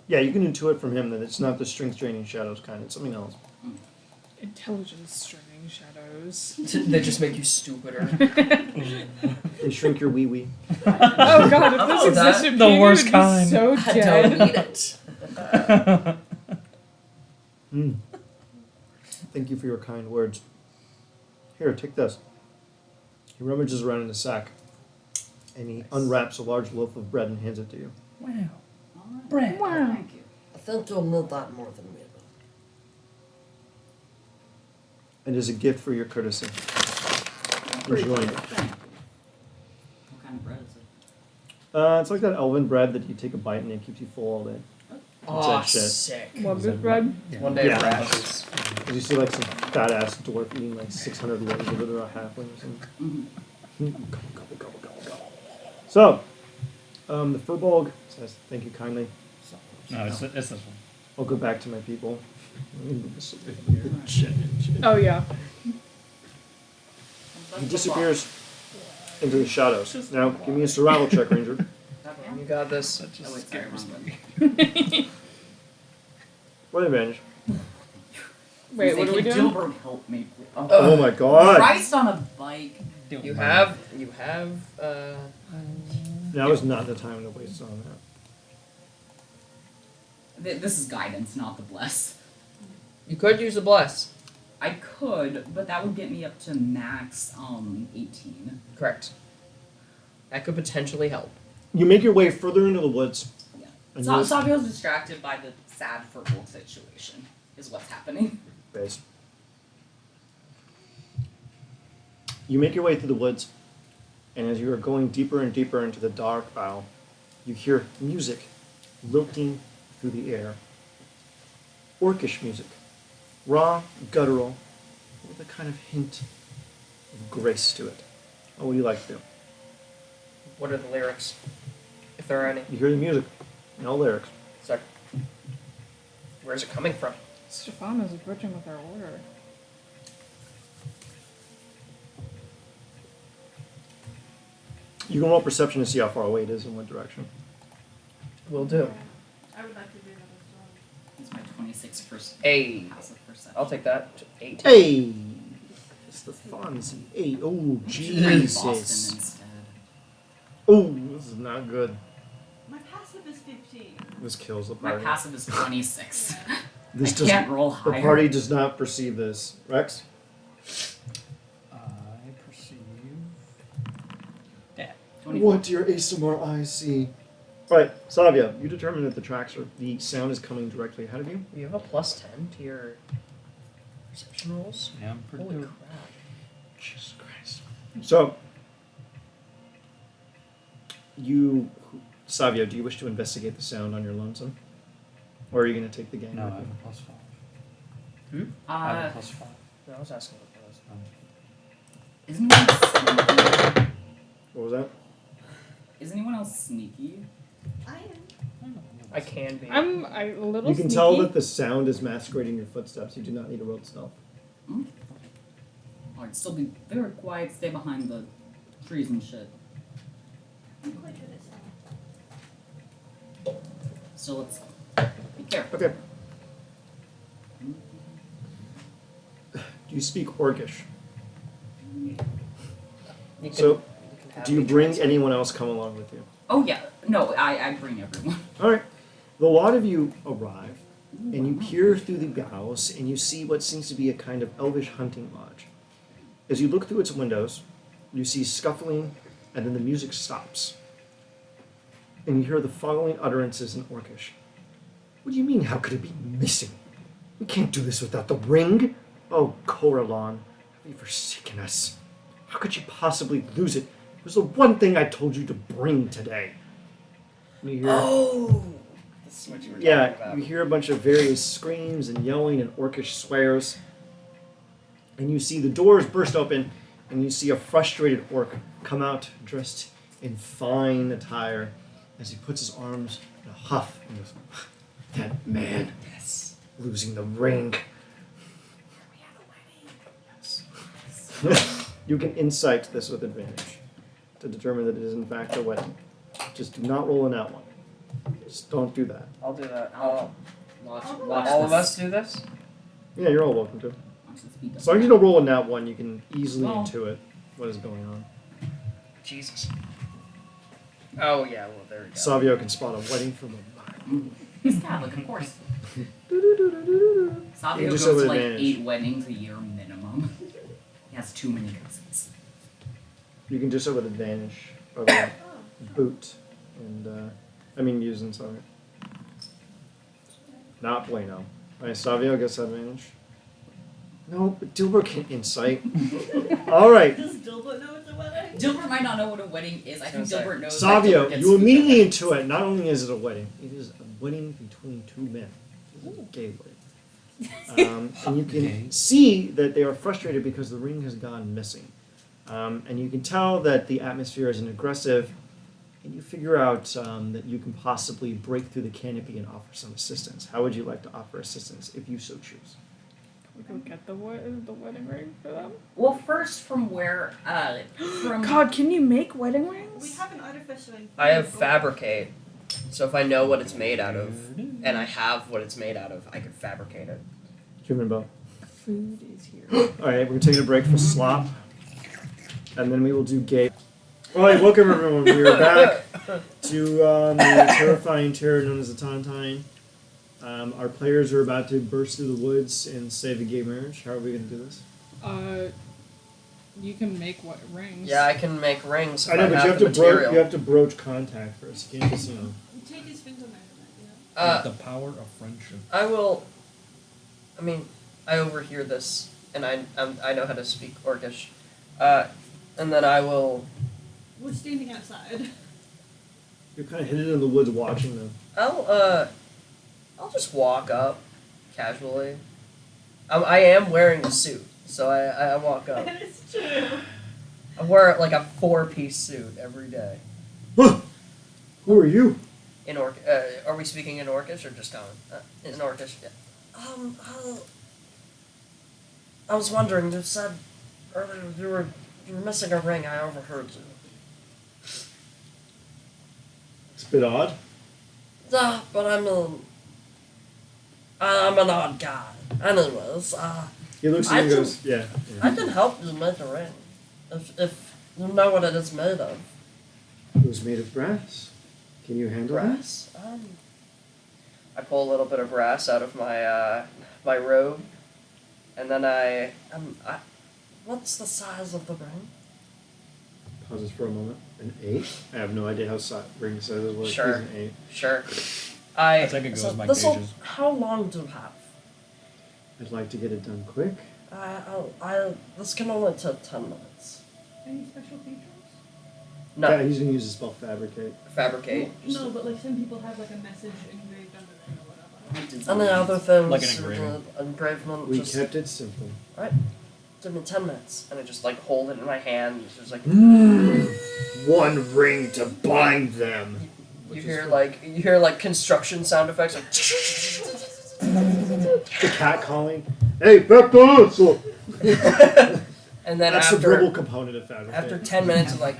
Yeah, you can intuit from him that it's not the strength draining shadows kind. It's something else. Intelligence stringing shadows. They just make you stupider. They shrink your wee wee. Oh god, if Oh, this that- existed, the Peter worst would be kind. so I dead. don't need it. Thank you for your kind words. Here, take this. He rummages around in the sack, and he unwraps a large loaf of bread and hands it to you. Wow. Alright. Bread. Wow. Thank you. I think you'll need that more than we will. And as a gift for your courtesy. Enjoy it. Thank you. What kind of bread is it? It's like that elven bread that you take a bite and it keeps you full all day. Oh, that shit. sick. Wonder bread. One day Yeah. of rashes. Because you see like some fat ass dwarf eating like 600 loaves of it or a halfling or something. Mm-hmm. Gobble, gobble, gobble, gobble, gobble. So, the Furbolg says, "Thank you kindly." No, it's this one. I'll go back to my people. Shit. Oh yeah. He disappears into the shadows. Now, give me a survival check, Ranger. You got this. Oh, wait, sorry, wrong one. What advantage? Wait, what are we Can doing? Dilbert help me, please? Oh, Oh my god! Christ on a bike. You have. Now is not the time to waste on that. This is guidance, not the bless. You could use the bless. I could, but that would get me up to max 18. Correct. That could potentially help. You make your way further into the woods. Yeah. And So, you- Savio's distracted by the sad football situation, is what's happening. Base. You make your way through the woods, and as you are going deeper and deeper into the dark aisle, you hear music lilting through the air. Orcish music. Raw, guttural, with a kind of hint of grace to it. What would you like to do? What are the lyrics? If there are any. You hear the music, no lyrics. So, where's it coming from? Stefan is approaching with our order. You can roll perception to see how far away it is in what direction. Will do. I would like to do that as well. It's my 26% Hey. passive perception. I'll take that. 8. Hey! It's the Fonzie. Hey, oh, Boston Jesus. instead. Oh, this is not good. My passive is 15. This kills the My party. passive is 26. This I does, can't roll the higher. party does not perceive this. Rex? I perceive. Yeah. 24. What do your ASMR eyes see? Alright, Savia, you determine that the sound is coming directly ahead of you. You have a +10 to your perception rolls? Yeah, I'm pretty Holy good. crap. Jesus Christ. So, Savia, do you wish to investigate the sound on your lonesome? Or are you going to take the gang No, I with have you? a +5. I have a +5. No, I was asking what that was. Is anyone else sneaky? What was that? Is anyone else sneaky? I am. I can be. I'm a little You can sneaky. tell that the sound is masquerading your footsteps. You do not need to roll the stealth. Alright, still be very quiet, stay behind the trees and shit. I'm quite good at stealth. So let's be careful. Okay. Do you speak Orcish? You can, So, you can have do you me bring translate. anyone else come along with you? Oh yeah, no, I bring everyone. Alright. The lot of you arrive, and you peer through the boughs, and you see what seems to be a kind of elvish hunting lodge. As you look through its windows, you see scuffling, and then the music stops. And you hear the following utterances in Orcish. What do you mean, how could it be missing? We can't do this without the ring. Oh, Coralon, have you forsaken us? How could you possibly lose it? It was the one thing I told you to bring today. And you hear, Oh! This is what you were talking yeah, about. you hear a bunch of various screams and yelling and Orcish swears. And you see the doors burst open, and you see a frustrated orc come out dressed in fine attire as he puts his arms in a huff and goes, that man, Yes. losing the ring. You can insight this with advantage to determine that it is in fact a wedding. Just do not roll in that one. Just don't do that. I'll do that. Watch, All watch All this. of us do this? Yeah, you're all welcome to. Watch this be done. As long as you don't roll in that one, you can easily Well. intuit what is going on. Jesus. Oh, yeah, well, there we go. Savio can spot a wedding from a mile. He's Catholic, of course. Savio You goes just have to like advantage. 8 weddings a year minimum. He has too many cousins. You can do so with advantage or the boot and using sorry. Not bueno. Alright, Savio gets advantage. No, but Dilbert can insight. Alright. Does Dilbert know it's a wedding? Dilbert might not know what a wedding is. I think Sounds like- Dilbert knows. Savio, that Dilbert gets you food immediately at intuit. Not only is it a wedding, it is a wedding between two men. It is a gay wedding. And you can Okay. see that they are frustrated because the ring has gone missing. And you can tell that the atmosphere is an aggressive, and you figure out that you can possibly break through the canopy and offer some assistance. How would you like to offer assistance if you so choose? We can get the wedding ring for them. Well, first from where? From God, can you make wedding rings? We have an artificer in I have fabricate, so if I know what it's made out of, and I have what it's made out of, I could fabricate it. Human bow. Food is here. All right, we're taking a break for slop, and then we will do gay. All right, welcome everyone. We are back to the terrifying terror known as the Tontine. Our players are about to burst through the woods and save a gay marriage. How are we going to do this? You can make what rings? Yeah, I can make rings. If I know, but have the material. you have to broach contact first. You can't just Take his finger measurement, The power of friendship. I will. I mean, I overhear this, and I know how to speak Orcish, and then I will. We're standing outside. You're kind of hidden in the woods watching them. I'll just walk up casually. I am wearing a suit, so I walk up. It's true. I wear like a 4-piece suit every day. Huh. Who are you? In are we speaking in Orcish or just common? In Orcish, yeah. I was wondering. You said earlier you were missing a ring. I overheard you. It's a bit odd. Yeah, but I'm an odd guy. Anyways, He looks at you and goes, yeah. I can help you make a ring if you know what it is made of. It was made of brass. Can you handle Brass. I pull a little bit of brass out of my my robe, and then I What's the size of the ring? that? Pauses for a moment. An 8? I have no idea how ring sizes work. Sure. He's an 8. sure. I think it goes So by this'll. gauges. How long do you have? I'd like to get it done quick. This can only take 10 minutes. Any special features? No, Yeah, he's going to use his spell fabricate. fabricate. No, but like some people have like a message engraved under it or whatever. Any other things? Like an engraving. Engravement. We just kept it simple. give me 10 minutes. And I just like hold it in my hand. There's like One ring to bind them. you hear like construction sound effects. Like, The cat calling. Hey, Peppa! So and then that's the after verbal component of fabricate. after 10 minutes of like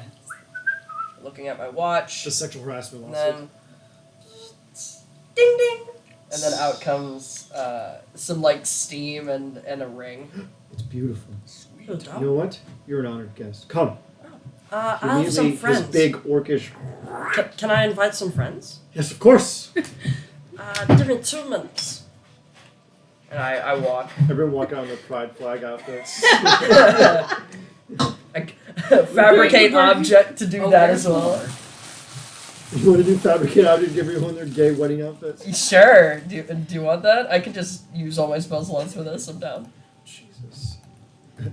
looking at my watch, the sexual harassment and lawsuit. then ding ding, and then out comes some like steam and a ring. It's beautiful. Who You don't? know what? You're an honored guest. Come. I have some Immediately, friends. his big orcish. Can I invite some friends? Yes, of course. Give me 2 minutes. And I walk. Everyone walk out in their pride flag outfits. I fabricate object to do that as well. You want to do fabricate out and give everyone their gay wedding outfits? Sure. Do you want that? I can just use all my spell slots for this. I'm down. Jesus.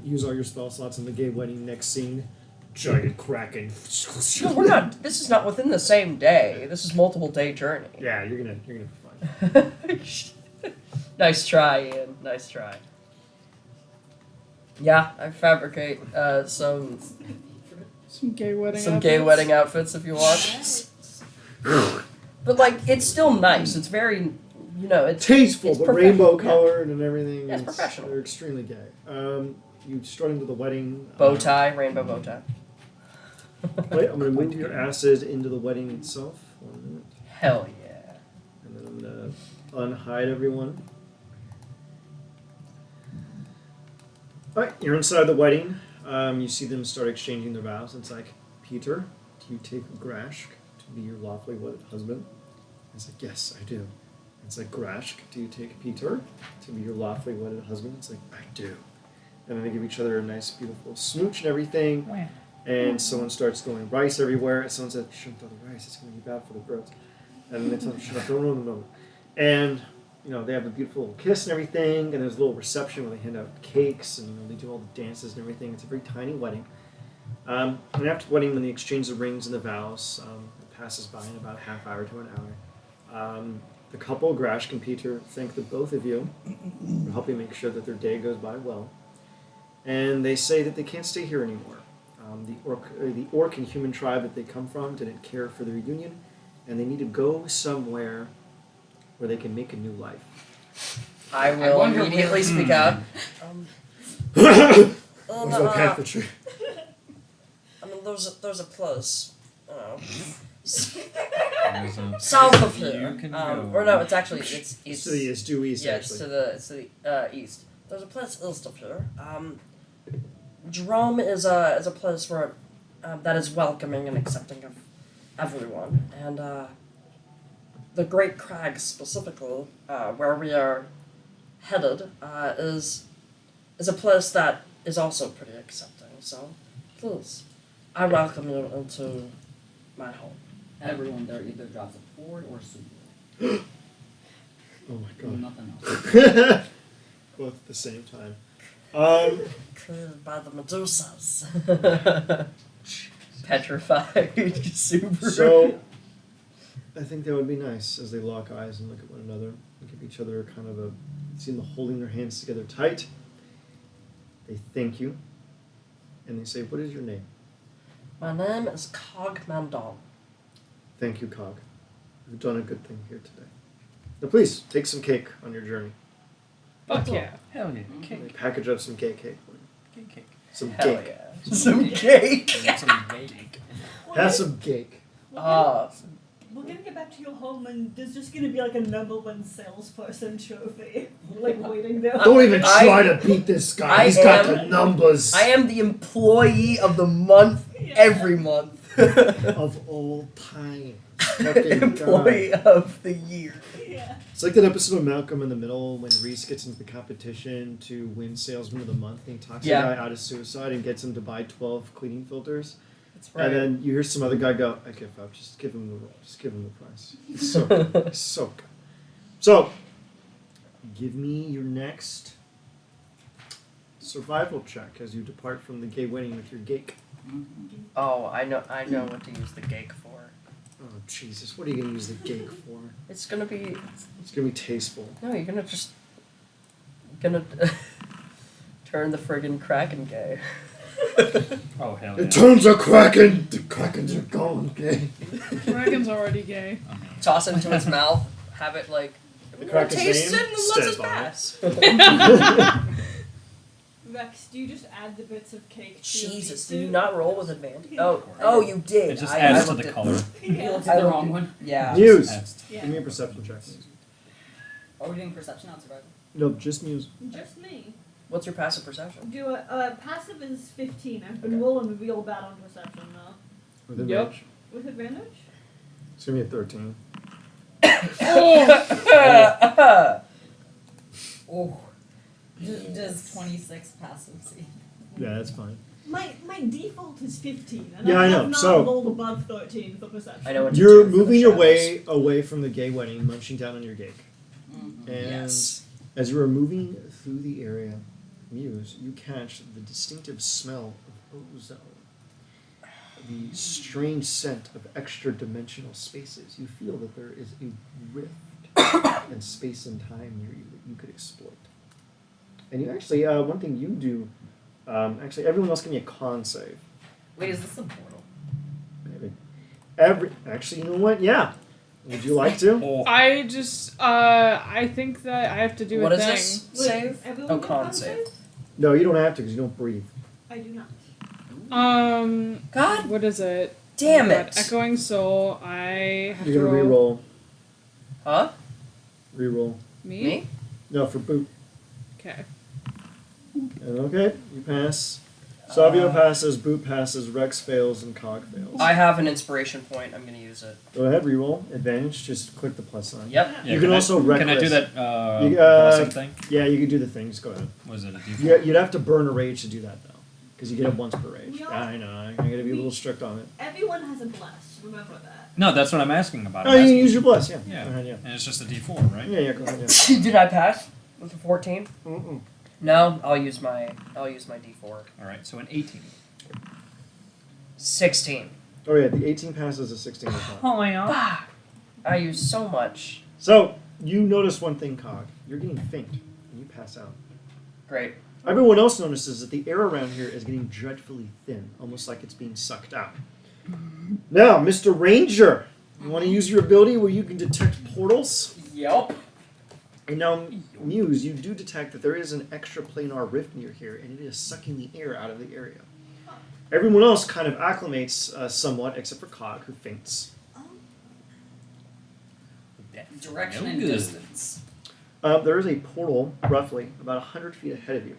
Use all your spell slots in the gay wedding next scene. Giant kraken. No, we're not. This is not within the same day. This is multiple day journey. Yeah, you're gonna be fine. Nice try, Ian. Nice try. Yeah, I fabricate some Some gay wedding gay outfits. wedding outfits if you want. But like, it's still nice. It's very, it's Tasteful, it's but professional, rainbow yeah. colored and everything. Yeah, it's professional. They're extremely gay. You strut into the wedding. Bow tie, rainbow bow tie. Wait, I'm gonna move your acid into the wedding itself. 1 minute. Hell yeah. And then I'm gonna unhide everyone. Alright, you're inside the wedding. You see them start exchanging their vows. It's like, Peter, do you take Grashk to be your lawfully wedded husband? It's like, yes, I do. It's like, Grashk, do you take Peter to be your lawfully wedded husband? It's like, I do. And then they give each other a nice, beautiful smooch and everything. And someone starts throwing rice everywhere. And someone says, shouldn't throw the rice, it's going to be bad for the throats. And they tell them, shut up, no. And, they have a beautiful little kiss and everything. And there's a little reception where they hand out cakes and they do all the dances and everything. It's a very tiny wedding. And after the wedding, when they exchange the rings and the vows, it passes by in about a half hour to an hour. The couple, Grashk and Peter, thank the both of you for helping make sure that their day goes by well. And they say that they can't stay here anymore. the orc and human tribe that they come from didn't care for the reunion, and they need to go somewhere where they can make a new life. I will wonder immediately where- speak out. There's no path for tree. I mean, there's a place, There's a south of place here. you can Or go. no, it's actually It's to the east, due east, yeah, actually. it's to the east. There's a place east of here. Jerome is a place where that is welcoming and accepting of everyone, and the Great Crags specifically, where we are headed, is a place that is also pretty accepting. So, please, I welcome you into my home. Everyone there either drives a Ford or a Subaru. Oh my god. Nothing else. Both at the same time. Created by the Medusas. Petrified Subaru. So, I think that would be nice as they lock eyes and look at one another and give each other kind of a. See them holding their hands together tight. They thank you. And they say, "What is your name?" My name is Cog Mandon. Thank you, Cog. You've done a good thing here today. Now, please take some cake on your journey. Fuck yeah. Hell yeah. They Cake. package up some cake for you. Cake. Some Hell cake. yeah. Some cake. Some cake. Have some cake. We're gonna get back to your home, and there's just gonna be like a #1 salesperson trophy, like waiting there. Don't even I- try to beat this guy. I He's got am- the numbers I am the employee of the month every month. of all time. Fucking Employee God. of the year. Yeah. It's like that episode of Malcolm in the Middle when Reese gets into the competition to win Salesman of the Month, and he talks Yeah. the guy out of suicide and gets him to buy 12 cleaning filters. That's right. And then you hear some other guy go, "I give up. Just give him the role. Just give him the price." He's so good. He's so good. So, give me your next survival check as you depart from the gay wedding with your gake. Oh, I know what to use the gake for. Oh Jesus! What are you gonna use the gake for? It's gonna be It's gonna be tasteful. no. You're gonna turn the friggin' Kraken gay. Oh, hell It yeah. turns a kraken. The krakens are gone. Okay. Dragon's already gay. Toss it into its mouth. Have it like. The kraken's Taste name? it and let us Steadbone. pass. Rex, do you just add the bits of cake to your Jesus, meat do you suit? not roll with advantage? Oh, you did. It just I adds to looked the at- color. You Yeah. looked at the wrong one. Yeah. Muse. Adds Yeah. Give me a perception check. Are we doing perception on survival? No, just Muse. Just me. What's your passive perception? Do a passive is 15. I've been rolling real bad on perception though. With Yep. advantage. With advantage? It's gonna be a 13. Oh. Does 26 passive see? Yeah, that's fine. My default is 15, and Yeah, I I have know. not So- rolled above 13 for perception. I know what to You're do for the moving your shadows. way away from the gay wedding, munching down on your gake. Mm-hmm. And Yes. as you are moving through the area, Muse, you catch the distinctive smell of ozone. The strange scent of extra-dimensional spaces. You feel that there is a rift in space and time near you that you could exploit. And you actually, one thing you do, actually, everyone else give me a con save. Wait, is this a portal? Maybe. Actually, you know what? Yeah. Would you like to? Oh, I think that I have to do What a is thing. this? Wait, Save? everyone Oh, get con con save. No, you don't have to because you don't breathe. I do not. God What is it? damn God, it. Echoing Soul. I have You're to gonna roll. re-roll. Huh? Re-roll. Me? Me? No, for boot. Okay. And okay, you pass. Savio passes, Boot passes, Rex fails, and Cog fails. I have an inspiration point. I'm gonna use it. Go ahead, re-roll. Advantage, just click the plus sign. Yep. yeah, You can also Can I do reckless. that You, aggressive thing? Yeah, you can do the things. Go ahead. Was it a D4? You'd have to burn a rage to do that, though. Because you get it once per rage. We all- I know, I'm going to be a little strict on it. Everyone has a bless. Remember that. No, that's what I'm asking about. Oh, I'm you can asking- use your bless, yeah. Yeah. Go ahead, yeah. And it's just a D4, right? Yeah, go ahead, yeah. Did I pass with a 14? Mm-mm. No, I'll use my D4. All right, so an 18. 16. Oh, yeah, the 18 passes, the 16 does not. Oh my god. Bah! I use so much. So, you notice one thing, Cog. You're getting faint, and you pass out. Great. Everyone else notices that the air around here is getting dreadfully thin, almost like it's being sucked out. Now, Mr. Ranger, you want to use your ability where you can detect portals? Yep. And now, Muse, you do detect that there is an extra planar rift near here, and it is sucking the air out of the area. Everyone else kind of acclimates somewhat, except for Cog, who faints. Direction No and good. distance. There is a portal, roughly, about 100 feet ahead of you.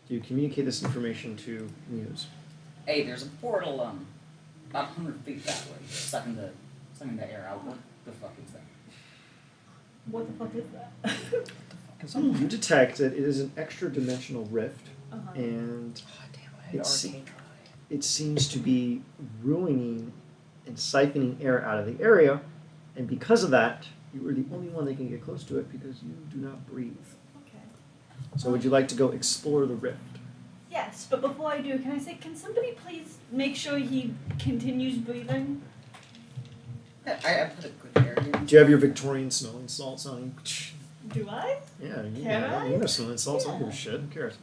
You communicate this information to Muse. Hey, there's a portal about 100 feet that way, sucking the air out. What the fuck is that? What the fuck is that? You detect that it is an extra dimensional rift, Uh-huh. and I had It's- arcane try. it seems to be ruining and siphoning air out of the area, and because of that, you are the only one that can get close to it because you do not breathe. Okay. So would you like to go explore the rift? Yes, but before I do, can somebody please make sure he continues breathing? I put a good area. Do you have your Victorian smelling salts on you? Do I? Yeah, you Can have, I? you have smelling salts. I don't give a Yeah. shit. Who cares?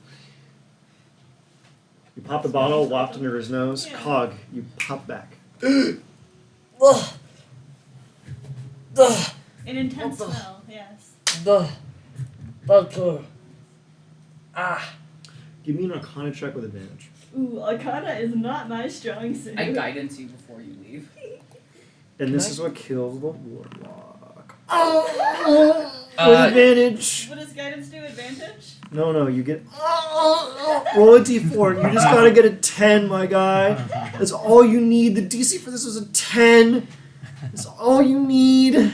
You pop the bottle, waft under his nose. Yeah. Cog, you pop back. Ugh. Ugh. An intense What the- smell, yes. Ugh. Thank you. Ah. Give me an Arcana check with advantage. Ooh, Arcana is not my strong suit. I guidance you before you leave. And this is what kills the warlock. Oh. With advantage. What does guidance do? Advantage? No, you get roll a d4. You just gotta get a 10, my guy. That's all you need. The DC for this is a 10. That's all you need. I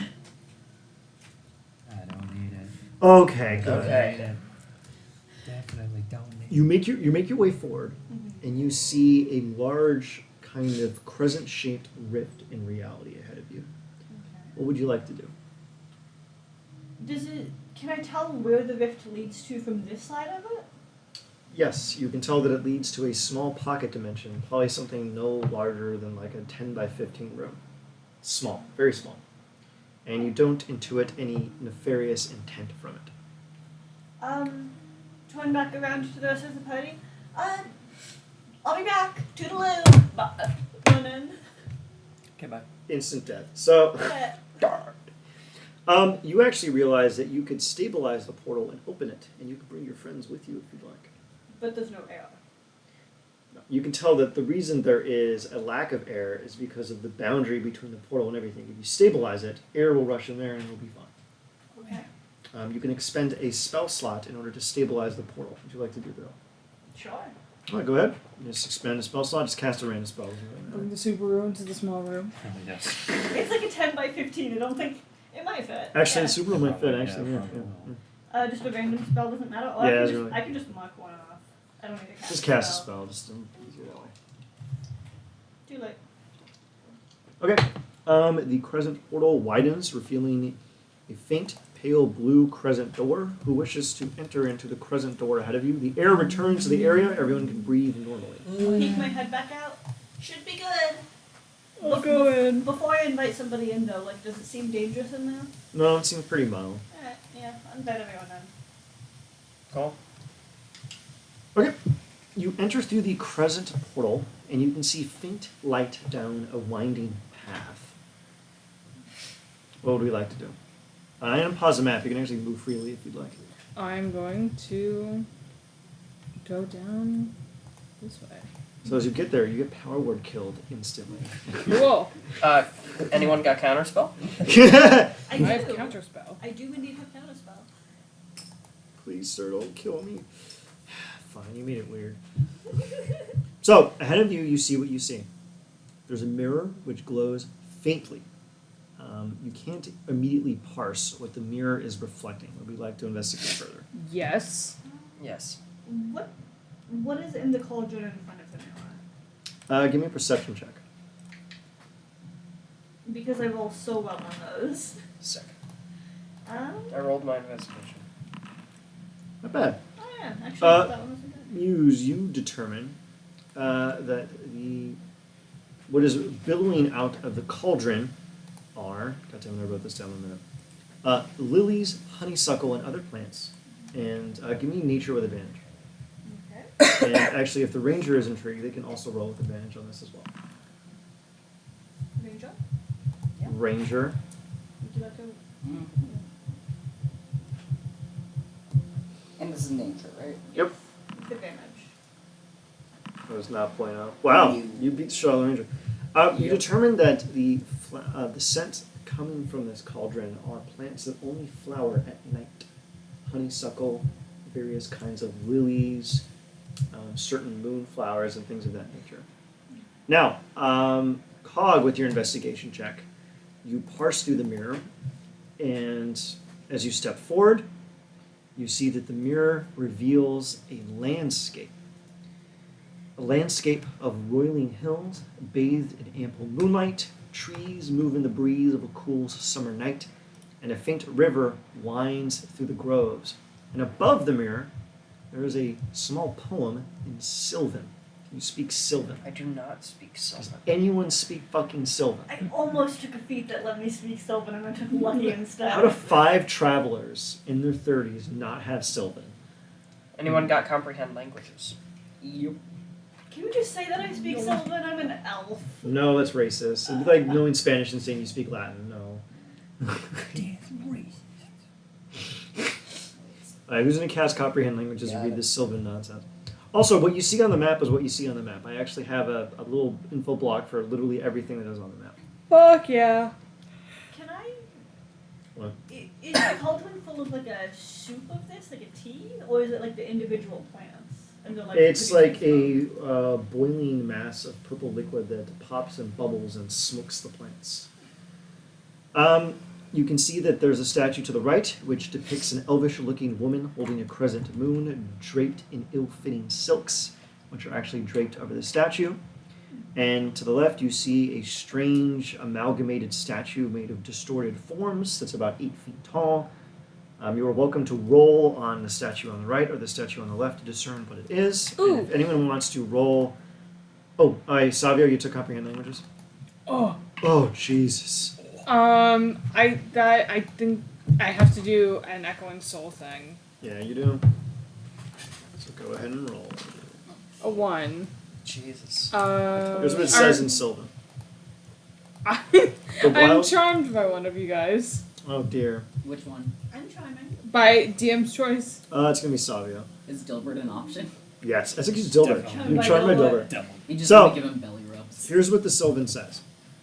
don't need it. Okay, good. Okay. Need it. Definitely don't need You make your way forward, and you see a large kind of crescent-shaped rift in reality ahead of you. What would you like to do? Can I tell where the rift leads to from this side of it? Yes, you can tell that it leads to a small pocket dimension, probably something no larger than like a 10 by 15 room. Small, very small. And you don't intuit any nefarious intent from it. Turn back around to the rest of the party. I'll be back. Toodaloo. Run in. Okay, bye. Instant death. So, Yeah. darn. You actually realize that you could stabilize the portal and open it, and you could bring your friends with you if you'd like. But there's no air. You can tell that the reason there is a lack of air is because of the boundary between the portal and everything. If you stabilize it, air will rush in there and it'll be fine. Okay. You can expend a spell slot in order to stabilize the portal. Would you like to do that? Sure. All right, go ahead. Just expend a spell slot. Just cast a random spell. Bring the super room into the small room. Yes. It's like a 10 by 15. I don't think it might fit. Actually, yeah. the super might fit. Probably, Actually, yeah, yeah. probably yeah. Just a random spell doesn't matter. Or Yeah, I, it's can really- just, I can just mark one off. I don't need to cast Just cast a spell. Just easier that way. Too late. Okay. The crescent portal widens, revealing a faint, pale blue crescent door. Who wishes to enter into the crescent door ahead of you? The air returns to the area. Everyone can breathe normally. Peek my head back out. Should be good. I'll go in. Before I invite somebody in, though, like, does it seem dangerous in there? No, it seems pretty mild. Alright, yeah, I'll invite everyone in. Cool. Okay. You enter through the crescent portal, and you can see faint light down a winding path. What would we like to do? I am pause the map. You can actually move freely if you'd like. I'm going to go down this way. So as you get there, you get power word killed instantly. Cool. Anyone got counterspell? I I do. have counterspell. I do indeed have counterspell. Please, sir, don't kill me. Fine, you made it weird. So, ahead of you, you see what you see. There's a mirror which glows faintly. You can't immediately parse what the mirror is reflecting. Would we like to investigate further? Yes. Yes. What is in the cauldron in front of him now? Give me a perception check. Because I roll so well on those. Sick. Um, I rolled my investigation. Not bad. oh yeah, actually Uh, that one was good. Muse, you determine that what is billowing out of the cauldron are, goddamn, I wrote this down in a minute, lilies, honeysuckle, and other plants. and give me nature with advantage. Okay. And actually, if the ranger is intrigued, they can also roll with advantage on this as well. Ranger? Ranger. Would you like to? Mm. And this is nature, right? Yep. With advantage. I was not playing out. Wow, you beat the Charlotte Ranger. You determined that the scent coming from this cauldron are plants that only flower at night. Honeysuckle, various kinds of lilies, certain moonflowers, and things of that nature. Now, Cog, with your investigation check, you parse through the mirror, and as you step forward, you see that the mirror reveals a landscape. A landscape of roiling hills, bathed in ample moonlight, trees move in the breeze of a cool summer night, and a faint river winds through the groves. And above the mirror, there is a small poem in Sylvan. Can you speak Sylvan? I do not speak Does Sylvan. anyone speak fucking Sylvan? I almost took a feat that let me speak Sylvan and I took Lucky instead. How do 5 travelers in their 30s not have Sylvan? Anyone got comprehend languages? Yep. Can we just say that I speak Sylvan? I'm an elf. No, that's racist. It'd be like knowing Spanish and saying you speak Latin. No. Alright, who's gonna cast comprehend languages and read this Sylvan nonsense? Also, what you see on the map is what you see on the map. I actually have a little info block for literally everything that is on the map. Fuck yeah. Can I? What? Is the cauldron full of like a soup of this, like a tea, or is it like the individual plants? And they're, like, It's like pretty a boiling mass of purple liquid that pops and bubbles and smokes the plants. You can see that there's a statue to the right, which depicts an elvish-looking woman holding a crescent moon draped in ill-fitting silks, which are actually draped over the statue. And to the left, you see a strange amalgamated statue made of distorted forms that's about 8 feet tall. You are welcome to roll on the statue on the right or the statue on the left to discern what it is. Ooh. And if anyone wants to roll... Oh, Savio, you took comprehend languages? Oh. Oh, Jesus. I think I have to do an echoing soul thing. Yeah, you do. So go ahead and roll. A 1. Jesus. Here's what it says in Sylvan. I'm wild- charmed by one of you guys. Oh, dear. Which one? I'm charming. By DM's choice. It's going to be Savio. Is Dilbert an option? Yes, I think he's Dilbert. Definitely. You're charmed by Dilbert. Devil. You just So- want to give him belly rubs. Here's what the Sylvan says.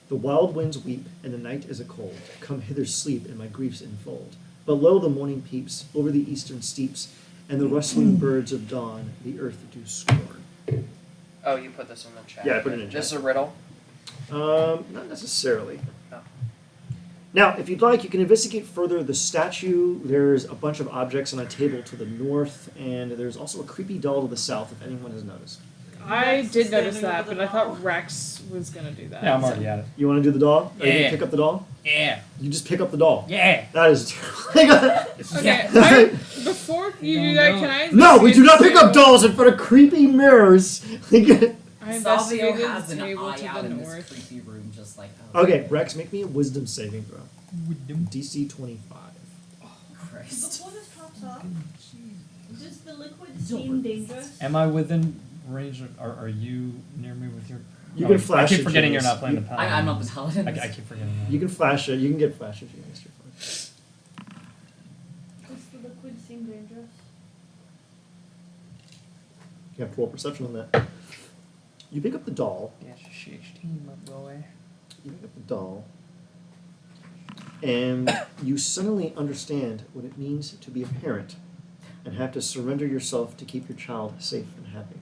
The wild winds weep, and the night is a cold. Come hither, sleep, and my griefs enfold. Below the morning peeps, over the eastern steeps, and the rustling birds of dawn, the earth do scorn. Oh, you put this in the chat. Yeah, I put it in This is chat. a riddle. Not necessarily. Oh. Now, if you'd like, you can investigate further the statue. There's a bunch of objects on a table to the north, and there's also a creepy doll to the south, if anyone has noticed. I Rex did is notice standing that, over but the I thought doll. Rex was gonna do that. Yeah, I'm already at it. You want to do the doll? Are you going Yeah. to pick up the doll? Yeah. You just pick up the doll. Yeah. That is terrible. Okay, before you do No, that, no. can I? No, we do not pick investigate up dolls in front of creepy mirors. Salvio I investigated has the an table eye to out the in this north. creepy room, just like oh, Okay, Rex, make me a wisdom saving throw. DC 25. Christ. Before this pops off, does the liquid seem dangerous? Am I within range of, are you near me with your... You Oh, can flash I keep it, forgetting James. you're not playing the paladin. I'm not the paladin. I keep forgetting that. You can flash it. You can get flash if you missed your fun. Does the liquid seem dangerous? You have 12 perception on that. You pick up the doll. Yeah, sheesh, my boy. You pick up the doll. And you suddenly understand what it means to be a parent and have to surrender yourself to keep your child safe and happy.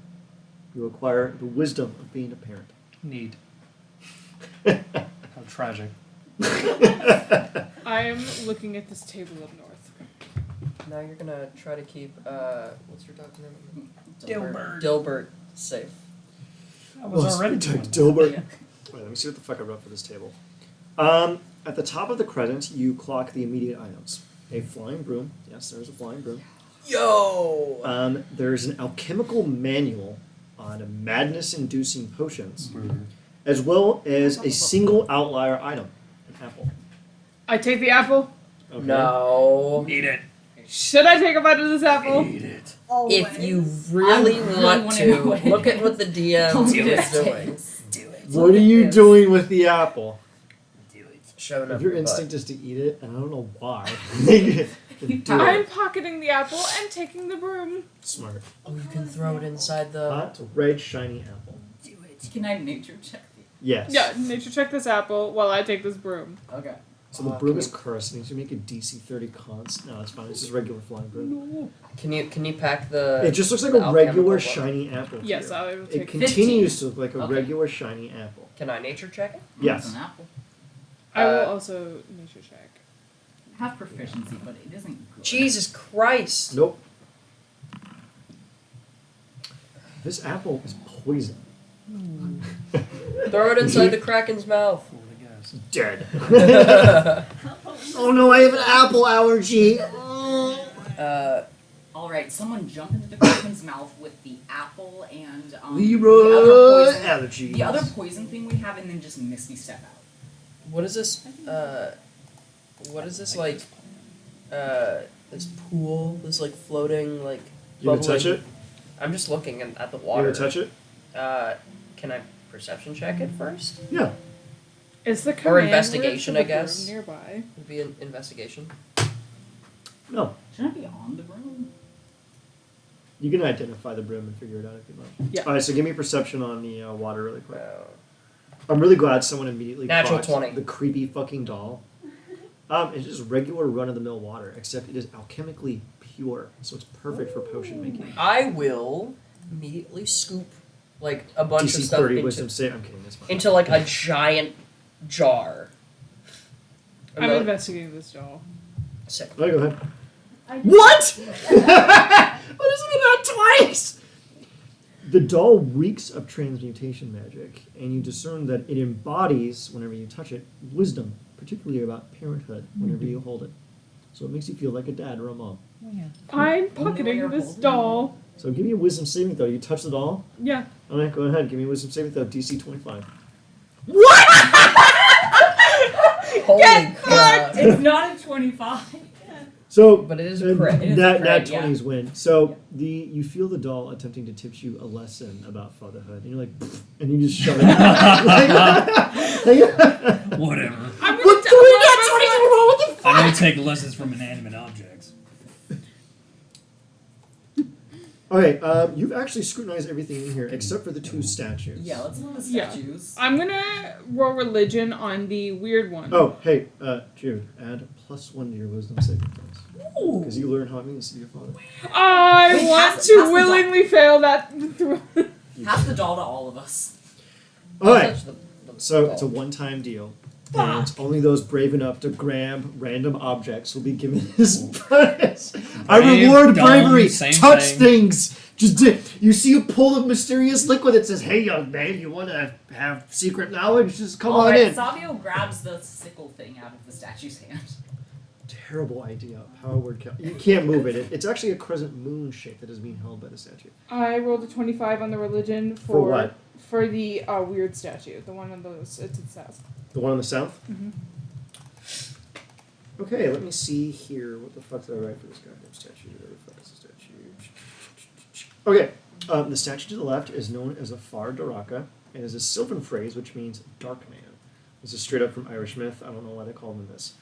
You acquire the wisdom of being a parent. Need. How tragic. I am looking at this table up north. Now you're gonna try to keep what's your dog's name? Dilbert. Dilbert safe. I was already doing Protect that. Dilbert. Yeah. Wait, let me see what the fuck I wrote for this table. At the top of the crescent, you clock the immediate items. A flying broom. Yes, there's a flying broom. Yo! There's an alchemical manual on madness-inducing potions, as well as a single outlier item, an apple. I take the apple. Okay. No. Eat it. Should I take a bite of this apple? Eat it. Always. If you really really want wanna to, know what it look at is. what the DM Don't is do it. doing. Do it. What are you doing with the apple? Do it. Showing If up your your butt. instinct is to eat it, and I don't know why, do I'm it. pocketing the apple and taking the broom. Smart. Oh, you can throw it inside the. Hot, red, shiny apple. Do it. Can I nature check the? Yes. Yeah, nature check this apple while I take this broom. Okay. So the broom is cursed. It needs to make a DC 30 const. No, it's fine. It's just regular flying broom. Can you pack the? It just looks like the a alchemical regular one? shiny apple. to Yes, you. I will It take continues to look like a Okay. regular shiny apple. Can I nature check it? Yes. It's an apple. I will Uh, also nature check. I have proficiency, but it isn't good. Jesus Christ! Nope. This apple is poison. Throw it inside the Kraken's mouth. Dead. Oh no, I have an apple allergy. All right, someone jump into the Kraken's mouth with the apple and Leroy the allergies. other poison thing we have, and then just Misty step out. What is this? What is this like? This pool, this like floating like. You gonna touch bubbling- it? I'm just looking at the You water. gonna touch it? Can I perception check it first? Yeah. Is the command investigation, word for I the guess. broom nearby? Would be an investigation. No. Shouldn't I be on the broom? You can identify the broom and figure it out if you like. Yeah. All right, so give me perception on the water really quick. Uh, I'm really glad someone immediately Natural caught 20. the creepy fucking doll. It's just regular run-of-the-mill water, except it is alchemically pure, so it's perfect for potion making. I will immediately scoop like a bunch of DC stuff 30 into, wisdom save. I'm kidding. That's fine. into like a giant jar. And I'm the- investigating this doll. Sick. Oh, go ahead. I What? What is it about twice? The doll reeks of transmutation magic, and you discern that it embodies, whenever you touch it, wisdom, particularly about parenthood, whenever you hold it. So it makes you feel like a dad or a mom. I'm Only pocketing you're this holding doll. So give me a wisdom saving throw. You touch the doll? Yeah. All right, go ahead. Give me a wisdom saving throw. DC 25. Holy crap! It's not a 25. So, But it is a crit. It is a Nat crit, yeah. 20s win. So you feel the doll attempting to teach you a lesson about fatherhood, and you're like, "Pfft," and you just shove it out. Whatever. I'm gonna What's going on? What the fuck? I may take lessons from inanimate objects. Okay, you've actually scrutinized everything in here except for the two statues. Yeah, let's look at the Yeah. statues. I'm gonna roll religion on the weird one. Oh, hey, Jude, add +1 to your wisdom saving throws. Because you learn how it means to be a father. I Wait, want pass to the doll. willingly fail that. Pass the doll to all of us. I'll Alright, touch the so doll. it's a one-time deal. And only those brave enough to grab random objects will be given this bonus. I Brave, reward dumb, bravery. same Touch thing. things. You see a pool of mysterious liquid that says, "Hey, young man, you want to have secret knowledge? Just come on Alright, in." Savio grabs the sickle thing out of the statue's hand. Terrible idea. Power word count. You can't move it. It's actually a crescent moon shape that is being held by the statue. I rolled a 25 on the religion For what? For the weird statue, the one on those. It's south. The one on the south? Mhm. Okay, let me see here. What the fuck did I write for this goddamn statue? Where the fuck is the statue? Okay, the statue to the left is known as a Far Daraka, and is a Sylvan phrase which means dark man. This is straight up from Irish myth. I don't know why they call them this.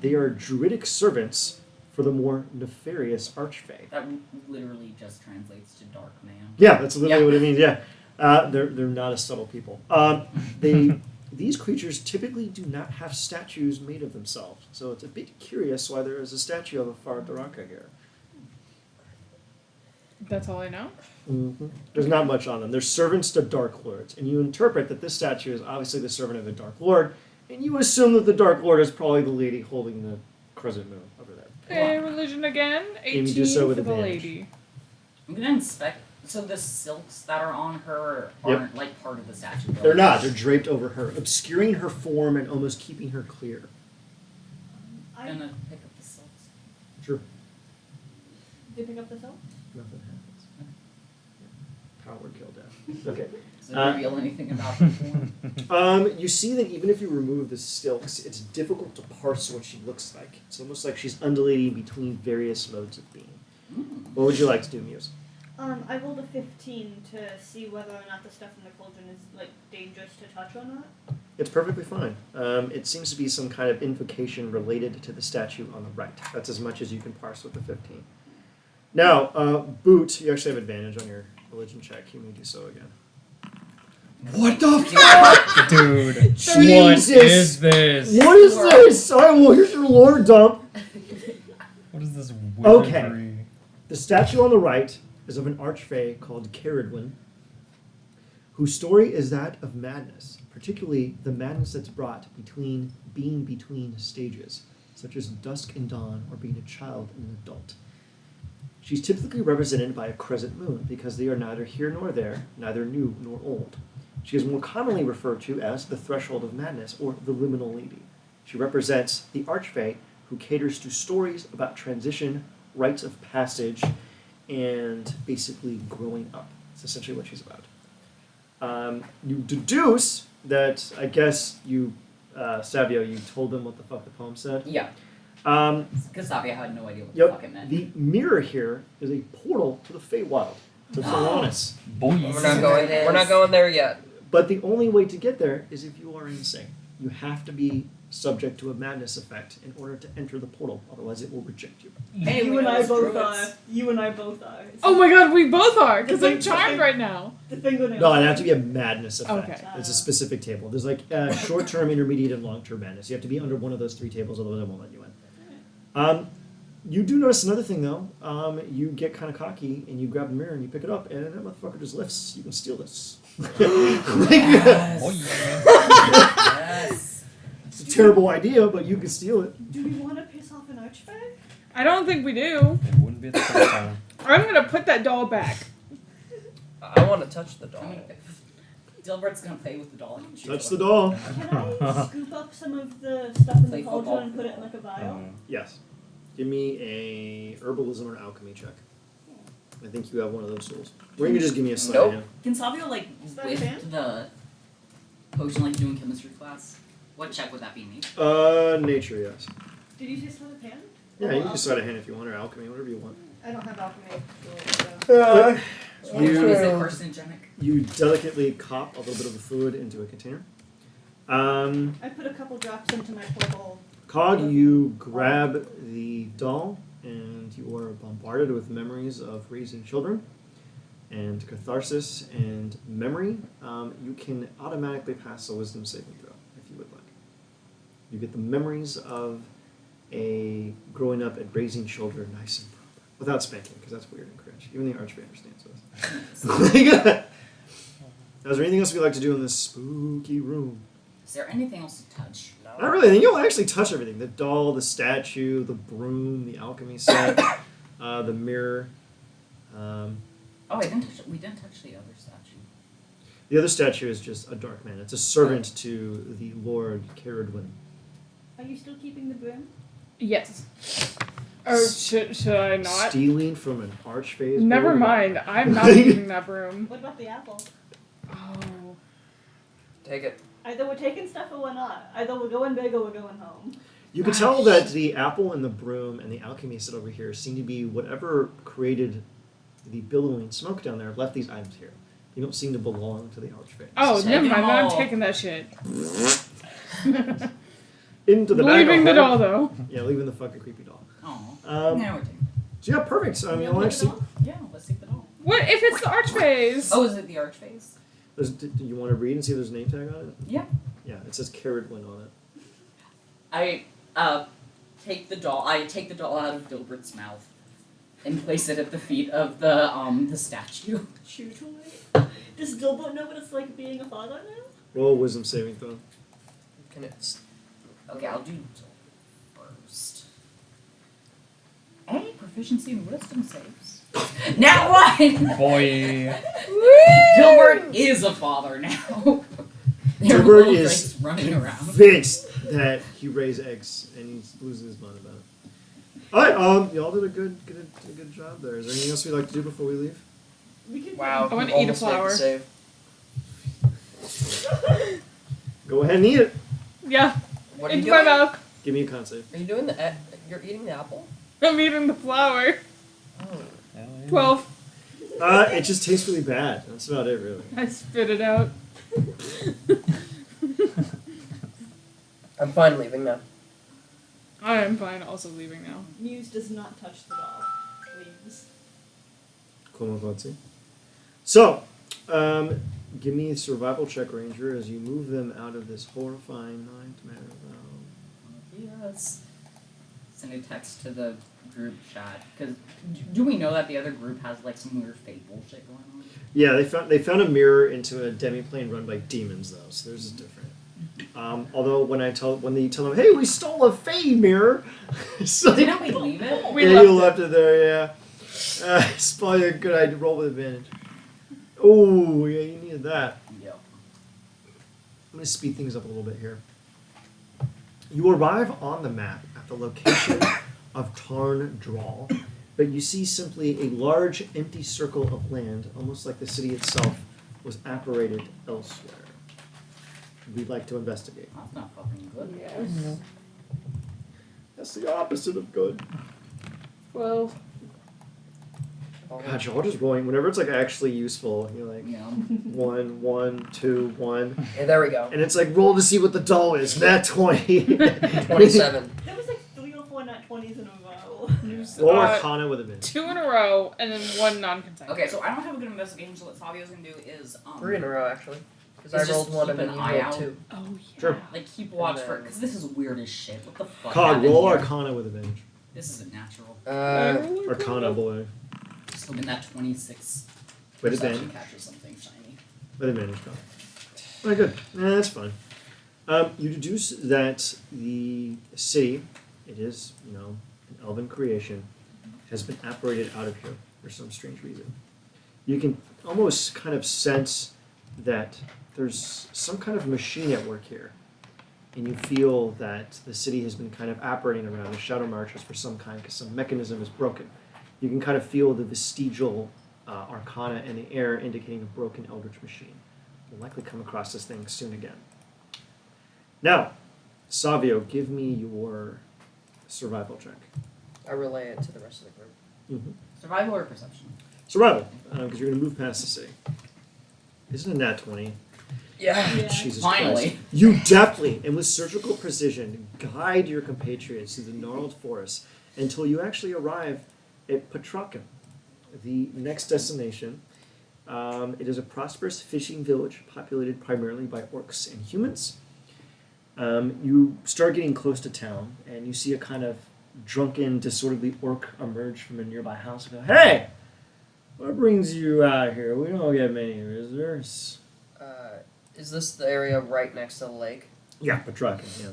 They are druidic servants for the more nefarious archfey. That literally just translates to dark man. Yeah, that's literally Yeah. what it means. Yeah, they're not a subtle people. These creatures typically do not have statues made of themselves, so it's a bit curious why there is a statue of a Far Daraka here. That's all I know. There's not much on them. They're servants to Dark Lords, and you interpret that this statue is obviously the servant of the Dark Lord, and you assume that the Dark Lord is probably the lady holding the crescent moon over there. Okay, religion again. 18 Amy, do so for with the advantage. lady. I'm gonna inspect. So the silks that are on her Yep. aren't like part of the statue. They're not. They're draped over her, obscuring her form and almost keeping her clear. I'm gonna pick up the silks. Sure. Did you pick up the cell? Nothing happens. coward killed death. Okay. Does it reveal anything about the form? You see that even if you remove the stilts, it's difficult to parse what she looks like. It's almost like she's undulating between various modes of being. What would you like to do, Muse? I rolled a 15 to see whether or not the stuff in the cauldron is like dangerous to touch or not. It's perfectly fine. It seems to be some kind of invocation related to the statue on the right. That's as much as you can parse with the 15. Now, Boot, you actually have advantage on your religion check. You may do so again. What the fuck? Dude, what Jesus! is this? What is this? Alright, well, here's your lore dump. What is this Okay. wizardry? The statue on the right is of an archfey called Caradwyn, whose story is that of madness, particularly the madness that's brought between being between stages, such as dusk and dawn or being a child and an adult. She's typically represented by a crescent moon because they are neither here nor there, neither new nor old. She is more commonly referred to as the threshold of madness or the liminal lady. She represents the archfey who caters to stories about transition, rites of passage, and basically growing up. That's essentially what she's about. You deduce that, I guess you, Savio, you told them what the fuck the poem said. Yeah. Because Savia had no idea what the Yep. fuck it meant. The mirror here is a portal to the Feywild, to Theranos. Boys. We're not going there yet. But the only way to get there is if you are insane. You have to be subject to a madness effect in order to enter the portal, otherwise it will reject you. Hey, You we and know I it's both druids. are. You and I both are. Oh my god, we both are, because I'm The charmed thing- right now. The fingernails. No, it has to be a madness effect. Okay. It's a specific table. There's like short-term, intermediate, and long-term madness. You have to be under one of those three tables, otherwise I won't let you in. You do notice another thing, though. You get kind of cocky, and you grab the mirror, and you pick it up, and that motherfucker just lifts. You can steal this. Yes. It's a terrible idea, but you can steal it. Do we want to piss off an archfey? I don't think we do. It wouldn't be the first time. I'm gonna put that doll back. I want to touch the I'm doll. gonna Dilbert's gonna play with the doll. and shoot Touch it. the doll. Can I scoop up some of the stuff in Play the cauldron football. and put it in like a vial? Yes. Give me a herbalism or alchemy check. I think you have one of those tools. Or you can just give me a sleight of Nope. hand. Can Savio like Is that a whip fan? the potion like you do in chemistry class? What check would that be, me? Nature, yes. Did you say sleight of hand? Yeah, you can just sleight of hand if you want, or alchemy, whatever you want. I don't have alchemy. You- Is it carcinogenic? You delicately cop a little bit of the fluid into a container. I put a couple drops into my portal. Cog, you grab the doll, and you are bombarded with memories of raising children, and catharsis and memory. You can automatically pass a wisdom saving throw, if you would like. You get the memories of a growing up and raising children nice and proper. Without spanking, because that's weird and cringe. Even the archfey understands this. Is there anything else we'd like to do in this spooky room? Is there anything else to touch? Not really. I think you'll actually touch everything. The doll, the statue, the broom, the alchemy set, the mirror. Oh, we didn't touch the other statue. The other statue is just a dark man. It's a servant to the Lord Caradwyn. Are you still keeping the broom? Yes. Or should I not? Stealing from an archfey's Never board. mind. I'm not taking that broom. What about the apple? Oh. Take it. Either we're taking stuff or we're not. Either we're going big or we're going home. You can tell that the apple and the broom and the alchemy set over here seem to be whatever created the billowing smoke down there left these items here. They don't seem to belong to the archfey. Oh, Taking never mind. them Then I'm all. taking that shit. Into the bag. Leaving of the doll holding. though. Yeah, leaving the fucking creepy doll. Oh. Now we're taking. So yeah, perfect. So, You you'll wanna actually. take it off? Yeah, let's take the doll. What if it's the archface? Oh, is it the archface? Do you want to read and see if there's a name tag on it? Yeah. Yeah, it says Caradwyn on it. I take the doll. I take the doll out of Dilbert's mouth and place it at the feet of the statue. Chew toy? Does Dilbert know what it's like being a father now? Roll a wisdom saving throw. Can it? Okay, I'll do first. Any proficiency in wisdom saves? Now one. Boy. Dilbert is a father now. They're Dilbert both, is like, running around. convinced that he raised eggs and he's losing his mind about it. Alright, y'all did a good job there. Is there anything else we'd like to do before we leave? We could Wow. I wanna you eat a almost made the flower. save. Go ahead and eat it. Yeah, What are you into my doing? mouth. Give me a con save. Are you doing the? You're eating the apple? I'm eating the flower. Oh. 12. It just tastes really bad. That's about it, really. I spit it out. I'm fine leaving now. I am fine also leaving now. Muse does not touch the doll. Leaves. So, give me a survival check, Ranger, as you move them out of this horrifying nightmare realm. Yes. Send a text to the group chat because do we know that the other group has like some weird fate bullshit going on? Yeah, they found a mirror into a demiplane run by demons, though, so theirs is different. Although when they tell them, hey, we stole a Fey mirror, so Didn't we leave it? We yeah, left you it. left it there. Yeah, it's probably a good idea. Roll with advantage. Oh, yeah, you needed that. Yep. I'm going to speed things up a little bit here. You arrive on the map at the location of Tarn Drawl, but you see simply a large empty circle of land, almost like the city itself was apparated elsewhere. We'd like to investigate. That's not fucking good. Yes. That's the opposite of good. 12. God, y'all just rolling. Whenever it's like actually useful, you're like Yeah. 1, 1, 2, 1, Hey, there we go. and it's like roll to see what the doll is. Nat 20. 27. There was like 3 or 4 nat 20s in a row. Roll Uh, Arcana with advantage. 2 in a row and then 1 non-consecutive. Okay, so I don't have a good investigation, so what Savio's gonna do is 3 in a row, actually. Because It's I just rolled 1 and keep then an you eye rolled out. 2. Oh yeah. Sure. like keep watch And for then- because this is weird as shit. What the fuck? Cog, happened roll here? Arcana with advantage. This isn't natural. Arcana, boy. Just hoping that 26 With perception advantage. catches something shiny. With advantage, Cog. Very good. That's fine. You deduce that the city, it is, an elven creation, has been apparated out of here for some strange reason. You can almost kind of sense that there's some kind of machine at work here. And you feel that the city has been kind of apparating around the shadow marches for some kind because some mechanism is broken. You can kind of feel the vestigial arcana in the air indicating a broken eldritch machine. You'll likely come across this thing soon again. Now, Savio, give me your survival check. I relay it to the rest of the group. Mm-hmm. Survival or perception? Survival, because you're going to move past the city. Isn't it nat 20? Yeah. Yeah. Jesus Finally. Christ. You deftly and with surgical precision guide your compatriots through the gnarled forest until you actually arrive at Petrakum, the next destination. It is a prosperous fishing village populated primarily by orcs and humans. You start getting close to town and you see a kind of drunken, disorderly orc emerge from a nearby house and go, "Hey! What brings you out here? We don't get many visitors." Is this the area right next to the lake? Yeah, Petrakum, yeah.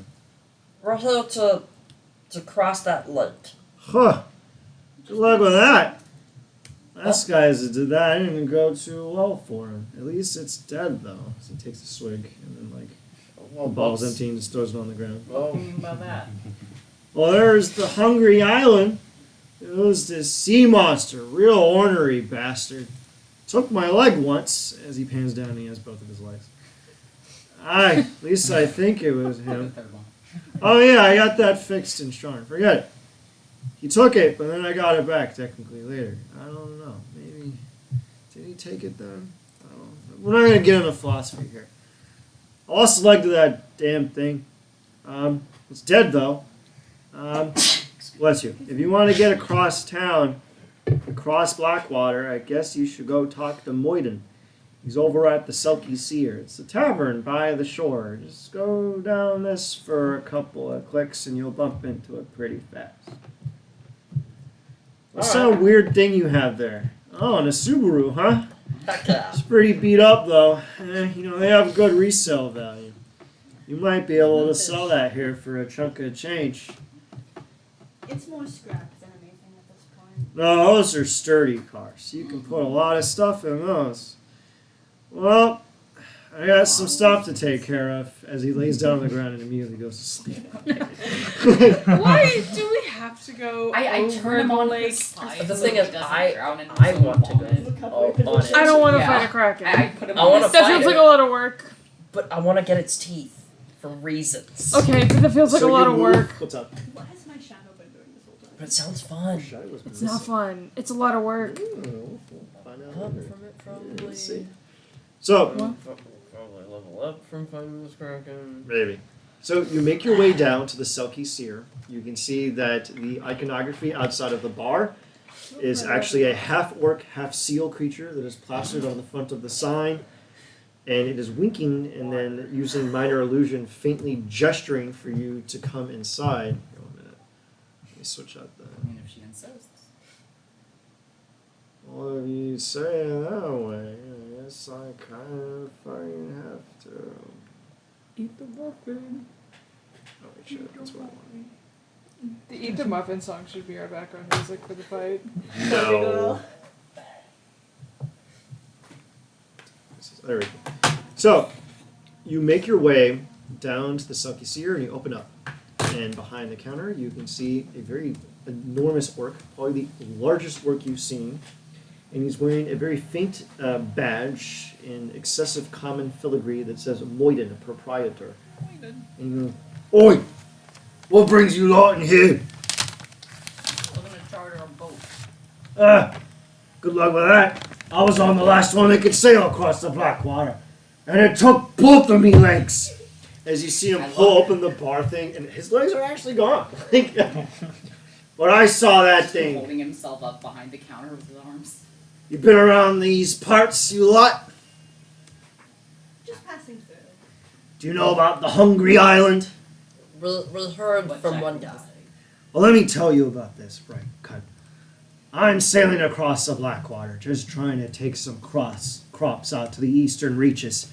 We're here to cross that lake. Huh. Good luck with that. Last guys that did that didn't go too well for him. At least it's dead, though. So he takes a swig and then, the bottle's empty and just throws it on the ground. Oh. What do you mean by that? Well, there's the Hungry Island. It was this sea monster, real ornery bastard. Took my leg once, as he pans down and he has both of his legs. At least I think it was The him. third one. Oh yeah, I got that fixed in Sharn. Forget it. He took it, but then I got it back technically later. I don't know. Maybe did he take it then? I don't know. We're not gonna get into philosophy here. I lost a leg to that damn thing. It's dead though. Bless you. If you want to get across town, across Blackwater, I guess you should go talk to Moyden. He's over at the Selkie Seer. It's a tavern by the shore. Just go down this for a couple of clicks and you'll bump into it pretty fast. What's that weird thing you have there? Oh, and a Subaru, huh? Heck yeah. It's pretty beat up though. They have good resale value. You might be able to sell that here for a chunk of change. It's more scrap than anything at this point. No, those are sturdy cars. You can put a lot of stuff in those. Well, I got some stuff to take care of. As he lays down on the ground and immediately goes to sleep. Why do we have to go I over turn him the on lake? his side. The so thing he is, doesn't drown in I so want to long. go on it. I don't want to Yeah. fight a kraken. I put him I on wanna his That fight feels it. like a lot of work. But I want to get its teeth for reasons. Okay, but that feels like So a lot you of move- work. What's up? What has my shadow been doing this whole time? But it sounds fun. It's not fun. It's a lot of work. Ooh, we'll find out Up later. from it, Yeah, probably. let's see. So, Probably level up from fighting this kraken. maybe. So you make your way down to the Selkie Seer. You can see that the iconography outside of the bar is actually a half-orc, half-seal creature that is plastered on the front of the sign. And it is winking and then using minor illusion, faintly gesturing for you to come inside. Here, 1 minute. Let me switch out the... I mean, if she insists. Well, if you say it that way, I guess I kind of fucking have to. Eat the muffin. Oh, wait, shit, that's what I want. The Eat the Muffin song should be our background music for the fight. No. There we go. So, you make your way down to the Selkie Seer and you open up. And behind the counter, you can see a very enormous orc, probably the largest orc you've seen. And he's wearing a very faint badge in excessive common filigree that says Moiden, proprietor. And you go, Oi! What brings you lot in here? We're gonna charter a boat. Good luck with that. I was on the last one that could sail across the Blackwater. And it took both of me legs. As you see him pull open the bar thing, and his legs are actually gone. But I saw that thing. Holding himself up behind the counter with his arms. You been around these parts, you lot? Just passing through. Do you know about the Hungry Island? We heard What from Jack one had to guy. say. Well, let me tell you about this, right, cut. I'm sailing across the Blackwater, just trying to take some crops out to the eastern reaches.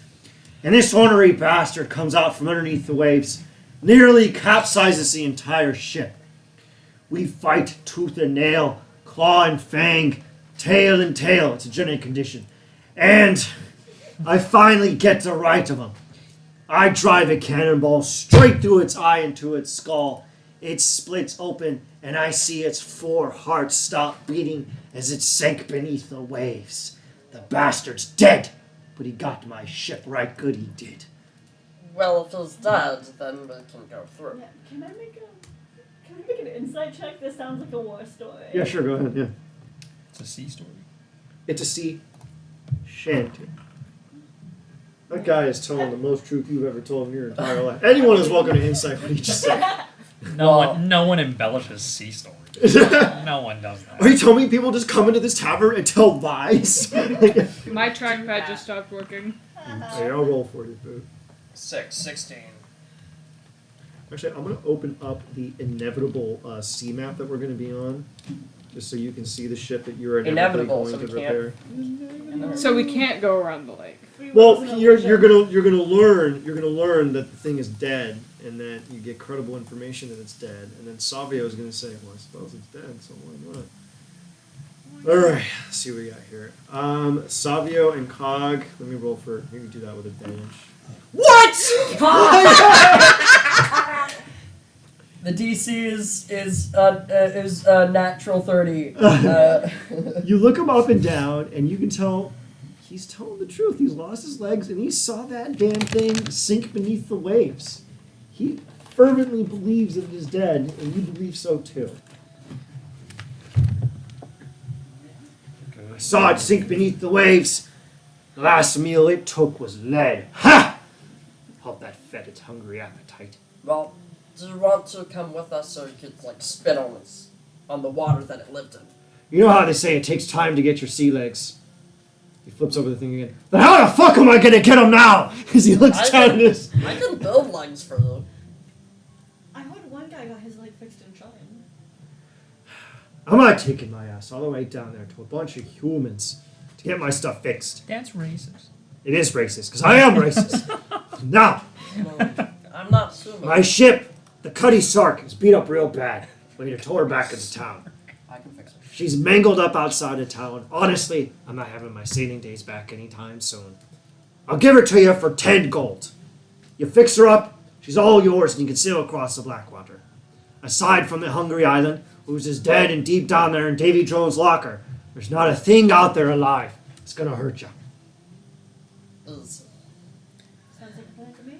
And this ornery bastard comes out from underneath the waves, nearly capsizes the entire ship. We fight tooth and nail, claw and fang, tail and tail. It's a genetic condition. And I finally get the right of him. I drive a cannonball straight through its eye into its skull. It splits open, and I see its 4 hearts stop beating as it sank beneath the waves. The bastard's dead, but he got my ship right good, he did. Well, if he's dead, then we can go through. Yeah, can I make an insight check? This sounds like a war story. Yeah, sure, go ahead, yeah. It's a sea story. It's a sea shanty. That guy is telling the most truth you've ever told in your entire life. Anyone is welcome to insight what he just said. No one embellishes sea stories. No one does that. Are you telling me people just come into this tavern and tell lies? My trackpad just stopped working. Hey, I'll roll for you, boo. 16. Actually, I'm going to open up the inevitable sea map that we're going to be on, just so you can see the ship that you're inevitably Inevitable, going so to we can't- repair. So we can't go around the lake. Well, you're gonna learn that the thing is dead, and that you get credible information that it's dead, and then Savio is gonna say, "Well, I suppose it's dead, so why not?" All right, let's see what we got here. Savio and Cog. Let me roll for. You can do that with advantage. What? The DC is natural 30. You look him up and down, and you can tell he's telling the truth. He's lost his legs, and he saw that damn thing sink beneath the waves. He fervently believes that it is dead, and you believe so too. I saw it sink beneath the waves. The last meal it took was lead. Ha! Help that fed its hungry appetite. Well, do you want to come with us so you could, spit on us? On the water that it lived in? You know how they say it takes time to get your sea legs. He flips over the thing again. Then how the fuck am I gonna get him now? As he looks down at this. I can build legs for you. I heard one guy got his leg fixed in China. I'm not taking my ass all the way down there to a bunch of humans to get my stuff fixed. That's racist. It is racist, because I am racist. Now, I'm not assuming. my ship, the Cuddy Sark, is beat up real bad. We need to tow her back into town. I can fix it. She's mangled up outside of town. Honestly, I'm not having my sailing days back anytime soon. I'll give her to you for 10 gold. You fix her up, she's all yours, and you can sail across the Blackwater. Aside from the Hungry Island, who's as dead and deep down there in Davy Jones' locker, there's not a thing out there alive that's gonna hurt you. Sounds like a plan to me.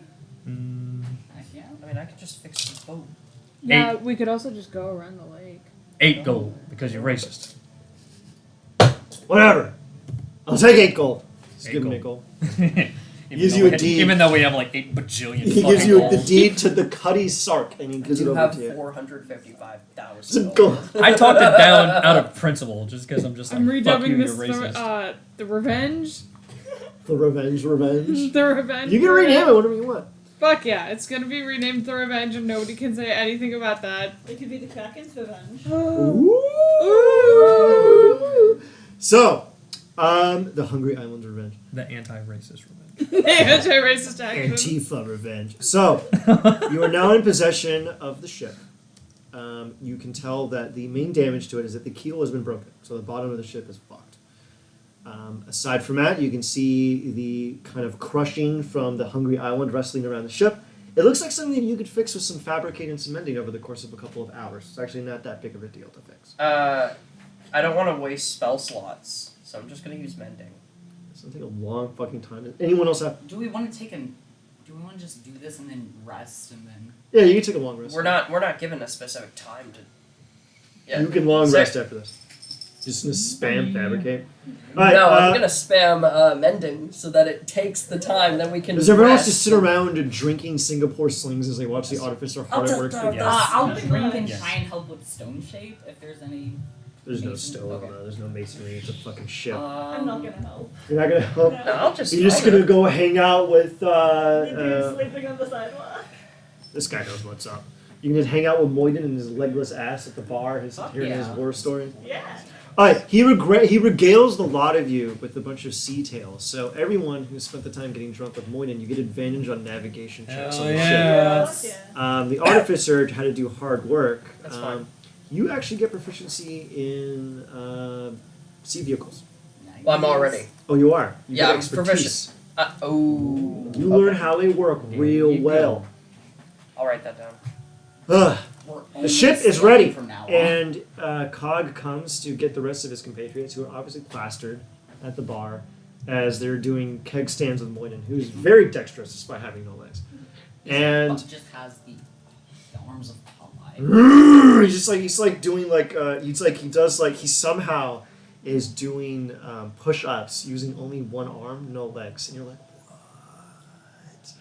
Heck yeah. I mean, I could just fix the boat. Yeah, we could also just go around the lake. 8 gold because you're racist. Whatever. I'll take 8 gold. Just 8 give him gold. 8 gold. Even Gives though you a we- deed. Even though we have like 8 bajillion. He gives fucking you gold. the deed to the Cuddy Sark, and he I gives it do over have to you. 455,000 Some gold. I talked it down out of principle just because I'm just like, I'm fuck you, redubbing this you're racist. the revenge. The revenge. The revenge. You can rename it whatever you want. Fuck yeah, it's gonna be renamed the revenge, and nobody can say anything about that. It could be the Kraken's revenge. Ooh. So, the Hungry Island's revenge. The anti-racist revenge. Anti-racist action. Antifa revenge. So, you are now in possession of the ship. You can tell that the main damage to it is that the keel has been broken, so the bottom of the ship is fucked. Aside from that, you can see the kind of crushing from the Hungry Island wrestling around the ship. It looks like something that you could fix with some fabricating and some mending over the course of a couple of hours. It's actually not that big of a deal to fix. I don't want to waste spell slots, so I'm just gonna use mending. It's going to take a long fucking time. Anyone else have? Do we want to just do this and then rest and then? Yeah, you can take a long rest. We're not given a specific time to. Yeah. You can long Sick. rest after this. Just gonna spam fabricate. All right. No, I'm gonna spam mending so that it takes the time. Then we can. Does everyone else rest. just sit around and drinking Singapore slings as they watch the artificer hard at work? I'll Yes. I'll Yes. drink and Yes. try and help with stone shape if there's any. There's no Mason? stone. Okay. There's no masonry. It's a fucking ship. I'm not gonna help. You're not gonna help. No, I'll just. You're just gonna go hang out with. The dude sleeping on the sidewalk. This guy knows what's up. You can just hang out with Moyden and his legless ass at the bar. Fuck Hearing his yeah. war story. Yeah. All right, he regales the lot of you with a bunch of sea tales. So everyone who spent the time getting drunk with Moyden, you get advantage on navigation checks Hell on the yeah. ship. Fuck yeah. The artificer had to do hard work. That's fine. You actually get proficiency in sea vehicles. Well, I'm already. Oh, you are. You Yeah, get I'm expertise. proficient. Oh. You learn how they work There real you go. well. I'll write that down. Ugh. We're The only ship is sailing ready, from now on. and Cog comes to get the rest of his compatriots, who are obviously plastered at the bar, as they're doing keg stands with Moyden, who's very dexterous despite having no legs. And just has the arms of Popeye. he's like doing he somehow is doing push-ups using only one arm, no legs, and you're like, what?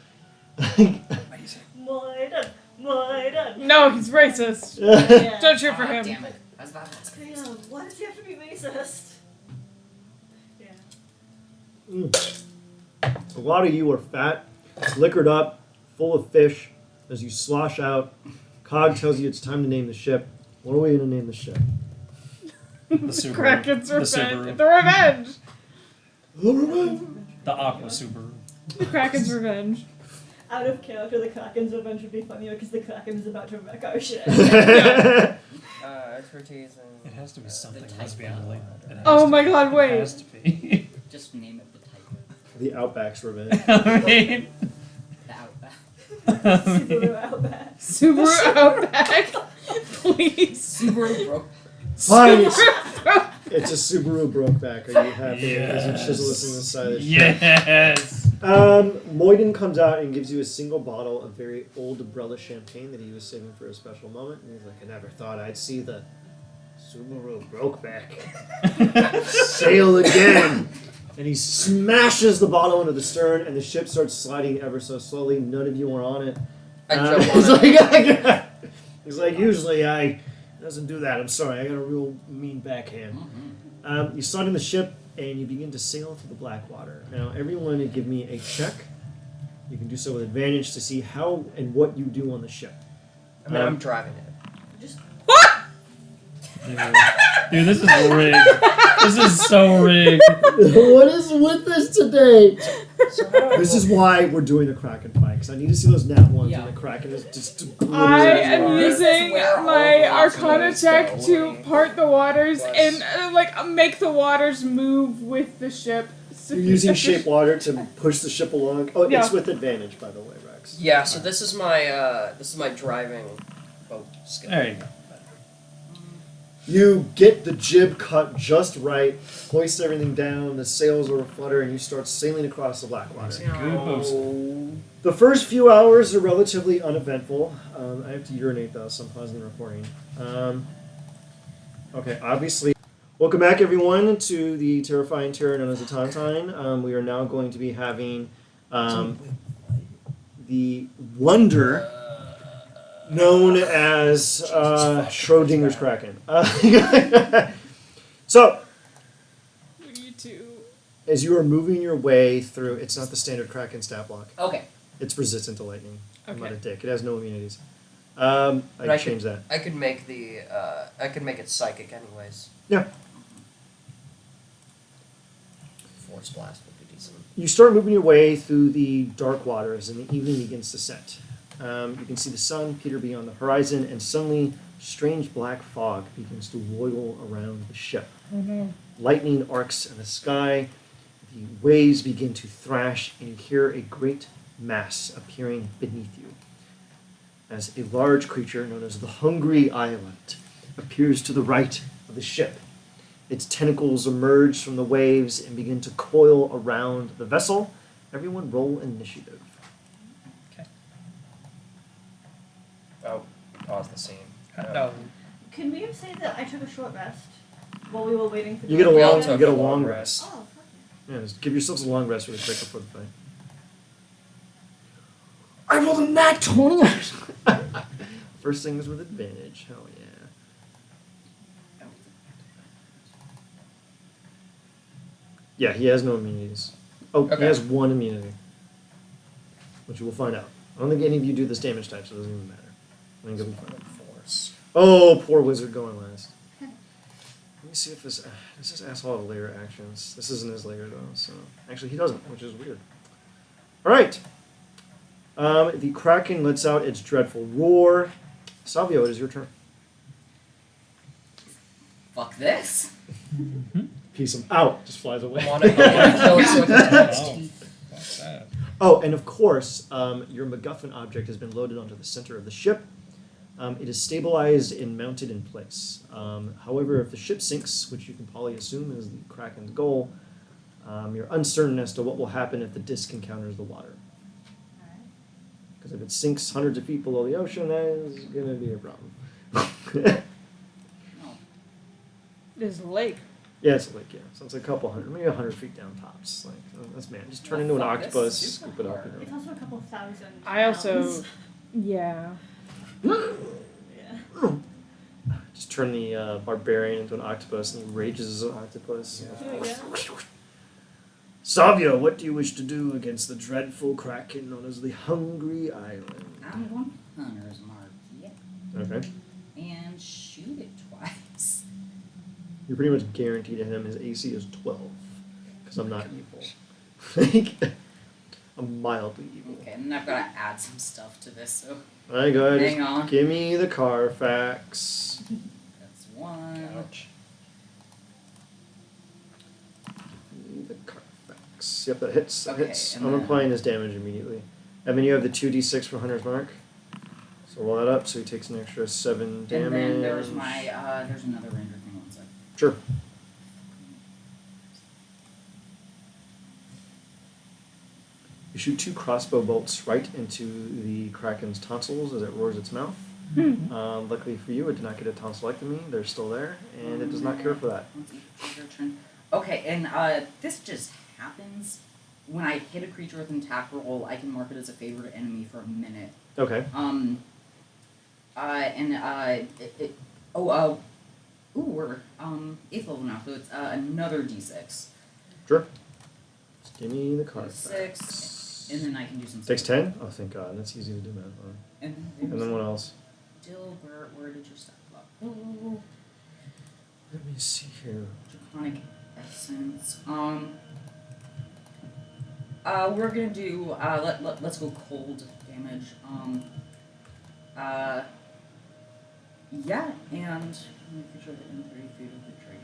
Moyden. Moyden. No, he's racist. Yeah. Don't cheer for Ah, him. Damn it. I was about to Damn, why does he have to be racist? Yeah. A lot of you are fat, liquored up, full of fish. As you slosh out, Cog tells you it's time to name the ship. What are we going to name the ship? The Subaru. Kraken's The revenge. Subaru. The revenge. The Aqua Subaru. The Kraken's revenge. Out of character, the Kraken's revenge would be funnier because the Kraken is about to wreck our ship. Expertise and. It has to be something type lesbian one. related. It has Oh to my be. god, It wait. has to be. just name it the type. The Outback's Revenge. I mean, The Outback. Subaru Outback. Subaru Outback. Please. Subaru broke. Fine, it's, Subaru. it's a Subaru Brokeback. Are you happy? As you chisel this in the side of the ship. yes. Moyden comes out and gives you a single bottle of very old umbrella champagne that he was saving for a special moment. And he's like, I never thought I'd see the Subaru Brokeback sail again. And he smashes the bottle into the stern, and the ship starts sliding ever so slowly. None of you are on it. I jump he's on it. like, he's like, usually I doesn't do that. I'm sorry, I got a real mean backhand. You start in the ship, and you begin to sail through the Blackwater. Now, everyone give me a check. You can do so with advantage to see how and what you do on the ship. I mean, I'm driving it. Just Dude, this is rigged. This is so rigged. What is with this today? So how do I This roll? is why we're doing the Kraken fight, because I need to see those nat ones, Yeah. and the Kraken is just... I am This is using where all my the Arcana options check go. to part the waters Plus- and make the waters move with the ship You're using shape water to push the ship along. Oh, Yeah. it's with advantage, by the way, Rex. Yeah, so this is my driving boat skill. There you go. You get the jib cut just right, hoist everything down, the sails are aflutter, and you start sailing across the black water. Good boasting. The first few hours are relatively uneventful. I have to urinate though, so I'm pausing the recording. Okay, obviously. Welcome back, everyone, to the terrifying terror known as the Tontine. We are now going to be having the wonder known as Schrodinger's Kraken. So, You too. as you are moving your way through, it's not the standard Kraken stat block. Okay. It's resistant to lightning. I'm not a Okay. dick. It has no immunities. But I change that. I could make I could make it psychic anyways. Yeah. Force blast would be decent. You start moving your way through the dark waters, and the evening begins to set. You can see the sun peter beyond the horizon, and suddenly, strange black fog begins to roil around the ship. Lightning arcs in the sky. The waves begin to thrash, and you hear a great mass appearing beneath you. As a large creature known as the Hungry Island appears to the right of the ship. Its tentacles emerge from the waves and begin to coil around the vessel. Everyone roll initiative. Oh, pause the scene. No. Can we say that I took a short rest while we were waiting for You get a We all long, took you get a a long long rest. Oh, fuck Yeah, just give yourselves a long rest really quick before the fight. I rolled a nat 20. First thing is with advantage. Hell yeah. Yeah, he has no immunities. Oh, he Okay. has one immunity, which you will find out. I don't think any of you do this damage type, so it doesn't even matter. I think it'll be fine. Force. Oh, poor wizard going last. Let me see if this asshole have layer actions. This isn't his layer though, so actually he doesn't, which is weird. All right. The Kraken lets out its dreadful roar. Savio, it is your turn. Fuck this. Piece him out. Just flies away. I want to kill it with its Oh. teeth. Fuck that. Oh, and of course, your MacGuffin object has been loaded onto the center of the ship. It is stabilized and mounted in place. However, if the ship sinks, which you can probably assume is the Kraken's goal, you're uncertain as to what will happen if the disc encounters the water. Because if it sinks hundreds of feet below the ocean, that is going to be a problem. There's a lake. Yeah, it's like, yeah. So it's a couple hundred, maybe 100 feet down tops. Like, that's man. Just turn into an fuck, this octopus, is super scoop it up. hard. You It's know. also a couple thousand. I also. pounds. Yeah. Yeah. Just turn the barbarian into an octopus, and he rages as an octopus. Yeah. Savio, what do you wish to do against the dreadful Kraken known as the Hungry Island? I'm going hunter's mark, yeah, Okay. and shoot it twice. You're pretty much guaranteed to hit him. His AC is 12. Because I'm not evil. Like, I'm mildly evil. Okay, and then I've got to add some stuff to this, so Alright, go ahead. Hang just on. Give me the Carfax. that's one. Ouch. Give me the Carfax. Yep, that hits. That Okay, hits. and I'm then- applying his damage immediately. Evan, you have the 2d6 for Hunter's Mark. So roll that up, so he takes an extra 7 damage. And then there's my, there's another ranger thing, one sec. Sure. You shoot 2 crossbow bolts right into the Kraken's tonsils as it roars its mouth. Luckily for you, it did not get a tonsillectomy. They're still there, and it does not care for that. Your turn. Okay, and this just happens when I hit a creature with an attack roll. I can mark it as a favorite enemy for a minute. Okay. We're 8th level now, so it's another d6. Sure. Just give me the Carfax. 6, and then I can do some. Takes 10? Oh, thank God. That's easy to do, man. And And then what else? Still, where did your stuff go? Let me see here. Draconic essence. We're gonna do. Let's go cold damage. Yeah, and make sure that in 30 feet of the tree.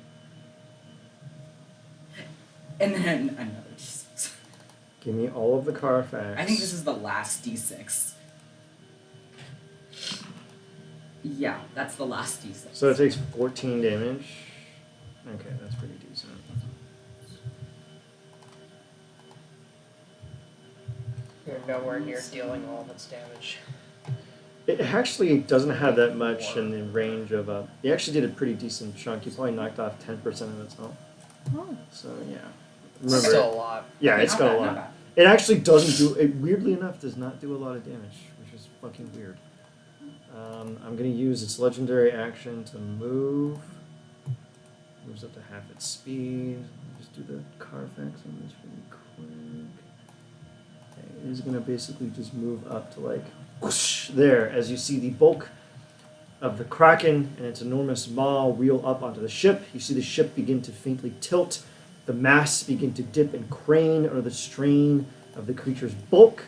And then another d6. Give me all of the Carfax. I think this is the last d6. Yeah, that's the last d6. So it takes 14 damage. Okay, that's pretty decent. You're nowhere near dealing all of its damage. It actually doesn't have that much in the range of he actually did a pretty decent chunk. He probably knocked off 10% of its health. Oh. So yeah. Remember, Still a lot. yeah, Okay, it's not got bad, a not lot. bad. It actually doesn't do. It weirdly enough does not do a lot of damage, which is fucking weird. I'm gonna use its legendary action to move. Moves up to half its speed. Let me just do the Carfax on this really quick. Okay, it is gonna basically just move up to like whoosh, there, as you see the bulk of the Kraken and its enormous maw reel up onto the ship. You see the ship begin to faintly tilt. The masts begin to dip and crane under the strain of the creature's bulk.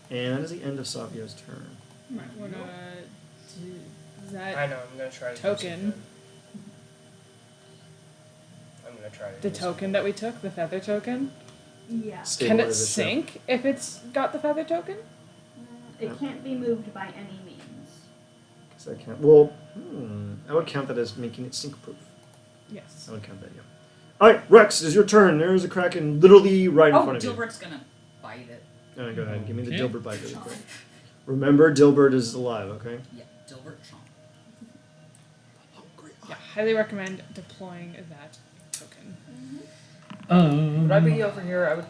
And that is the end of Savio's turn. Might wanna do is that I know, I'm gonna try to do token. something. I'm gonna try to The do token that we took, the feather token? Yeah. Can Stabilize it the ship. sink if it's got the feather token? It can't be moved by any means. 'Cause I can't. Well, I would count that as making it sink proof. Yes. I would count that, yeah. Alright, Rex, it is your turn. There is a Kraken literally right in Oh, front of you. Dilbert's gonna bite it. Go ahead, give me the Okay. Dilbert bite really quick. Remember, Dilbert is alive, okay? Yeah, Dilbert chomp. Yeah, highly recommend deploying that token. Would I be over here? I would.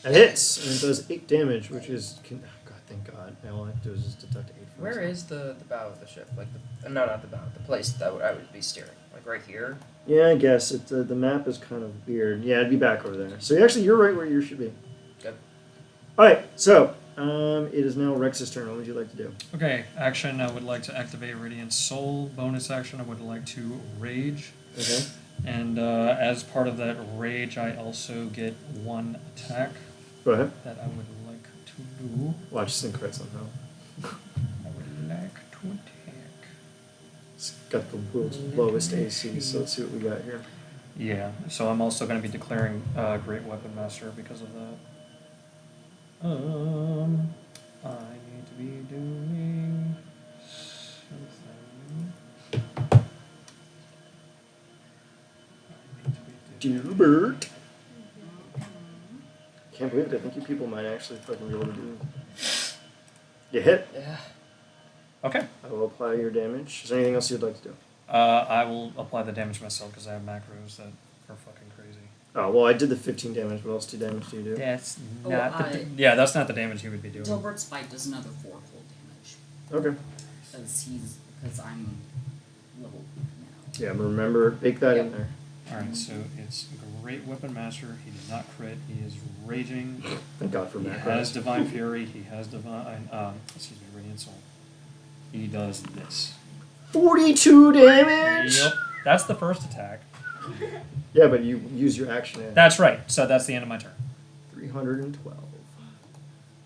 It hits, and it does 8 damage, which is. God, thank God. All I have to do is just deduct 8 from Where this. is the bow of the ship? Like no, not the bow. The place that I would be steering. Like right here. Yeah, I guess. The map is kind of weird. Yeah, it'd be back over there. So actually, you're right where you should be. Good. Alright, so it is now Rex's turn. What would you like to do? Okay, action, I would like to activate Radiant Soul. Bonus action, I would like to Rage. Okay. And as part of that Rage, I also get 1 attack Go ahead. that I would like to do. Watch this thing crit somehow. I would like to attack. It's got the world's lowest AC, so let's see what we got here. Yeah, so I'm also going to be declaring Great Weapon Master because of that. I need to be doing something. Dilbert. Can't believe it. I think you people might actually fucking be able to do. You hit. Yeah. Okay. I will apply your damage. Is there anything else you'd like to do? I will apply the damage myself because I have macros that are fucking crazy. Oh, well, I did the 15 damage. What else do damage do you do? That's Oh, not I- yeah, that's not the damage he would be doing. Dilbert's bite does another 4 cold damage. Okay. Because I'm level now. Yeah, remember, bake that in Yep. there. Alright, so it's Great Weapon Master. He did not crit. He is raging. Thank God for He that. has Divine Fury. He has Radiant Soul. He does this. 42 damage! Yep. That's the first attack. Yeah, but you use your action in. That's right. So that's the end of my turn. 312.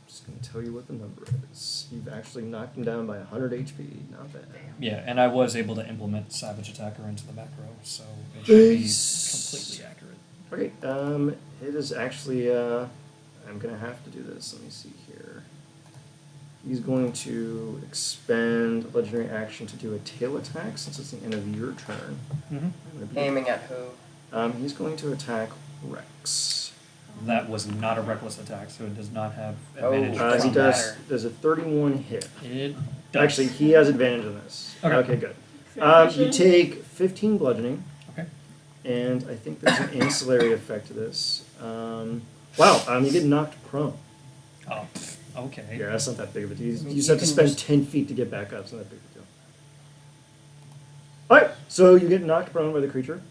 Just going to tell you what the number is. You've actually knocked him down by 100 HP. Not bad. Yeah, and I was able to implement Savage Attacker into the macro, so it should be Nice. completely accurate. Okay, it is actually, I'm going to have to do this. Let me see here. He's going to expend legendary action to do a tail attack since it's the end of your turn. Mm-hmm. I'm gonna be- Aiming at who? He's going to attack Rex. That was not a reckless attack, so it does not have Oh, advantage. He doesn't does. matter. There's a 31 hit. It does. Actually, he has advantage on this. Okay. Good. You take 15 bludgeoning. Okay. And I think there's an ancillary effect to this. Wow, you get knocked prone. Oh, okay. Yeah, that's not that big of a deal. You mean, just you have to can spend just- 10 feet to get back up. It's not that big of a deal. Alright, so you get knocked prone by the creature.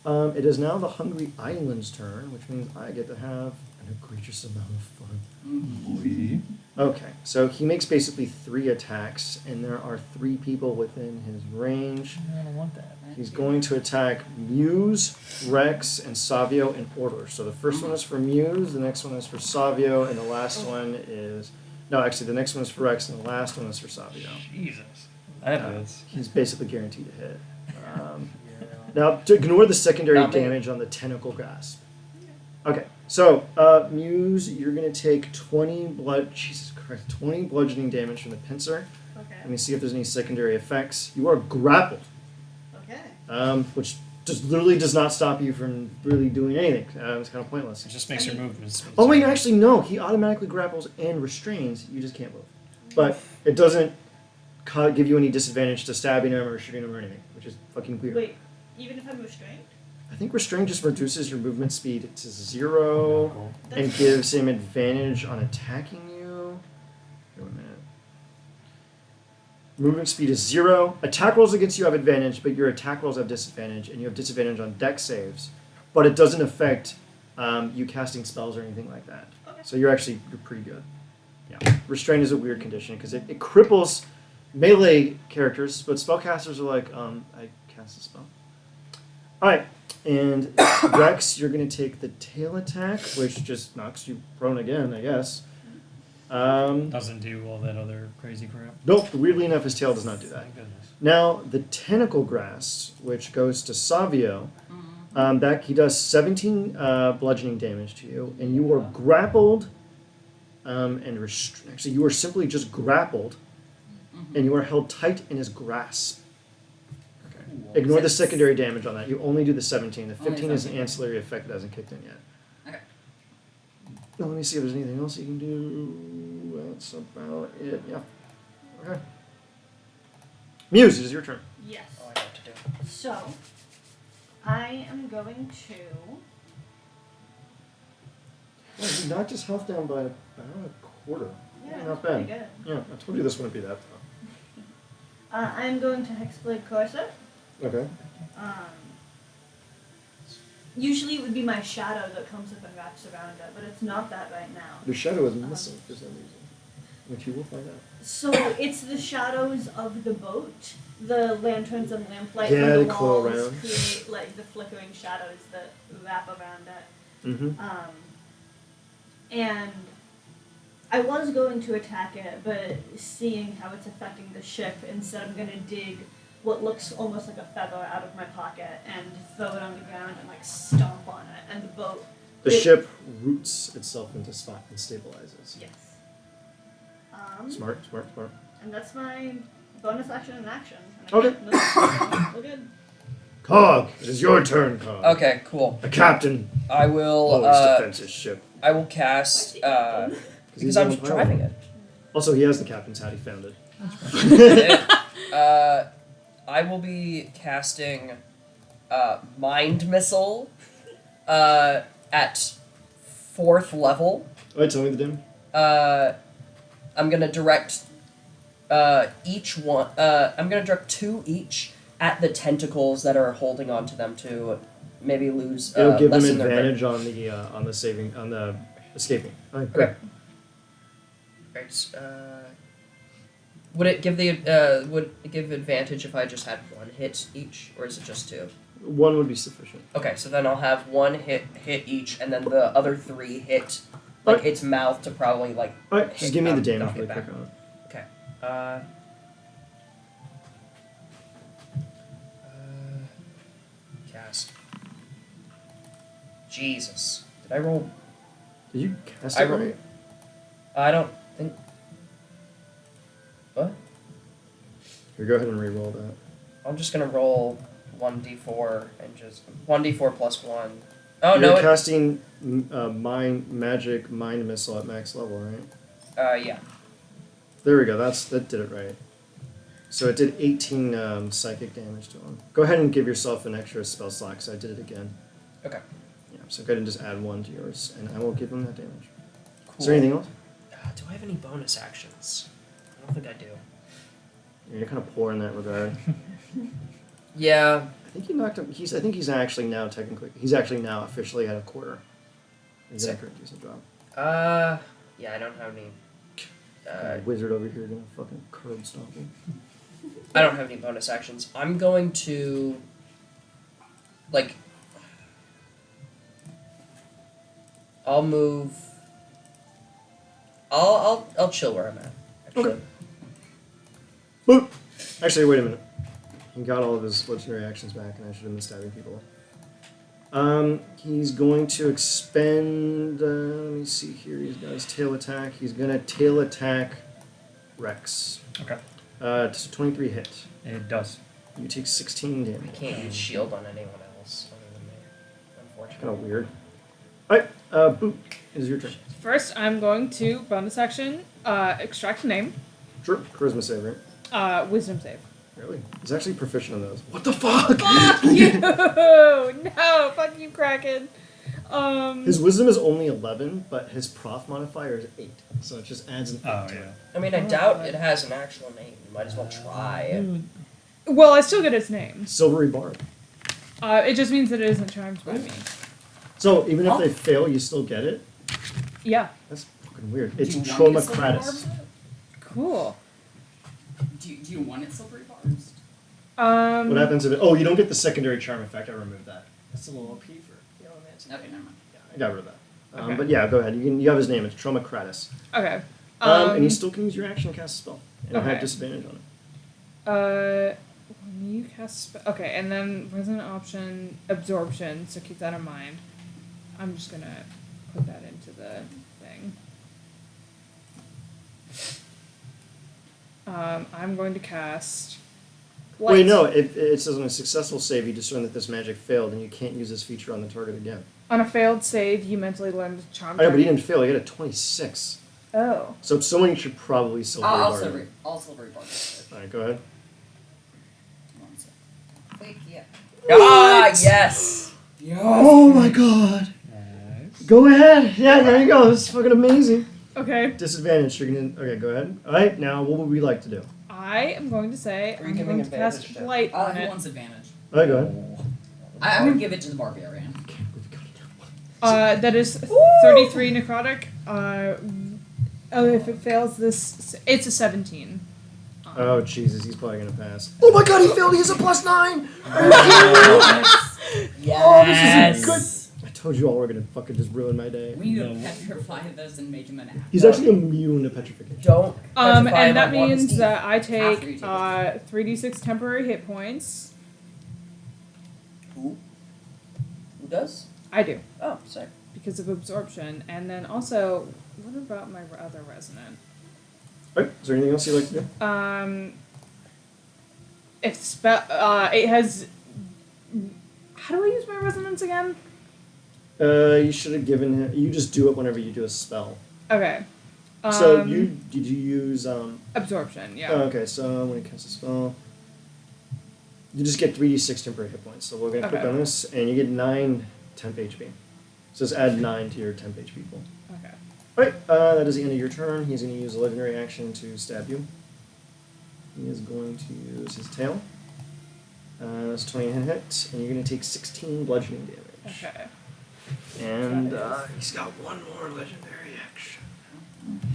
It is now the Hungry Island's turn, which means I get to have an egregious amount of fun. Mm-hmm. Okay, so he makes basically 3 attacks, and there are 3 people within his range. I don't want that. He's going to attack Muse, Rex, and Savio in order. So the first one is for Muse, the next one is for Savio, and the last one is... No, actually, the next one is for Rex, and the last one is for Savio. Jesus. That hits. He's basically guaranteed to hit. Now, to ignore the secondary Not me. damage on the tentacle grasp. Okay, so Muse, you're gonna take 20 bludgeoning damage from the pincer. Okay. Let me see if there's any secondary effects. You are grappled, Okay. which just literally does not stop you from really doing anything. It's kind of pointless. It just makes your movements. Oh wait, actually no. He automatically grapples and restrains. You just can't move. But it doesn't give you any disadvantage to stabbing him or shooting him or anything, which is fucking weird. Wait, even if I'm restrained? I think restrain just reduces your movement speed to 0 and That's- gives him advantage on attacking you. Wait a minute. Movement speed is 0. Attack rolls against you have advantage, but your attack rolls have disadvantage, and you have disadvantage on dex saves. But it doesn't affect you casting spells or anything like that. Okay. So you're pretty good. Yeah. Restrain is a weird condition because it cripples melee characters, but spellcasters are like, I cast a spell. Alright, and Rex, you're going to take the tail attack, which just knocks you prone again, I guess. Doesn't do all that other crazy crap. Nope, weirdly enough, his tail does not do that. Thank goodness. Now, the tentacle grasp, which goes to Savio, that he does 17 bludgeoning damage to you, and you are grappled, and actually, you are simply just grappled, and you are held tight in his grasp. Ignore the secondary damage on that. You only do the 17. The 15 is an ancillary effect that hasn't kicked in yet. Okay. Now, let me see if there's anything else you can do. That's about it. Yeah. Okay. Muse, it is your turn. Yes. Oh, I know what to do. So, I am going to. Yeah, he knocked his health down by about a quarter. Yeah, Not that's bad. pretty good. Yeah, I told you this wouldn't be that tough. I'm going to Hexblade Corsa. Okay. Usually it would be my shadow that comes up and wraps around it, but it's not that right now. Your shadow is missing for some reason, which you will find out. So it's the shadows of the boat, the lanterns and lamplight Yeah, on the they coil walls around. create like the flickering shadows that wrap around it. Mm-hmm. And I was going to attack it, but seeing how it's affecting the ship, instead I'm going to dig what looks almost like a feather out of my pocket and throw it on the ground and like stomp on it, and the boat. The ship roots itself into spot and stabilizes. Yes. Smart. And that's my bonus action in action. And Okay. We're good. Cog, it is your turn, Cog. Okay, cool. The captain I will. always defends his ship. I will cast. Because he's I on was the pilot. driving it. Also, he has the captain's hat. He found it. I will be casting Mind Missile at 4th level. Wait, tell me the dim. I'm gonna direct each one. I'm gonna direct 2 each at the tentacles that are holding onto them to maybe lose. It'll give them lessen their advantage on the escaping. All right, great. Right. Would it give would it give advantage if I just had 1 hit each, or is it just 2? 1 would be sufficient. Okay, so then I'll have 1 hit each, and then the other 3 hit like Okay. its mouth to probably like. All right, just give me the damage knock really it quick back. on it. Okay. Cast. Jesus. Did I roll? Did you cast I it roll- right? I don't think. What? Here, go ahead and re-roll that. I'm just gonna roll 1d4 and just 1d4 plus 1. Oh You're no! casting magic mind missile at max level, right? Yeah. There we go. That did it right. So it did 18 psychic damage to him. Go ahead and give yourself an extra spell slot, because I did it again. Okay. Yeah. So go ahead and just add 1 to yours, and I will give him that damage. Cool. Is there anything else? Do I have any bonus actions? I don't think I do. Yeah, you're kind of poor in that regard. Yeah. I think he knocked him. I think he's actually now officially at a quarter. He's Sick. after a decent job. Yeah, I don't have any. Wizard over here gonna fucking curb stomp him. I don't have any bonus actions. I'm going to, like, I'll move. I'll chill where I'm at. Actually. Okay. Boop. Actually, wait a minute. he got all of his legendary actions back, and I should have been stabbing people. He's going to expend. Let me see here. He's got his tail attack. He's gonna tail attack Rex. Okay. It's a 23 hit. It does. You take 16 I damage. can't use shield on anyone else other than me. Unfortunately. Kind of weird. Alright, Boot, it is your turn. First, I'm going to bonus action, extract a name, Sure. Charisma save, right? wisdom save. Really? He's actually proficient on those. What the fuck? Fuck you! No, fuck you, Kraken. His wisdom is only 11, but his prof modifier is 8. So it just adds an 8 Oh to yeah. it. I mean, I doubt it has an actual name. You might as well try. Well, I still get its name. Silvery Barb. It just means that it isn't charmed by me. So even if they fail, you still get it? Yeah. That's fucking weird. It's Do you want it silvery Tromacratus. barbs? Cool. Do you want it silvery barbs? What happens if it... Oh, you don't get the secondary charm effect. I removed that. That's a little OP for Pyromancy. Okay, never mind. Yeah, I got rid of that. Okay. But yeah, go ahead. You have his name. It's Tromacratus. Okay. And you still can use your action to cast a spell. And it'll have Okay. disadvantage on it. When you cast okay, and then resonant option absorption. So keep that in mind. I'm just gonna put that into the thing. I'm going to cast. Light. Wait, no. It says on a successful save, you discern that this magic failed, and you can't use this feature on the target again. On a failed save, you mentally learn to charm. I know, but he didn't fail. He got a 26. Oh. So someone should probably silver I'll barb. silvery barbs. Alright, go ahead. One sec. Wait, yeah. Ah, yes! Oh my god. Go ahead. Yeah, there you go. This is fucking amazing. Okay. Disadvantage. You're gonna. Okay, go ahead. Alright, now what would we like to do? I am going to say Are you I'm giving going to cast advantage to- light on Who it. wants advantage? Alright, go ahead. I'm gonna give it to the barbarian. That is 33 necrotic. If it fails this, it's a 17. Oh, Jesus, he's probably gonna pass. Oh my god, he failed! He has a +9! Yes! Oh, this is good. I told you all we're gonna fucking just ruin my day. We need to petrify this and make him an act. He's actually immune to petrification. Don't. petrify him And that on one means Steve. that I take After you take 3d6 temporary hit points. Who does? I do. Oh, sick. Because of absorption. And then also, what about my other resonant? Alright, is there anything else you'd like to do? If it has. How do I use my resonance again? You should have given him. You just do it whenever you do a spell. Okay. So did you use Absorption, yeah. Oh, okay, so when you cast a spell, you just get 3d6 temporary hit points. So we're gonna click Okay. on this, and you get 9 temp HP. So just add 9 to your temp HP pool. Okay. Alright, that is the end of your turn. He's going to use a legendary action to stab you. He is going to use his tail. That's 20 hit, and you're going to take 16 bludgeoning damage. Okay. And he's got one more legendary action.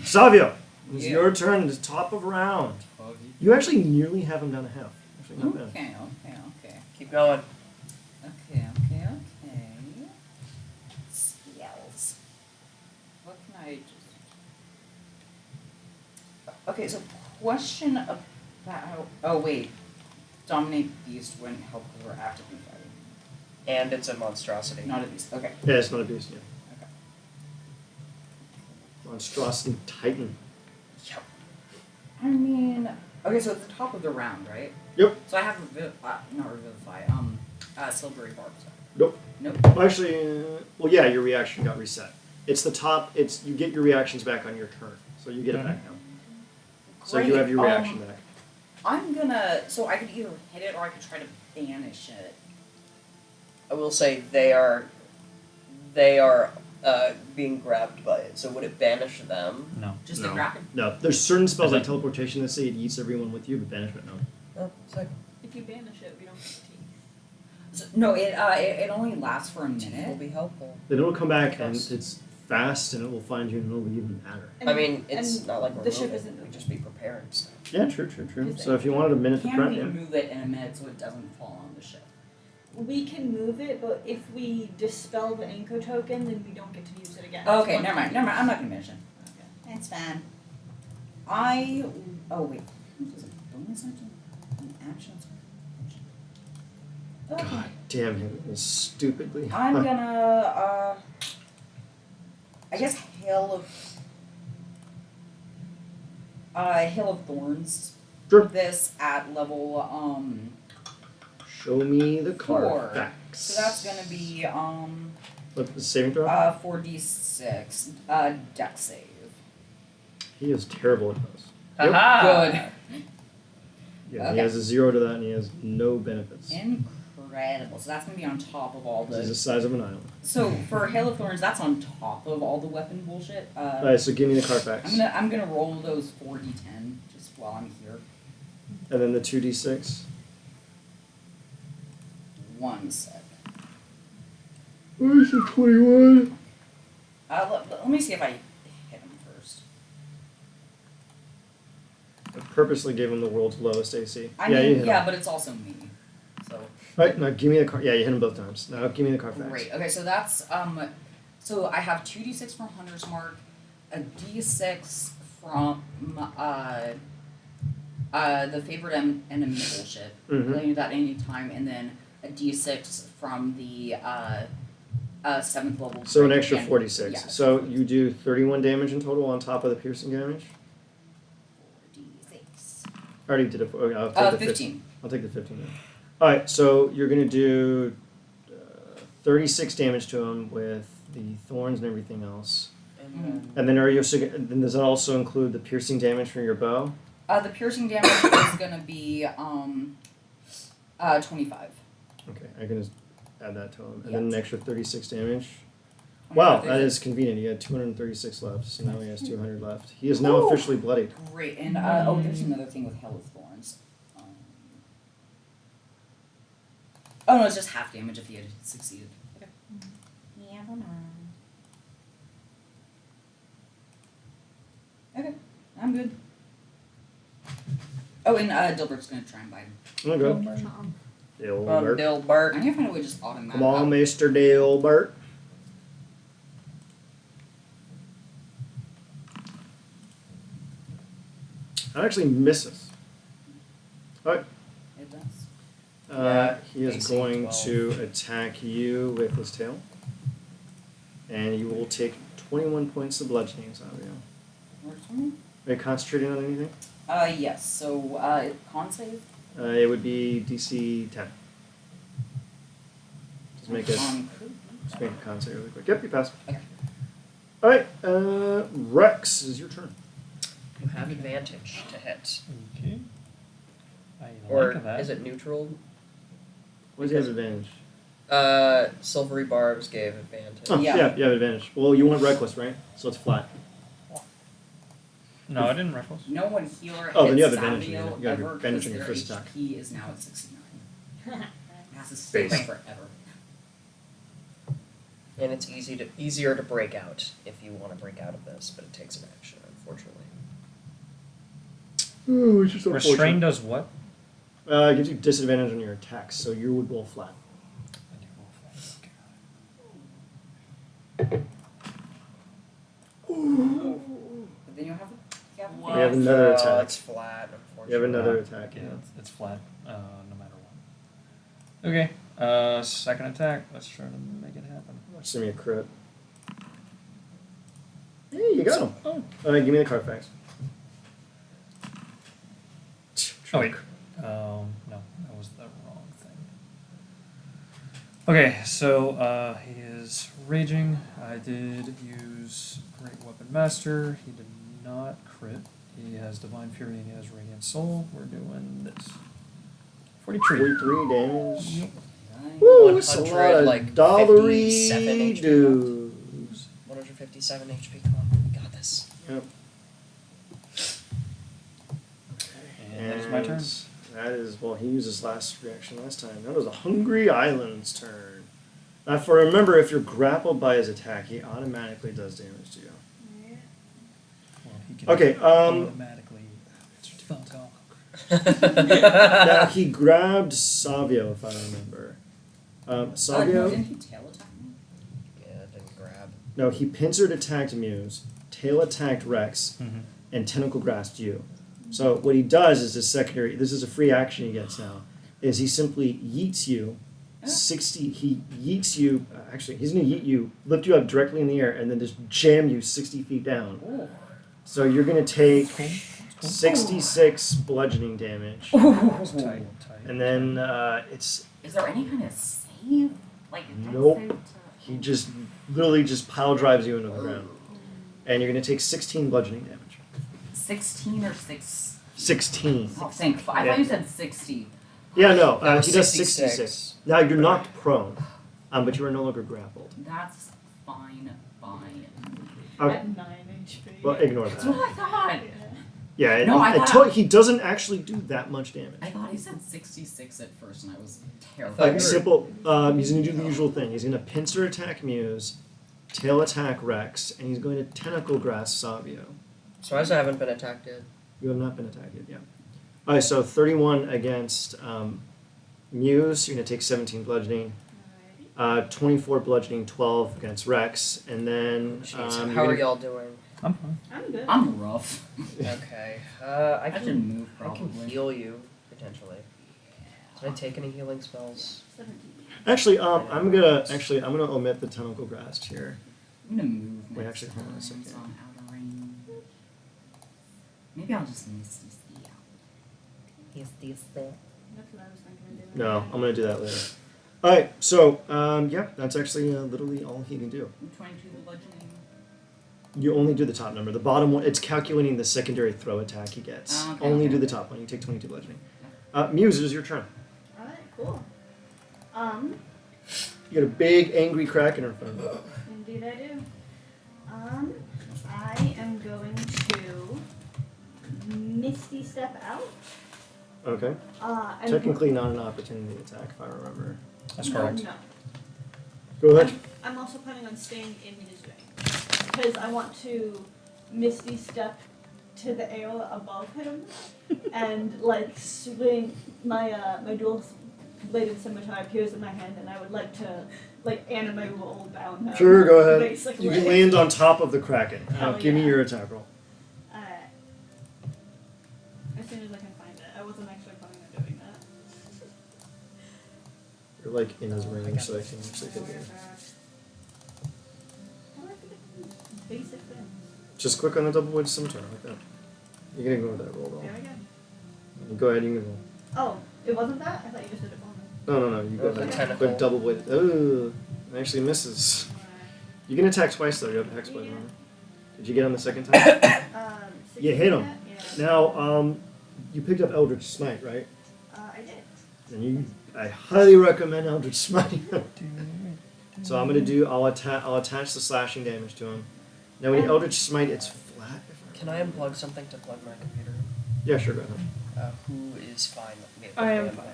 Savio, it's Yeah. your turn at the top of round. You actually nearly have him down a half. Actually, not bad. Okay. Keep going. Okay. Spells. What can I just... Okay, so question about... Oh, wait. Dominate Beast wouldn't help because we're actively fighting. And it's a monstrosity. Not a beast. Okay. Yeah, it's not a beast, yeah. Okay. Monstrosity Titan. Yep. I mean... Okay, so at the top of the round, right? Yep. So I have not Revivify, Silvery Barbs. Nope. Nope. Well, actually, well, yeah, your reaction got reset. It's the top. It's you get your reactions back on your turn, so you get it back now. So you Great, have your reaction back. I'm gonna... So I could either hit it or I could try to banish it. I will say they are being grabbed by it. So would it banish them? No. Just No. the Kraken? No, there's certain spells Okay. like teleportation that say it eats everyone with you, but banishment, no. Oh, sick. If you banish it, we don't get the teeth. So, no, it only lasts for a Will minute. be helpful. Then it'll come back and Trust. it's fast and it will find you and it'll even matter. And- I mean, it's and not like we're the ship moving. isn't We'd just be preparing stuff. Yeah, true. Is So if you wanted a minute to Can prep, we yeah. move it in a minute so it doesn't fall on the ship? We can move it, but if we dispel the Anko token, then we don't get to use it again. Okay, It's never mind. I'm not gonna mention. Okay. It's fine. Oh wait. This is a bonus action? An action? God damn him, it was stupidly I'm high. gonna, I guess Hail of Thorns. Sure. This at level, Show me the 4. Carfax. So that's gonna be, What's the saving throw? 4d6, dex save. He is terrible at those. Aha! Good. Yeah, he Okay. has a 0 to that, and he has no benefits. Incredible. So that's gonna be on top of all He's the the. size of an island. So for Hail of Thorns, that's on top of all the weapon bullshit. Alright, so give me the Carfax. I'm gonna roll those 4d10 just while I'm here. And then the 2d6. 1 sec. Where's the 21? Let me see if I hit him first. I purposely gave him the world's lowest AC. I you mean, hit yeah, him. but it's also me. So Alright, now give me the car. Yeah, you hit him both times. Now give me the Carfax. great. Okay, so that's so I have 2d6 from Hunter's Mark, a d6 from the favorite enemy bullshit. Mhm. I can do that any time, and then a d6 from the 7th level. So an break extra again. 46. Yeah, So you do 31 damage in total on top of the piercing damage? 4d6. I already did it. Okay, I'll take the 15. I'll take the 15 then. Alright, so you're going to do 36 damage to him with the thorns and everything else. And then are you also, then does that also include the piercing damage from your bow? The piercing damage is gonna be 25. Okay, I can just add that to him. And Yeah. then an extra 36 damage. 25, Wow, that 36. is convenient. He had 236 left, so now he has 200 left. He is now officially bloodied. Great, and there's another thing with Hell of Thorns. Oh no, it's just half damage if he had succeeded. Okay. Never mind. Okay, I'm good. Oh, and Dilbert's gonna try and bite him. Oh, good. Dilbert. Dilbert. I'm gonna find a way to just automate. Come on, Mr. Dilbert. That actually misses. Alright. It does. Yeah, He is AC going 12. to attack you with his tail. And you will take 21 points of bludgeoning, Savio. Works for me. Are you concentrating on anything? Yes. So, con save. It would be DC 10. Just make it. Just make a con save really quick. Yep, you pass. Okay. Alright, Rex, is your turn. You have advantage to hit. Okay. I Or like that. is it neutral? What does he have advantage? Silvery barbs gave advantage. Oh, Yeah. yeah, you have advantage. Well, you want reckless, right? So it's flat. No, I didn't reckless. No one healer Oh, then hits you have advantage Savio on your- you have ever advantage on because your their first attack. HP is now at 69. Has to stay Base. forever. And it's easier to break out if you want to break out of this, but it takes an action, unfortunately. Oh, it's just Restrain does what? It gives you disadvantage on your attacks, so you would roll flat. But then you have You have another attack. It's flat, unfortunately. You have another attack. Yeah, it's flat, no matter what. Okay, second attack. Let's try to make it happen. Send me a crit. Hey, you got him. Oh. Alright, give me the Carfax. Oh wait. No, that was the wrong thing. Okay, so he is raging. I did use Great Weapon Master. He did not crit. He has Divine Fury and he has Radiant Soul. We're doing this. 43. 43 damage. Yep. Woo, that's a 100, lot of like, dollary 57 HP dues. 157 HP. Come on, we got this. Yep. And that is my turn. That is, well, he used his last reaction last time. That was the Hungry Island's turn. Now, if I remember, if you're grappled by his attack, he automatically does damage to you. Well, he can Okay, automatically. Fuck off. Now, he grabbed Savio, if I remember. Savio? didn't he tail attack me? Yeah, it didn't grab. No, he pincered attacked Muse, tail attacked Rex, Mm-hmm. and tentacle grasped you. So what he does is his secondary, this is a free action he gets now, is he simply yeets you He yeets you. Actually, he's gonna yeet you, lift you up directly in the air, and then just jam you 60 feet down. Ooh. So you're gonna take 66 bludgeoning damage, Tight. and then it's Is there any kind of save? Like a death Nope. save to- he just literally just pile drives you into the ground, and you're gonna take 16 bludgeoning damage. 16 or 6? 16. Oh, thank I Yeah. thought you said 60. Yeah, no, That was he does 66. 66. Now you're knocked prone, but you are no longer grappled. That's fine. Okay. At 9 HP. Well, ignore That's that. what I thought. Yeah, No, I thought- he doesn't actually do that much damage. I thought he said 66 at first, and I was terrified. thought Like simple, he's gonna do the usual thing. He's gonna pincer attack Muse, tail attack Rex, and he's going to tentacle grasp Savio. So I haven't been attacked yet. You have not been attacked yet, yeah. Alright, so 31 against Muse, you're gonna take 17 bludgeoning. 24 bludgeoning, 12 against Rex, and then Jeez, how are y'all doing? I'm fine. I'm good. I'm rough. Okay. I I should can move I probably. can heal you potentially. Did I take any healing spells? 17. Actually, I'm gonna omit the tentacle grasp here. I'm gonna move. Wait, next actually, hold on a time, second. so I'm out of range. Maybe I'll just Misty Step. Misty Step. That's what I was thinking of doing. No, I'm gonna do that later. Alright, so yeah, that's actually literally all he can do. 22 bludgeoning. You only do the top number. The bottom one, it's calculating the secondary throw attack he gets. Oh, okay, Only okay. do the top one. You take 22 bludgeoning. Muse, it is your turn. Alright, cool. You got a big angry kraken in front of you. Indeed I do. I am going to Misty Step out. Okay. And Technically not an opportunity attack, if I remember. That's no, correct. No. Go ahead. I'm also planning on staying in his range because I want to Misty Step to the air above him and like swing my dual bladed scimitar appears in my hand, and I would like to like anime roll down him. Sure, go ahead. Basically. You can land on top of the kraken. Hell Give me yeah. your attack roll. Alright. As soon as I can find it. I wasn't actually planning on doing that. You're like in his range, so I can actually hit you. How do I forget these basic things? Just click on the double wedge scimitar like that. You can ignore that roll There though. we go. Go ahead, you can roll. Oh, it wasn't that? I thought you just did it for me. No, you go The ahead. tentacle. Click double wedge. Oh, it actually misses. You can attack twice though. You have hex blade Yeah. on. Did you get on the second time? 16 You hit him. Yeah. Now, you picked up Eldritch Smite, right? I did. And I highly recommend Eldritch Smite. So I'll attach the slashing damage to him. Now when you Eldritch Smite, it's flat. Can I unplug something to plug my computer? Yeah, sure, go ahead. Who is fine with me? I am fine.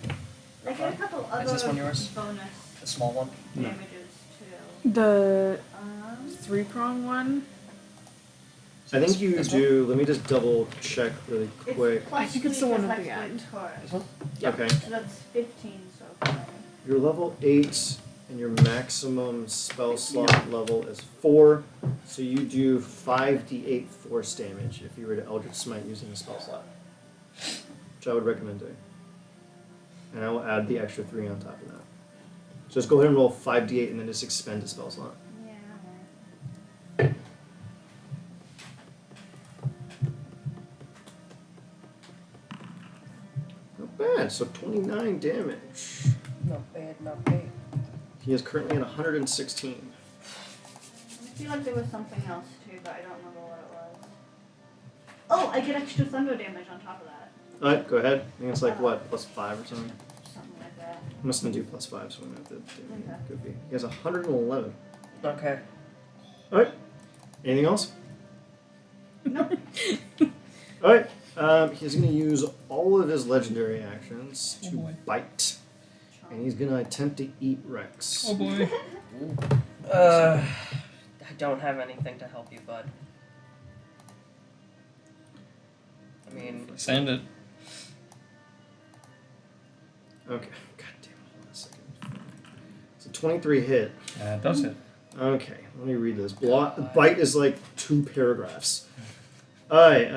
I get a couple other Is this one yours? bonus The small one? No. damages too. The Um, 3-prong one. I think you This do. Let me just double check really quick. it's plus I think it's the three one plus at the hex end. blade torch. This one? Yeah. Okay. So that's 15 so far. You're level 8, and your maximum spell slot level is 4. So you do 5d8 force damage if you were to Eldritch Smite using a spell slot, which I would recommend doing. And I will add the extra 3 on top of that. So just go ahead and roll 5d8 and then just expend a spell slot. Yeah. Not bad. So 29 damage. Not bad, not bad. He is currently at 116. I feel like there was something else too, but I don't remember what it was. Oh, I get extra thunder damage on top of that. Alright, go ahead. I think it's like what, +5 or something? Something like that. I'm just gonna do +5, so I'm gonna have to do Okay. could be. He has 111. Okay. Alright. Anything else? Nope. Alright. He's gonna use all of his legendary actions to bite. And he's gonna attempt to eat Rex. Oh boy. I don't have anything to help you, bud. I mean, Send it. Okay. God damn it, hold on a second. It's a 23 hit. Yeah, it does hit. Okay, let me read this. Bite is like 2 paragraphs. Alright,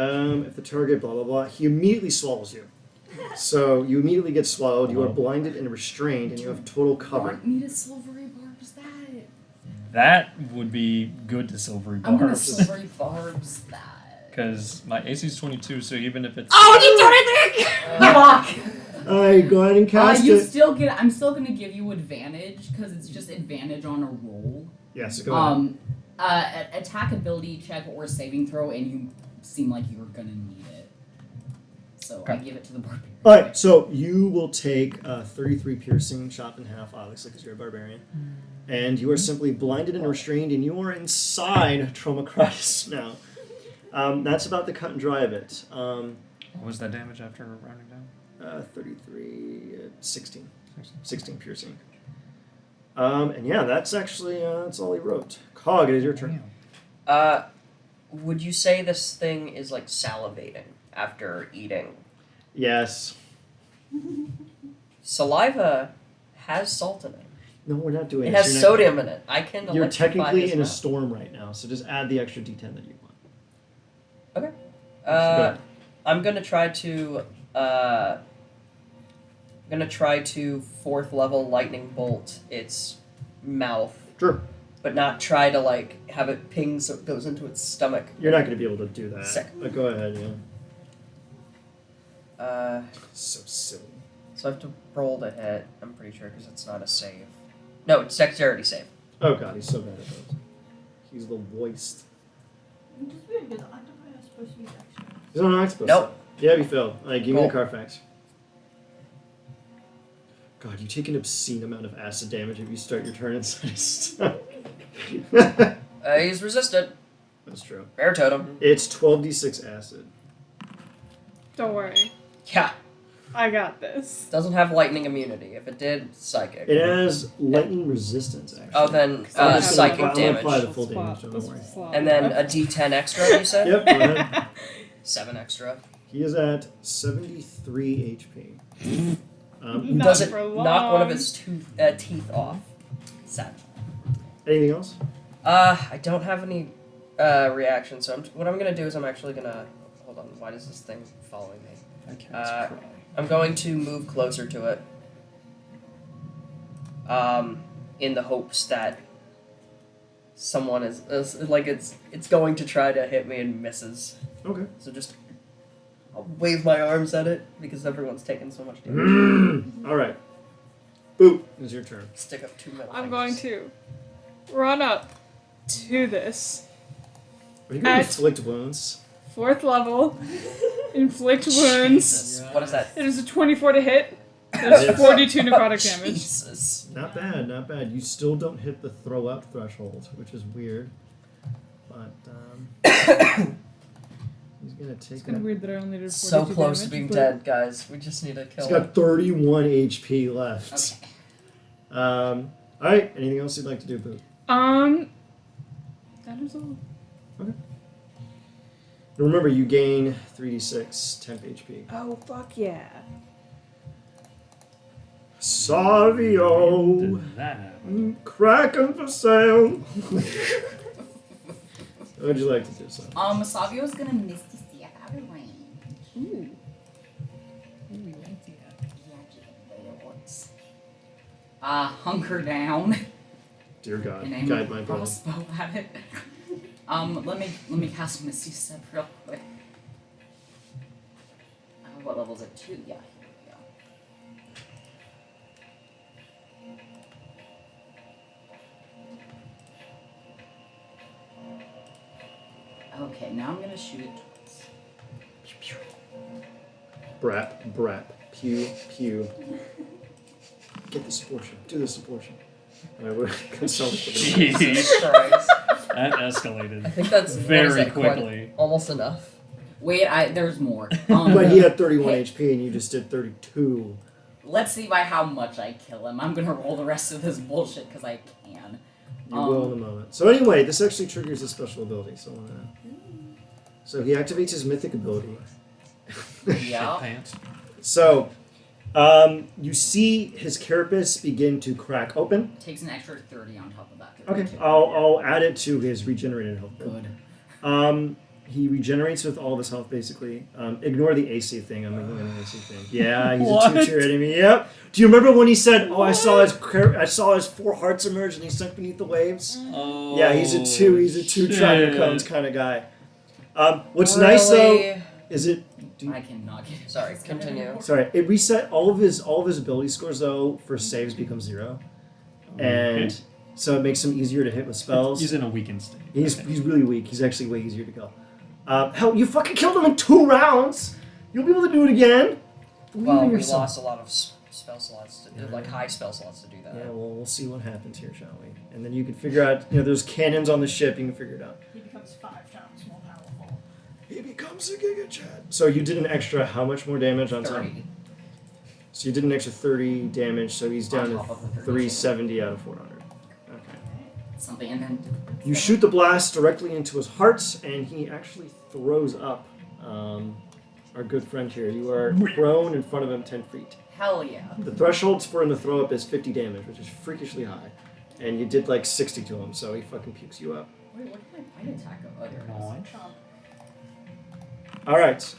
if the target blah blah blah, he immediately swallows you. So you immediately get swallowed. You are blinded and restrained, and you have total cover. Want me to silvery barbs that? That would be good to silvery I'm gonna barbs. silvery barbs that. Because my AC is 22, so even if it's. Oh, you did it, Nick! Fuck! Alright, go ahead and cast you it. still get. I'm still gonna give you advantage because it's just advantage on a roll. Yes, go ahead. Attack ability check or saving throw, and you seem like you were gonna need it. So I give it to the barbarian. Alright, so you will take 33 piercing, chopped in half, obviously, because you're a barbarian. And you are simply blinded and restrained, and you are inside Tromacratus now. That's about the cut and dry of it. What was that damage after rounding down? 33, 16. 16 piercing. And yeah, that's actually that's all he wrote. Cog, it is your turn. Would you say this thing is like salivating after eating? Yes. Saliva has salt in it. No, we're not doing It it. has sodium in it. I can You're electrify technically his in a mouth. storm right now, so just add the extra D10 that you want. Okay. I'm gonna try to. I'm gonna try to 4th level lightning bolt its mouth, Sure. but not try to like have it ping so it goes into its stomach. You're not going to be able to do that. Sick. But go ahead, yeah. Uh, So silly. so I have to roll to hit. I'm pretty sure because it's not a save. No, it's dexterity save. Oh god, he's so bad at those. He's the worst. It's just weird because octopi are supposed to be extra. He's not supposed Nope. to. Yeah, you failed. Alright, give me Cool. the Carfax. God, you take an obscene amount of acid damage if you start your turn inside his stomach. He's resistant. That's true. Bear totem. It's 12d6 acid. Don't worry. Yeah. I got this. Doesn't have lightning immunity. If it did, psychic. It has lightning resistance, actually. Oh, then I'm just gonna psychic apply- I'm gonna apply damage. the full damage, so don't worry. And then a D10 extra, you said? Yep, go ahead. 7 extra. He is at 73 HP. Not Does it for knock one of long. his teeth off? Sad. Anything else? I don't have any reaction, so what I'm gonna do is I'm actually gonna hold on. Why does this thing following me? I can't cry. I'm going to move closer to it. In the hopes that someone is like it's going to try to hit me and misses. Okay. So just I'll wave my arms at it because everyone's taking so much damage. Alright. Boop. It's your turn. Stick up 2 middle I'm fingers. going to run up to this. Are you going to At- inflict wounds? 4th level. Inflict wounds. Jesus. What is that? It is a 24 to hit. There's Yes. 42 necrotic damage. Jesus. Not bad, not bad. You still don't hit the throw up threshold, which is weird. But, he's going to take It's kind of that. weird that I only did 42 So close to damage, being but- dead, guys. We just need to kill He's him. got 31 HP left. Okay. Alright, anything else you'd like to do, Boo? That is all. Remember, you gain 3d6 temp HP. Oh, fuck yeah. Savio! Did that happen? Kraken for sale! What would you like to do, son? Savio's gonna misty step out of range. Ooh. Hunker down Dear God, and aim guide a my bow. crossbow at it. Let me cast Misty Step real quick. What level is it? 2? Yeah, here we go. Okay, now I'm gonna shoot it twice. Brap, brap, pew, pew. Get this abortion. Do this abortion. Alright, we're gonna sell it for the Jesus Christ. That I escalated think that's very what is that, quite quickly. almost enough. Wait, there's more. But he had 31 HP and you just did 32. Let's see by how much I kill him. I'm gonna roll the rest of this bullshit because I can. You will in a moment. So anyway, this actually triggers his special ability. So he activates his mythic ability. Yeah. Pants. So, you see his carapace begin to crack open. Takes an extra 30 on top of that. Okay, 32. I'll add it to his regenerated health. Good. He regenerates with all of his health, basically. Ignore the AC thing. I'm ignoring the AC thing. Yeah, he's What? a 2-tier enemy. Yep. Do you remember when he said, "Oh, I saw his 4 hearts emerge and he sunk beneath the waves"? Oh, Yeah, he's a 2. He's a 2 tracker shit. cones kind of guy. What's nice though is it. I cannot get it. Sorry, continue. Sorry, it reset all of his ability scores though for saves become 0, and so it makes him easier to hit with spells. He's in a weakened state. He's really weak. He's actually way easier to kill. Hell, you fucking killed him in 2 rounds. You'll be able to do it again. Believe Well, in we yourself. lost a lot of spell slots, like high spell slots to do that. Yeah, well, we'll see what happens here, shall we? And then you can figure out. There's cannons on the ship. You can figure it out. He becomes 5 times more powerful. He becomes a Giga Chad. So you did an extra how much more damage on top? 30. So you did an extra 30 damage. So he's down to On top of the 30. 370 out of 400. Okay. Something, and then You shoot the blast directly into his heart, and he actually throws up. Our good friend here. You are prone in front of him 10 feet. Hell yeah. The threshold for him to throw up is 50 damage, which is freakishly high. And you did like 60 to him, so he fucking pukes you up. wait, what did my bite attack go? Oh, there it is. Nice. Alright.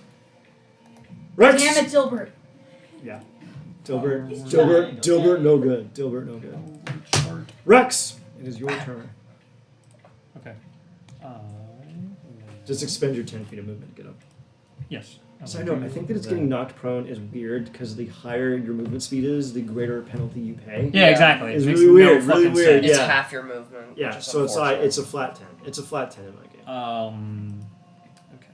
Rex! Damn it, Dilbert. Yeah. Dilbert. He's Dilbert. trying. Dilbert, no good. Dilbert, no good. Rex! It is your turn. Okay. Just expend your 10 feet of movement to get up. Yes. So I know, I think that it's getting knocked prone is weird because the higher your movement speed is, the greater penalty you pay. Yeah, exactly. It's It makes really weird, no really fucking weird, sense. It's yeah. half your movement. Yeah, which is so it's unfortunate. a flat 10. It's a flat 10 in my game. Okay.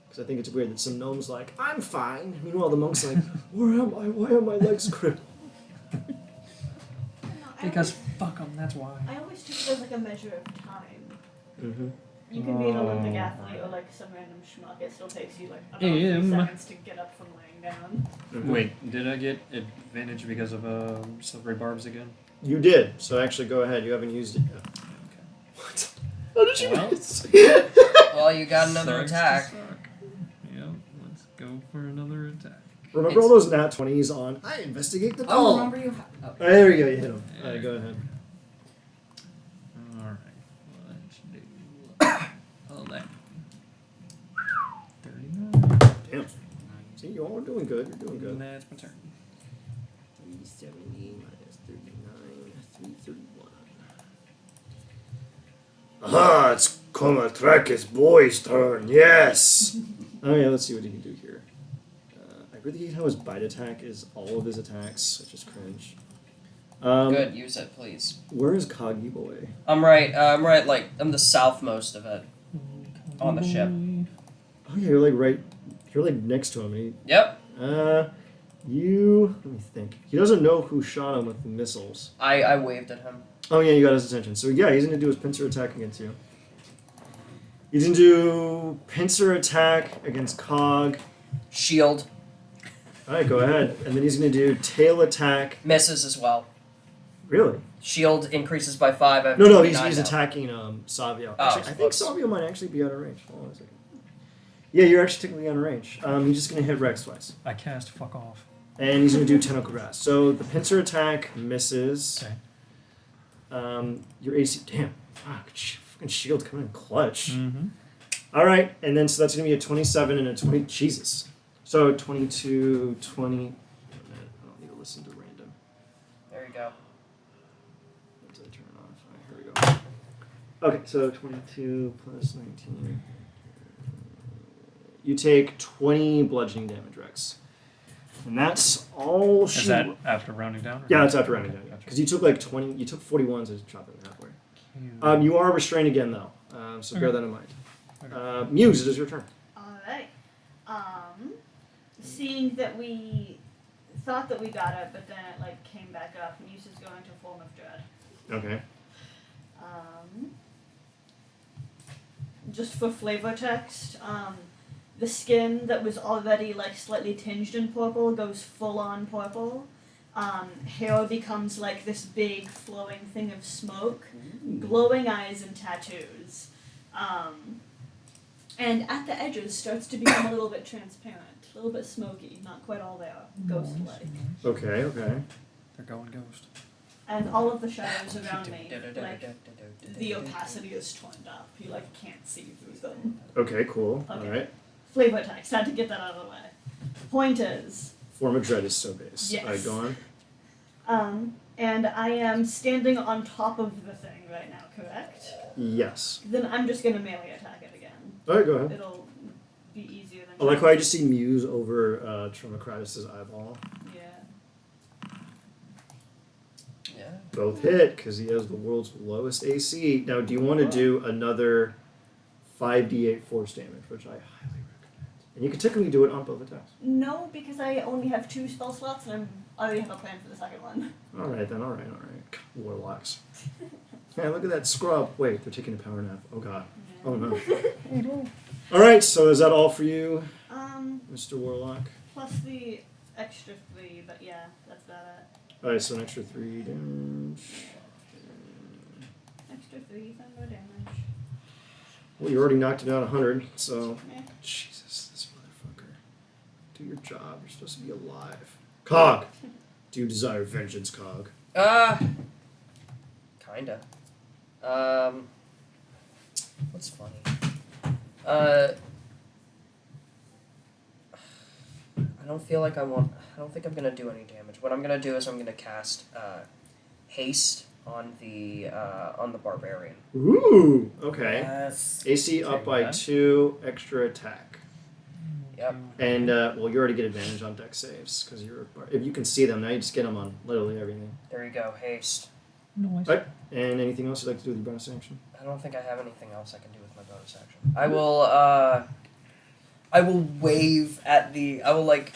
Because I think it's weird that some gnome's like, I'm fine. Meanwhile, the monk's like, where am I? Why are my legs crippled? Because fuck them. That's why. I always took it as like a measure of time. Mm-hmm. You can be an Olympic athlete or like some random schmuck. It still takes you like about 3 Em. seconds to get up from laying down. Wait, did I get advantage because of silvery barbs again? You did. So actually, go ahead. You haven't used it yet. Okay. What? How did you Well. miss? Well, you got another Sucks to attack. suck. Yep. Let's go for another attack. Remember all those nat 20s on, I investigate the Oh, tunnel. remember you? Oh. There we go. You hit him. All right, go ahead. All right. Let's do 11. 39. Damn. See, you're all doing good. You're doing good. That's my turn. 370 minus 39, 331. Aha, it's Komatrakis boy's turn, yes! Oh yeah, let's see what he can do here. I really hate how his bite attack is all of his attacks, which is cringe. Good, use it, please. Where is Kagi boy? I'm the southmost of it. On the ship. Oh yeah, you're like next to him. And Yep. let me think. He doesn't know who shot him with the missiles. I waved at him. Oh yeah, you got his attention. So yeah, he's gonna do his pincer attack against you. He's gonna do pincer attack against Cog. Shield. Alright, go ahead. And then he's gonna do tail attack. Misses as well. Really? Shield increases by 5. I have No, 29 he's now. attacking Savio. Oh, Actually, I think whoops. Savio might actually be out of range. Hold on a second. Yeah, you're actually technically out of range. He's just gonna hit Rex twice. I cast fuck off. And he's gonna do tentacle grasp. So the pincer attack misses. Okay. Your AC. Damn. Fuck. Fucking shield coming in clutch. Mm-hmm. Alright, and then so that's gonna be a 27 and a 20. Jesus. So 22, 20. Wait a minute, I don't need to listen to random. There you go. What did I turn off? Alright, here we go. Okay, so 22 plus 19. You take 20 bludgeoning damage, Rex. And that's all Is she. that after rounding down? Or Yeah, that's after rounding down. Gotcha. Because you took like 20. You took 41, so chop it halfway. You are restrained again, though. So bear that in mind. Okay. Muse, it is your turn. Alright. Seeing that we thought that we got it, but then it like came back up, Muse is going to Form of Dread. Okay. Just for flavor text, the skin that was already like slightly tinged in purple goes full on purple. Hair becomes like this big flowing thing of smoke, glowing eyes and tattoos. And at the edges starts to become a little bit transparent, a little bit smoky, not quite all there, ghost-like. Okay, okay. They're going ghost. and all of the shadows around me, like the opacity is toned up. You like can't see through them. Okay, cool. Okay. All right. Flavor text. Had to get that out of the way. Point is, Form of dread is so base. Yes. All right, go on. and I am standing on top of the thing right now. Correct? Yes. Then I'm just gonna melee attack it again. All right, go ahead. It'll be easier than. I like how I just see Muse over Traumacritus's eyeball. Yeah. Yeah. Both hit because he has the world's lowest AC. Now, do you want to do another 5d8 force damage, which I highly recommend? And you can technically do it on both attacks. No, because I only have 2 spell slots, and I already have a plan for the second one. All right, then. All right. Warlocks. Yeah, look at that scrub. Wait, they're taking a power nap. Oh, God. Oh, no. All right, so is that all for you, Mr. Warlock? Plus the extra 3, but yeah, that's about it. All right, so an extra 3 damage. Extra 3, thunder damage. Well, you already knocked it out 100, so... Yeah. Jesus, this motherfucker. Do your job. You're supposed to be alive. Cog! Do you desire vengeance, Cog? Kinda. What's funny? I don't feel like I don't think I'm gonna do any damage. What I'm gonna do is I'm gonna cast haste on the barbarian. Ooh, okay. Yes. AC up by that. 2, extra attack. Yep. And, well, you already get advantage on dex saves, because if you can see them, now you just get them on literally everything. There you go. Haste. Nice. Right. And anything else you'd like to do with your bonus action? I don't think I have anything else I can do with my bonus action. I will wave at the. I will like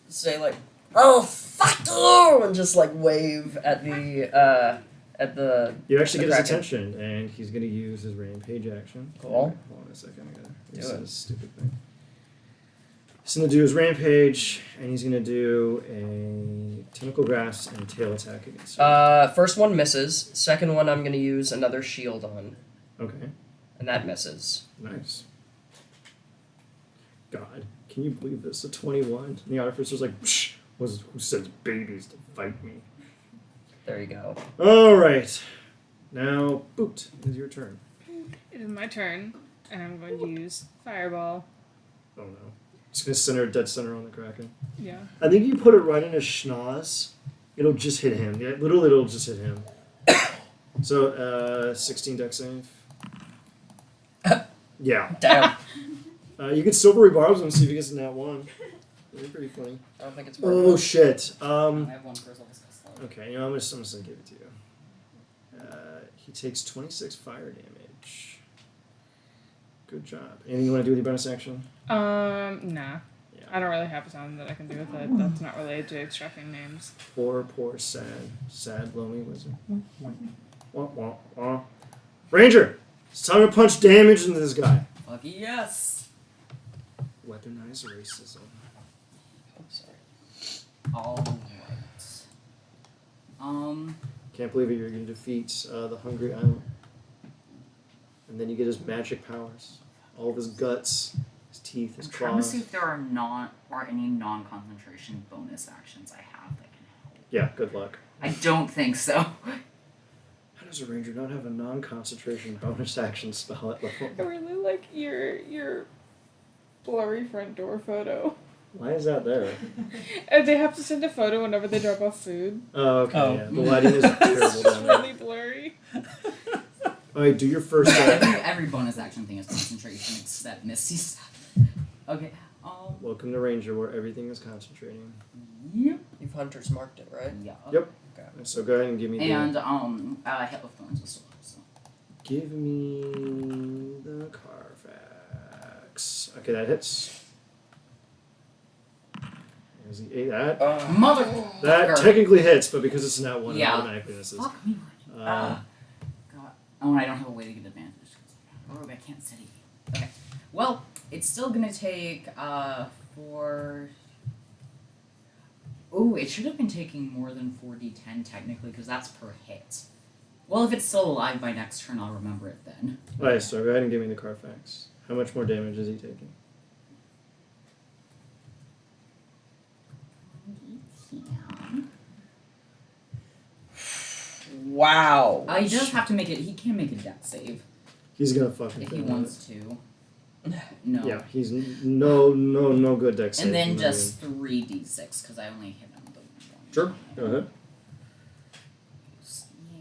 say like, "Oh fuck you!" and just like wave at the. You actually the get his Kraken. attention, and he's going to use his rampage action. Cool. Hold on a second, I gotta Do reset it. this stupid thing. He's going to do his rampage, and he's going to do a tentacle grasp and tail attack against you. First one misses. Second one, I'm gonna use another shield on, Okay, and that misses. nice. God, can you believe this? A 21. And the artificer's like, Psh, who sends babies to fight me? There you go. All right. Now, Boot, it is your turn. It is my turn, and I'm going to use Fireball. Oh, no. Just going to center, dead center on the Kraken. Yeah. I think you put it right in his schnoz. It'll just hit him. Yeah, literally, it'll just hit him. So, 16 dex save. Yeah. Damn. You can silvery barbs him and see if he gets in that one. That'd be pretty funny. I don't think it's Oh, working. shit. I have one first level spell slot. Okay, I'm just gonna give it to you. He takes 26 fire damage. Good job. Anything you want to do with your bonus action? Nah. Yeah. I don't really have something that I can do with it. That's not related to extracting names. Poor, sad, lonely wizard. Wah, wah, wah. Ranger, it's time to punch damage into this guy. Fuck yes! Weaponize racism. Oh, sorry. Alright. Can't believe it. You're going to defeat the Hungry Island. And then you get his magic powers. All of his guts, his teeth, his I'm trying to claws. see if there are any non-concentration bonus actions I have that can help. Yeah, good luck. I don't think so. How does a ranger not have a non-concentration bonus action spell at level? I really like your blurry front door photo. Why is that there? They have to send a photo whenever they drop off food. Oh, okay, Oh. yeah. The lighting is It's terrible just down there. really blurry. Alright, do your first Every bonus action thing is concentration except Misty stuff. Okay. Welcome to Ranger, where everything is concentrating. Yep. You've hunters marked it, right? Yeah. Yep. Okay. So go ahead and give me And Hit with Thorns will still help. So. Give me the Carfax. Okay, that hits. Is he ate that? Mother. That technically hits, but because it's not one, it Yeah. automatically misses. Fuck me. God. Oh, and I don't have a way to get advantage. Oh, I can't steady. Okay. Well, it's still gonna take 4. Oh, it should have been taking more than 4d10 technically, because that's per hit. Well, if it's still alive by next turn, I'll remember it then. Alright, so go ahead and give me the Carfax. How much more damage is he taking? 18. Wow. He does have to make it. He can make a death save He's gonna fucking if he fail wants to. No. Yeah, he's no good dex save. And then not just 3d6 because I only hit him the one. Sure. Go ahead. Yeah.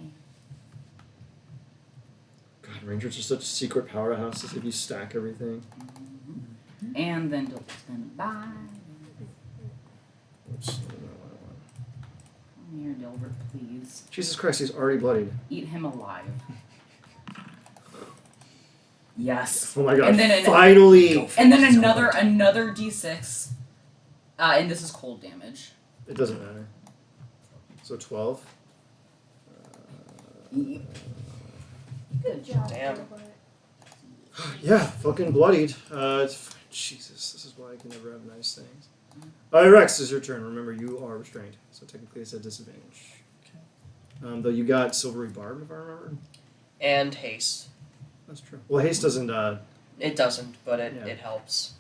God, Rangers are such secret powerhouses if you stack everything. And then Dilbert's gonna bye. Oops. I don't know what I want. Come here, Dilbert, please. Jesus Christ, he's already bloodied. Eat him alive. Yes. Oh my god, And then finally! And then another d6. And this is cold damage. It doesn't matter. So 12. Good job. Damn. Gilbert. Yeah, fucking bloodied. Jesus, this is why I can never have nice things. Alright, Rex, it's your turn. Remember, you are restrained. So technically it's a disadvantage. Though you got Silvery Barb, if I remember. And haste. That's true. Well, haste doesn't. It doesn't, but it, Yeah. it helps.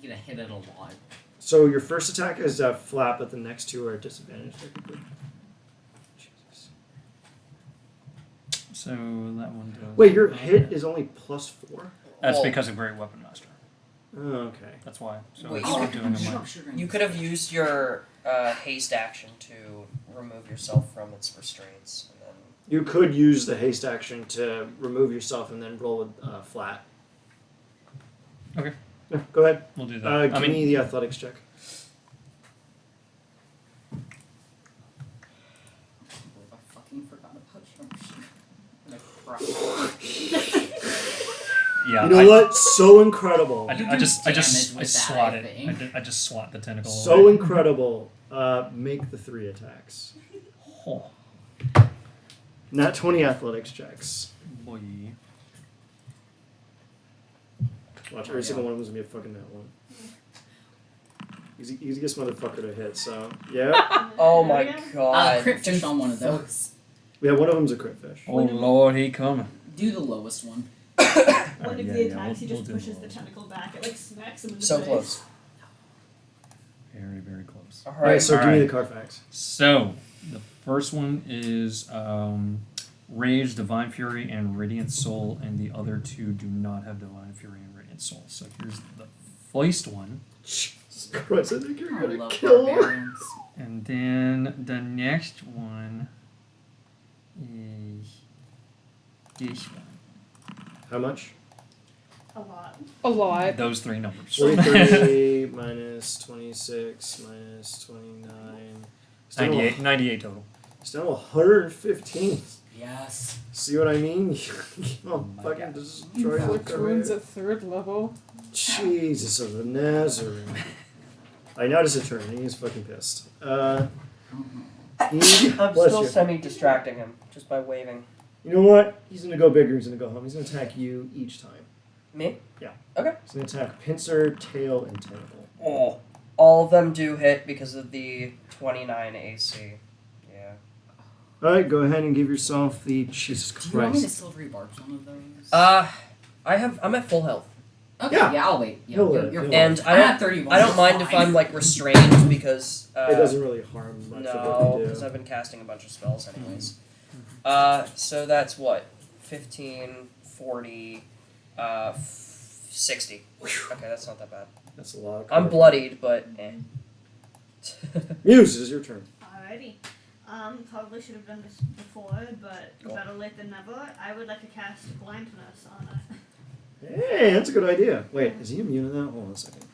You're gonna hit it a lot. So your first attack is flat, but the next two are at disadvantage, technically. Jesus. So that one does. Wait, your hit is only +4? That's Well, because of Great Weapon Master. Oh, okay. That's why. So Wait, it's oh, doing a minor. You could have used your haste action to remove yourself from its restraints, and then You could use the haste action to remove yourself and then roll a flat. Okay. Yeah, go ahead. We'll do that. Give me the athletics check. I fucking forgot about sharpshooter. Yeah. You know what? So incredible. I You do just damage with that, swat I it. think. I just swat the tentacle. So incredible. Make the 3 attacks. Oh, Not 20 athletics checks. boy. Watch, every single one of them's gonna be a fucking nat 1. Easiest motherfucker to hit, so. Yeah. oh my Yeah. god. Crit fish on one of those. Yeah, one of them's a crit fish. Oh Lord, he coming. Do the lowest one. One of yeah, the yeah, attacks, he we'll just do pushes those. the tentacle back. It like smacks him in the So face. close. Very, very close. All Alright, right. so give me Alright. the Carfax. So the first one is Rage, Divine Fury, and Radiant Soul, and the other two do not have Divine Fury and Radiant Soul. So here's the first one, Jesus Christ, I think you're I gonna love kill him. barbarians. and then the next one is this one. How much? A lot. A lot. Those three numbers. 43 minus 26 minus 29. 98 total. It's down to 115. Yes. See what I mean? Oh, my fucking God. destroy his Inflict wounds career. at 3rd level. Jesus of the Nazarene. I now it's a turn. He's fucking pissed. He, I'm bless still you. semi-distracting him just by waving. You know what? He's gonna go bigger. He's gonna go home. He's gonna attack you each time. Me? Yeah. Okay. He's gonna attack pincer, tail, and tentacle. Oh. All of them do hit because of the 29 AC. Yeah. All right, go ahead and give yourself the Jesus Do you want me to Christ. silvery barb one of those? I'm at full health. Okay, yeah. yeah, I'll wait. Yeah, He'll you're, live, you're he'll fine. And I'm at 31. I don't mind if I'm like restrained because It doesn't really harm much no, of what you because do. I've been casting a bunch of spells anyways. So that's what 15, 40, 60. Okay, that's not that bad. That's a lot. Of I'm cover. bloodied, but eh. Muse, it is your turn. Alrighty. Probably should have done this before, but Cool. better late than never. I would like to cast blindness on it. Hey, that's a good idea. Wait, is he immune to that? Hold on a second.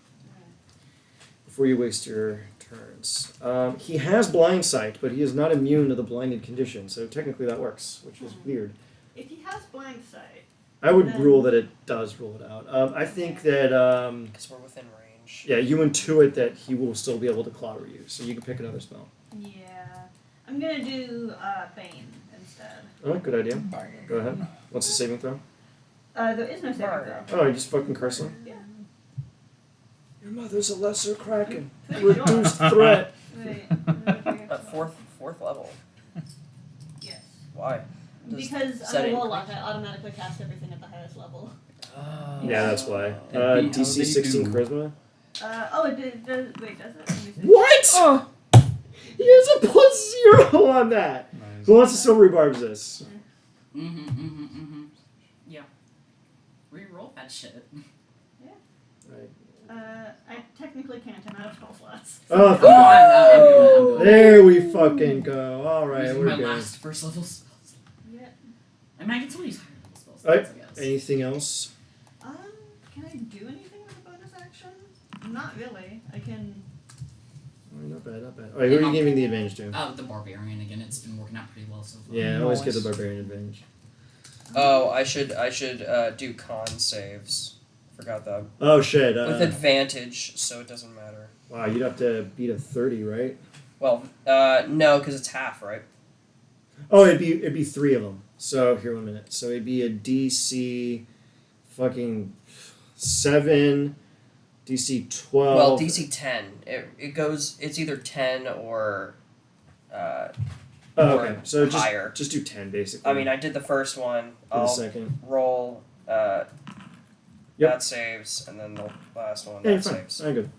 Before you waste your turns. He has blind sight, but he is not immune to the blinded condition, so technically that works, which is weird. If he has blind sight, I would Then- rule that it does rule it out. I think that, Because we're within range. yeah, you intuit that he will still be able to clobber you, so you can pick another spell. yeah. I'm gonna do Bane instead. Oh, good idea. Go ahead. What's the saving throw? There is no saving throw. Oh, you just fucking curse him? Yeah. Your mother's a lesser kraken. Pretty sure. Reduced threat. Wait. At fourth level. Yes. Why? Does Because set I'm a it warlock, I automatically cast everything at the highest level. Oh. Yeah, that's why. That'd be- DC 16 charisma. It does. Wait, does it? Let me see. What? Oh, He has a +0 on that. Nice. Who wants to silvery barbs this? Yeah. Reroll that shit. Right. I technically can't. I'm out of spell slots. Oh, I'm doing it. there we fucking go. All right, Using we're my good. last first level spells. Yeah. I mean, I can still use higher level spells. Alright. I guess. Anything else? Can I do anything with a bonus action? Not really. I can. Oh, not bad, not bad. All right, who are you giving the advantage to? The barbarian again. It's been working out pretty well so far. Yeah, I always Nice. give the barbarian advantage. Oh, I should do con saves. Forgot that. Oh shit. With advantage, so it doesn't matter. Wow, you'd have to beat a 30, right? Well, no, because it's half, right? Oh, it'd be 3 of them. So here, 1 minute. So it'd be a DC, fucking 7, DC 12. Well, DC 10. It goes. It's either 10 or. Oh, okay. or So higher. just do 10 basically. I mean, I did the first one. for the I'll second. roll. Yep. That saves, and then the last one Yeah, you're that fine. saves. All right, good.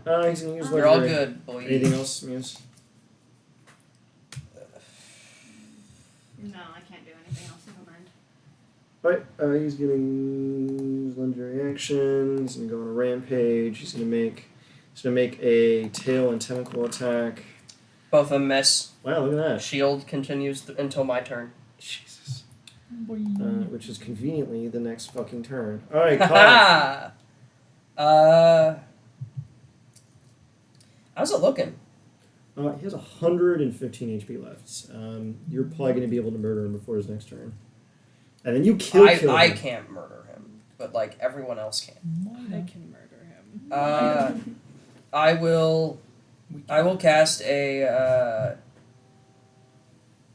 All right, he's gonna use They're all legendary. good, boy. Anything else, Muse? No, I can't do anything else. Never mind. Alright, he's gonna use legendary action. He's gonna go on a rampage. He's gonna make a tail and tentacle attack. Both of them miss. Wow, look at that. Shield continues until my turn. Jesus. Which is conveniently the next fucking turn. Alright, Kyle. Haha. How's it looking? He has 115 HP left. You're probably gonna be able to murder him before his next turn. And then you kill him. I can't murder him, but like everyone else can. I can murder him. I will cast a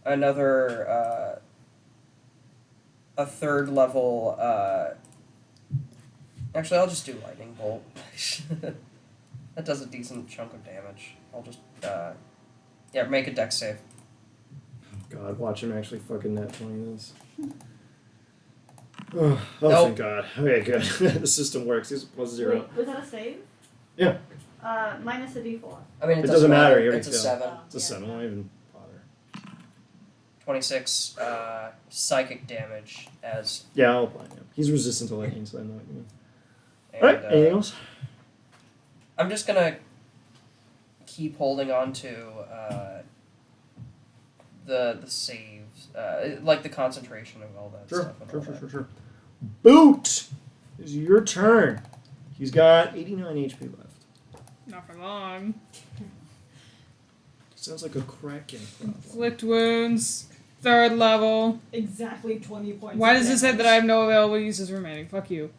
another a third level. Actually, I'll just do lightning bolt. That does a decent chunk of damage. I'll just make a dex save. God, watch him actually fucking net 20 this. Oh, Nope. Thank God. Okay, good. The system works. He's +0. Wait, was that a save? Yeah. Minus a D4. I mean, it It doesn't matter, you already It's a failed. 7. It's a 7. Why even bother? 26 psychic damage as. Yeah, I'll apply him. He's resistant to lightning, so I know what you mean. And, Alright, anything else? I'm just gonna keep holding on to the saves, like the concentration of all that stuff. And all that. Sure. Boot! It's your turn. He's got 89 HP left. Not for long. Sounds like a Kraken problem. Inflict wounds. 3rd level. Exactly 20 points. Why of does it say damage. that I have no available uses remaining? Fuck you.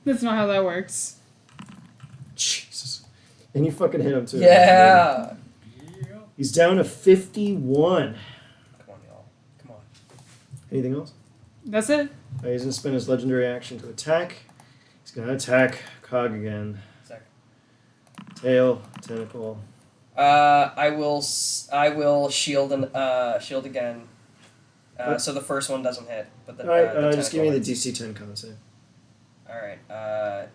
That's not how that works. Jesus. And you fucking hit him too. Yeah! He's down to 51. Come on, y'all. Come on. Anything else? That's it? He's going to spend his legendary action to attack. He's going to attack Cog again. Sec. Tail, tentacle. I will shield and shield again. So the first one doesn't hit, but the Alright, just give me the tentacle DC 10 con save. hits. All right.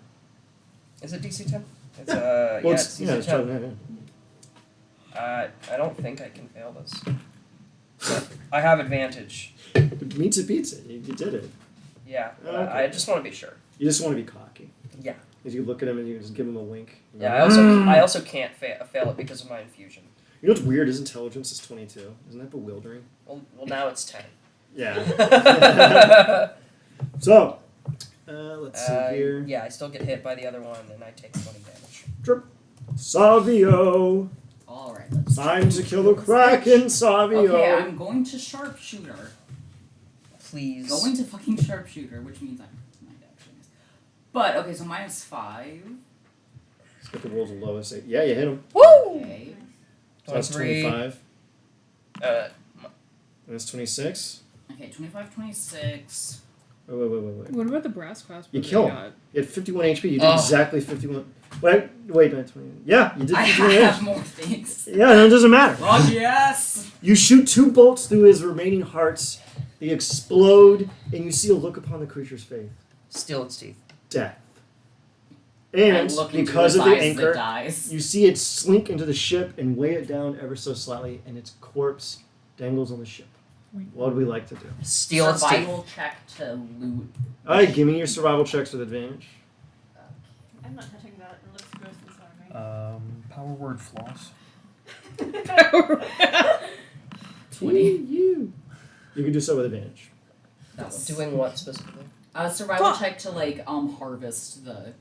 Is it DC 10? It's Well, yeah, it's, it's yeah, DC it's 10. fine, yeah. I don't think I can fail this. But I have advantage. Meets it beats it. You did it. Yeah, Oh, okay. I just want to be sure. You just want to be cocky. Yeah. If you look at him and you just give him a wink. Yeah, I also can't fail it because of my infusion. You know what's weird? His intelligence is 22. Isn't that bewildering? Well, now it's 10. Yeah. So, let's see here. Yeah, I still get hit by the other one, and I take 20 damage. Trip. Savio. Alright, let's Time to kill the Kraken, Savio. Okay, I'm going to sharpshooter. Please. Going to fucking sharpshooter, which means my action is. But okay, so -5. Let's get the world's lowest. Yeah, you hit him. Woo! Okay. So that's 23. 25. Uh, And that's 26. Okay, 25, 26. Wait. What about the brass clasp? You that kill they him. got? You had 51 HP. You did Oh. exactly 51. Wait, not 20. Yeah, you did I 51 have HP. more things. Yeah, no, it doesn't matter. Oh yes! You shoot 2 bolts through his remaining hearts. They explode, and you see a look upon the creature's face. steal its teeth. Death. And look into because his of the eyes as it anchor, dies. you see it slink into the ship and weigh it down ever so slightly, and its corpse dangles on the ship. What would we like to do? Steal its teeth. Survival check to loot. Alright, give me your survival checks with advantage. I'm not touching that. It looks gross and slimy. Power word floss. 20. You can do so with advantage. That's Doing what specifically? survival check to like harvest the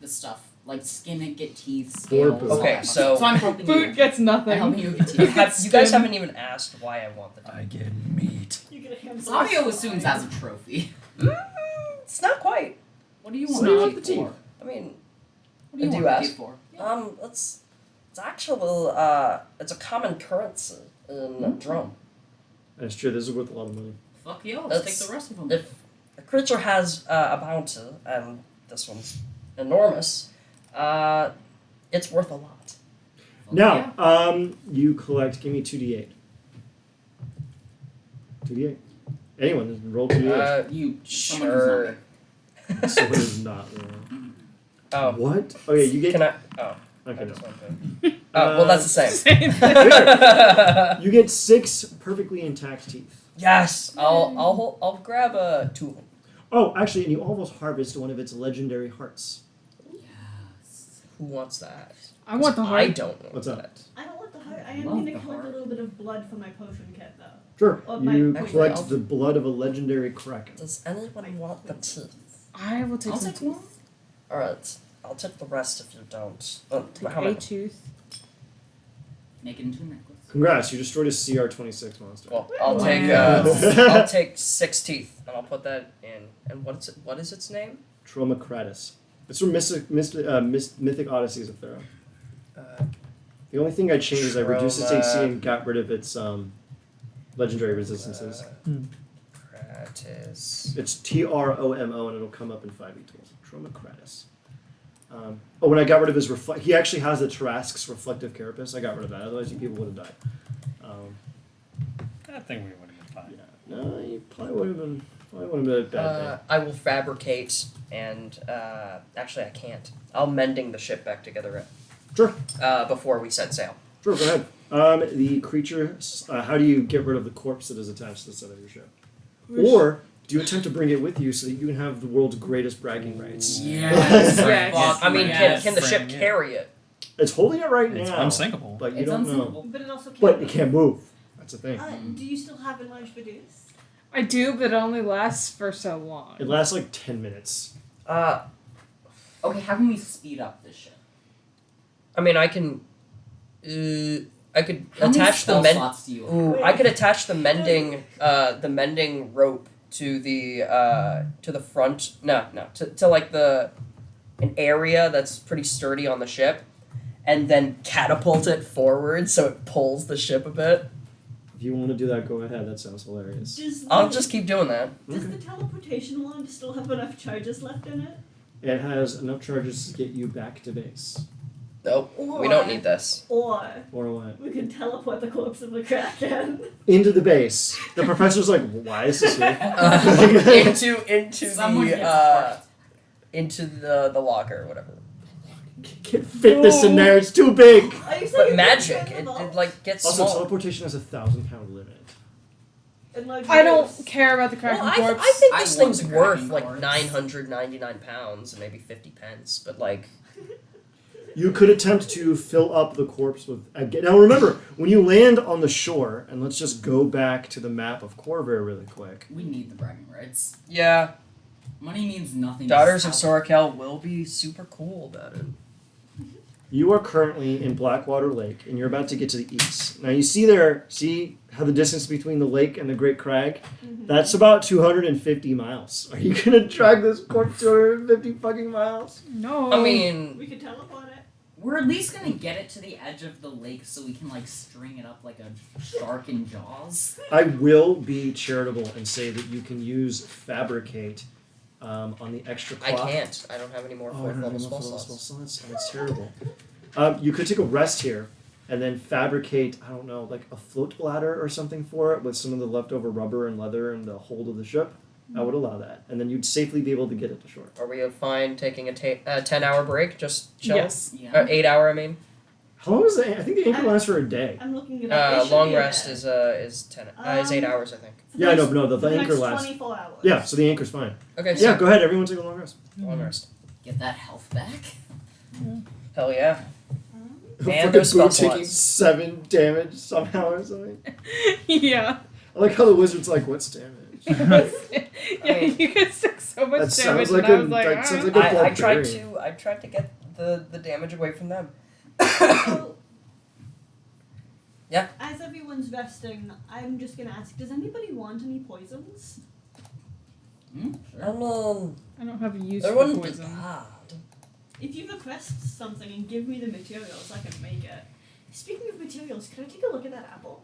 stuff, like skin it, get teeth, Four scales. boots. all Okay, that so- so I'm helping Food you. gets I'm nothing. helping you get You, teeth. you guys haven't even asked why I want the teeth. I get meat. You get a handful Savio of assumes slime. as a trophy. It's not quite. What do you So want you the want teeth the for? teeth? I mean, What do you Do want you the ask? teeth for? it's actually it's a common currency in Drum. That's true, this is worth a lot of money. Fuck yeah, let's That's- take the rest of them. If a creature has a bounty, and this one's enormous, it's worth a lot. Fuck Now, yeah. you collect, give me 2d8. 2d8. Anyone, just roll 2d8. You someone who's not Sure. me. Someone is not wrong. Oh, What? Oh yeah, you get. can I? Oh, Okay, I no. just want to. Oh, well, that's the same. Same thing. You get 6 perfectly intact teeth. Yes, I'll grab 2 of them. Oh, actually, and you almost harvest one of its legendary hearts. Yes. Who wants that? I want the I heart. don't want What's up? that. I don't want the heart. I am Love going to the collect heart. a little bit of blood for my potion kit, though. Sure. Oh, You my- collect Actually, the blood of a legendary kraken. Does anyone want the teeth? I will take I'll some take one. teeth. All right, I'll take the rest if you don't. Take How a many? tooth. Make it into a necklace. Congrats, you destroyed a CR-26 monster. Well, I'll Wow. take I'll take 6 teeth, and I'll put that in. And what is its name? Tromacratus. It's from Mythic Odysseys of Pharaoh. Uh, The only thing I changed is I reduced its AC Troma- and got rid of its legendary resistances. Kratis. It's Tromo, and it'll come up in 5e tools. Tromacratus. When I got rid of his he actually has the Tarrasque's reflective carapace. I got rid of that. Otherwise, you people would have died. I think we would have been fine. Yeah. No, you probably would have been a bad I will fabricate, and actually I can't. I'll mending the ship back together thing. Sure. before we set sail. Sure. Go ahead. The creature. How do you get rid of the corpse that is attached to the side of your ship? Or do you attempt to bring it with you so that you can have the world's greatest bragging rights? Yes. Yes. Fuck I mean, yes. can the ship Bring it. carry it? It's holding it right It's now, unsinkable. but you It's don't know. unsinkable. But it also can't. But it can't move. That's the thing. Do you still have enlarged reduce? I do, but it only lasts for so long. It lasts like 10 minutes. Okay, how can we speed up this ship? I mean, I can. I could How many attach the spell mend. slots do you have? Ooh, I could attach the mending rope to the front. No, to like an area that's pretty sturdy on the ship, and then catapult it forward so it pulls the ship a bit. If you want to do that, go ahead. That sounds hilarious. I'll just keep doing that. Does the teleportation wand still have enough charges left in it? It has enough charges to get you back to base. Nope, Or, we don't need this. Or Or what? we can teleport the corpse of the Kraken. Into the base. The professor's like, why is this here? Into Someone the gets hurt. into the locker or whatever. Can't fit this in there. It's too big. Are you saying But you magic, can turn the it vault? like gets Also, small. teleportation has a 1,000-pound limit. Enlarged I don't reduce. care about the Kraken Well, corpse. I think I this want thing's the worth Kraken like corpse. 999 pounds and maybe 50 pence, but like You could attempt to fill up the corpse with... Again, now remember, when you land on the shore, and let's just go back to the map of Corvair really quick. We need the bragging rights. yeah, Money means nothing. Daughters of to Sorakel will be super cool about it. You are currently in Blackwater Lake, and you're about to get to the east. Now you see how the distance between the lake and the Great Crag? That's about 250 miles. Are you gonna drag this corpse 250 fucking miles? No. I We mean, could teleport it. We're at least gonna get it to the edge of the lake so we can like string it up like a shark in Jaws. I will be charitable and say that you can use Fabricate on the extra I cloth. can't. I don't have any more Oh, I fourth don't have level enough spell of those slots. spell slots. Oh, that's terrible. You could take a rest here and then fabricate, I don't know, like a float bladder or something for it with some of the leftover rubber and leather and the hold of the ship. I would allow that, and then you'd safely be able to get it to shore. Are we fine taking a 10-hour break? Just chill? Yes. Yeah. 8 hour, I mean. How long is the? I think the anchor lasts for a day. I'm looking it up. It should Long be a rest day. is 8 hours, I think. For the Yeah, I know, next- but no, for the anchor next lasts. 24 hours. Yeah, so the anchor's fine. Okay, Yeah, so go ahead. Everyone take a long rest. long rest. Get that health back. Hell yeah. And Fucking those spell Boo taking slots. 7 damage somehow or something. Yeah. I like how the wizard's like, "What's damage?" Yeah, you guys took so much That damage, sounds like and I a- was like, that sounds "Ah." like a I tried barbarian. to get the damage away from them. So, Yeah. as everyone's resting, I'm just gonna ask: does anybody want any poisons? I mean, I don't have a use there for wouldn't be poison. bad. If you request something and give me the materials, I can make it. Speaking of materials, can I take a look at that apple?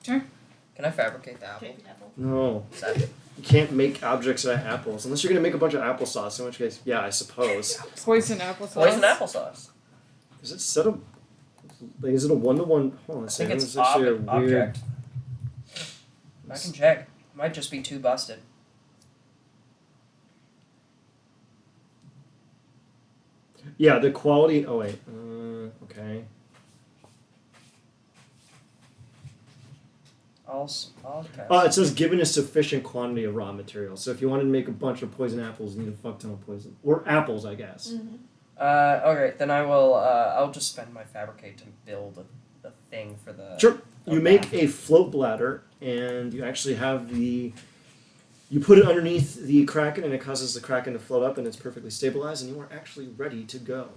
Can I fabricate the apple? Take the apple. No, Is that you can't make objects out of apples unless you're gonna make a bunch of applesauce. In which case, yeah, I suppose. Poison applesauce. poison applesauce? Is it set up? Like, is it a 1-to-1? Hold on a I second. think This it's is actually a weird. object. I can check. Might just be too busted. Yeah, the quality. Oh wait. Okay. Okay. It says given a sufficient quantity of raw material. So if you wanted to make a bunch of poison apples, you need a fuck ton of poison or apples, I guess. Mm-hmm. Alright, then I will. I'll just spend my fabricate to build a thing for the. Sure. You make raft. a float bladder, and you actually have the. You put it underneath the kraken, and it causes the kraken to float up, and it's perfectly stabilized, and you are actually ready to go.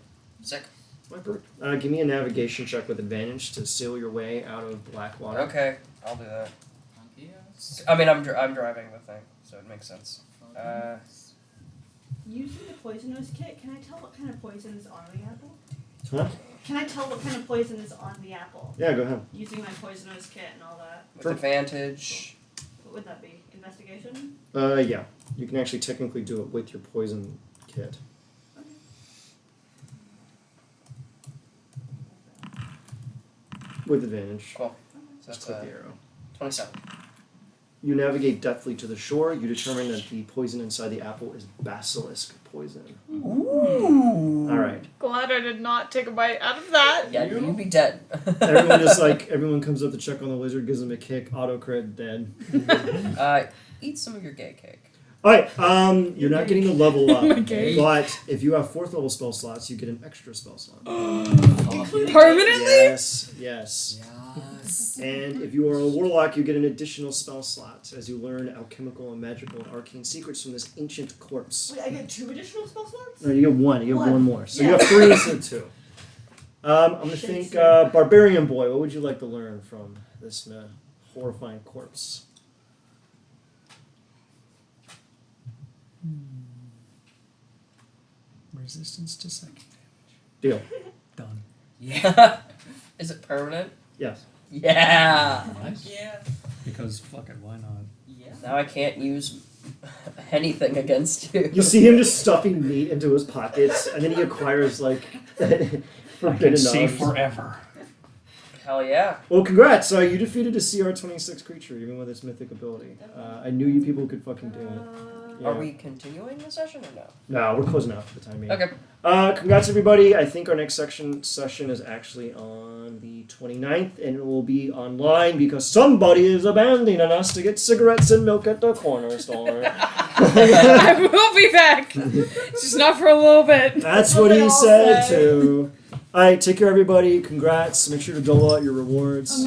Sick. My bird. Give me a navigation check with advantage to sail your way out of black water. Okay, I'll do that. Yes. I mean, I'm driving the thing, so it makes sense. Using the poisonous kit, can I tell what kind of poison is on the apple? Huh? Can I tell what kind of poison is on the apple? Yeah, go ahead. Using my poisonous kit and all that. With Sure. advantage. What would that be? Investigation? Yeah. You can actually technically do it with your poison kit. With advantage. Cool. So Just that's click the arrow. 27. You navigate deftly to the shore. You determine that the poison inside the apple is basilisk poison. Ooh. All right. Glad I did not take a bite out of that. Yeah, you'd be dead. Everyone comes up to check on the wizard, gives him a kick, auto crit, dead. Eat some of your gay cake. All right. You're not getting the level up, Okay. but if you have 4th level spell slots, you get an extra spell slot. Including Permanently? Yes. Yes. And if you are a warlock, you get an additional spell slot as you learn alchemical and magical and arcane secrets from this ancient corpse. Wait, I get 2 additional spell slots? No, you get 1. You get One. one more. So Yeah. you have 3 instead of 2. I'm gonna Shit, think sir. Barbarian Boy. What would you like to learn from this horrifying corpse? Resistance to psychic Deal. done. Yeah. Is it permanent? Yes. Yeah. Nice. Yeah. Because fuck it, why not? Yeah. Now I can't use anything against you. You see him just stuffing meat into his pockets, and then he acquires like forbidden See knowledge. forever. Hell yeah. Well, congrats! You defeated a CR-26 creature, even with its mythic ability. I knew you people could fucking do it. Yeah. Are we continuing the session or no? No, we're closing out for the time being. Okay. Congrats, everybody. I think our next session is actually on the 29th, and it will be online because somebody is abandoning us to get cigarettes and milk at the corner store. I will be back. Just not for a little bit. That's what he said, too. All right, take care, everybody. Congrats. Make sure to dole out your rewards.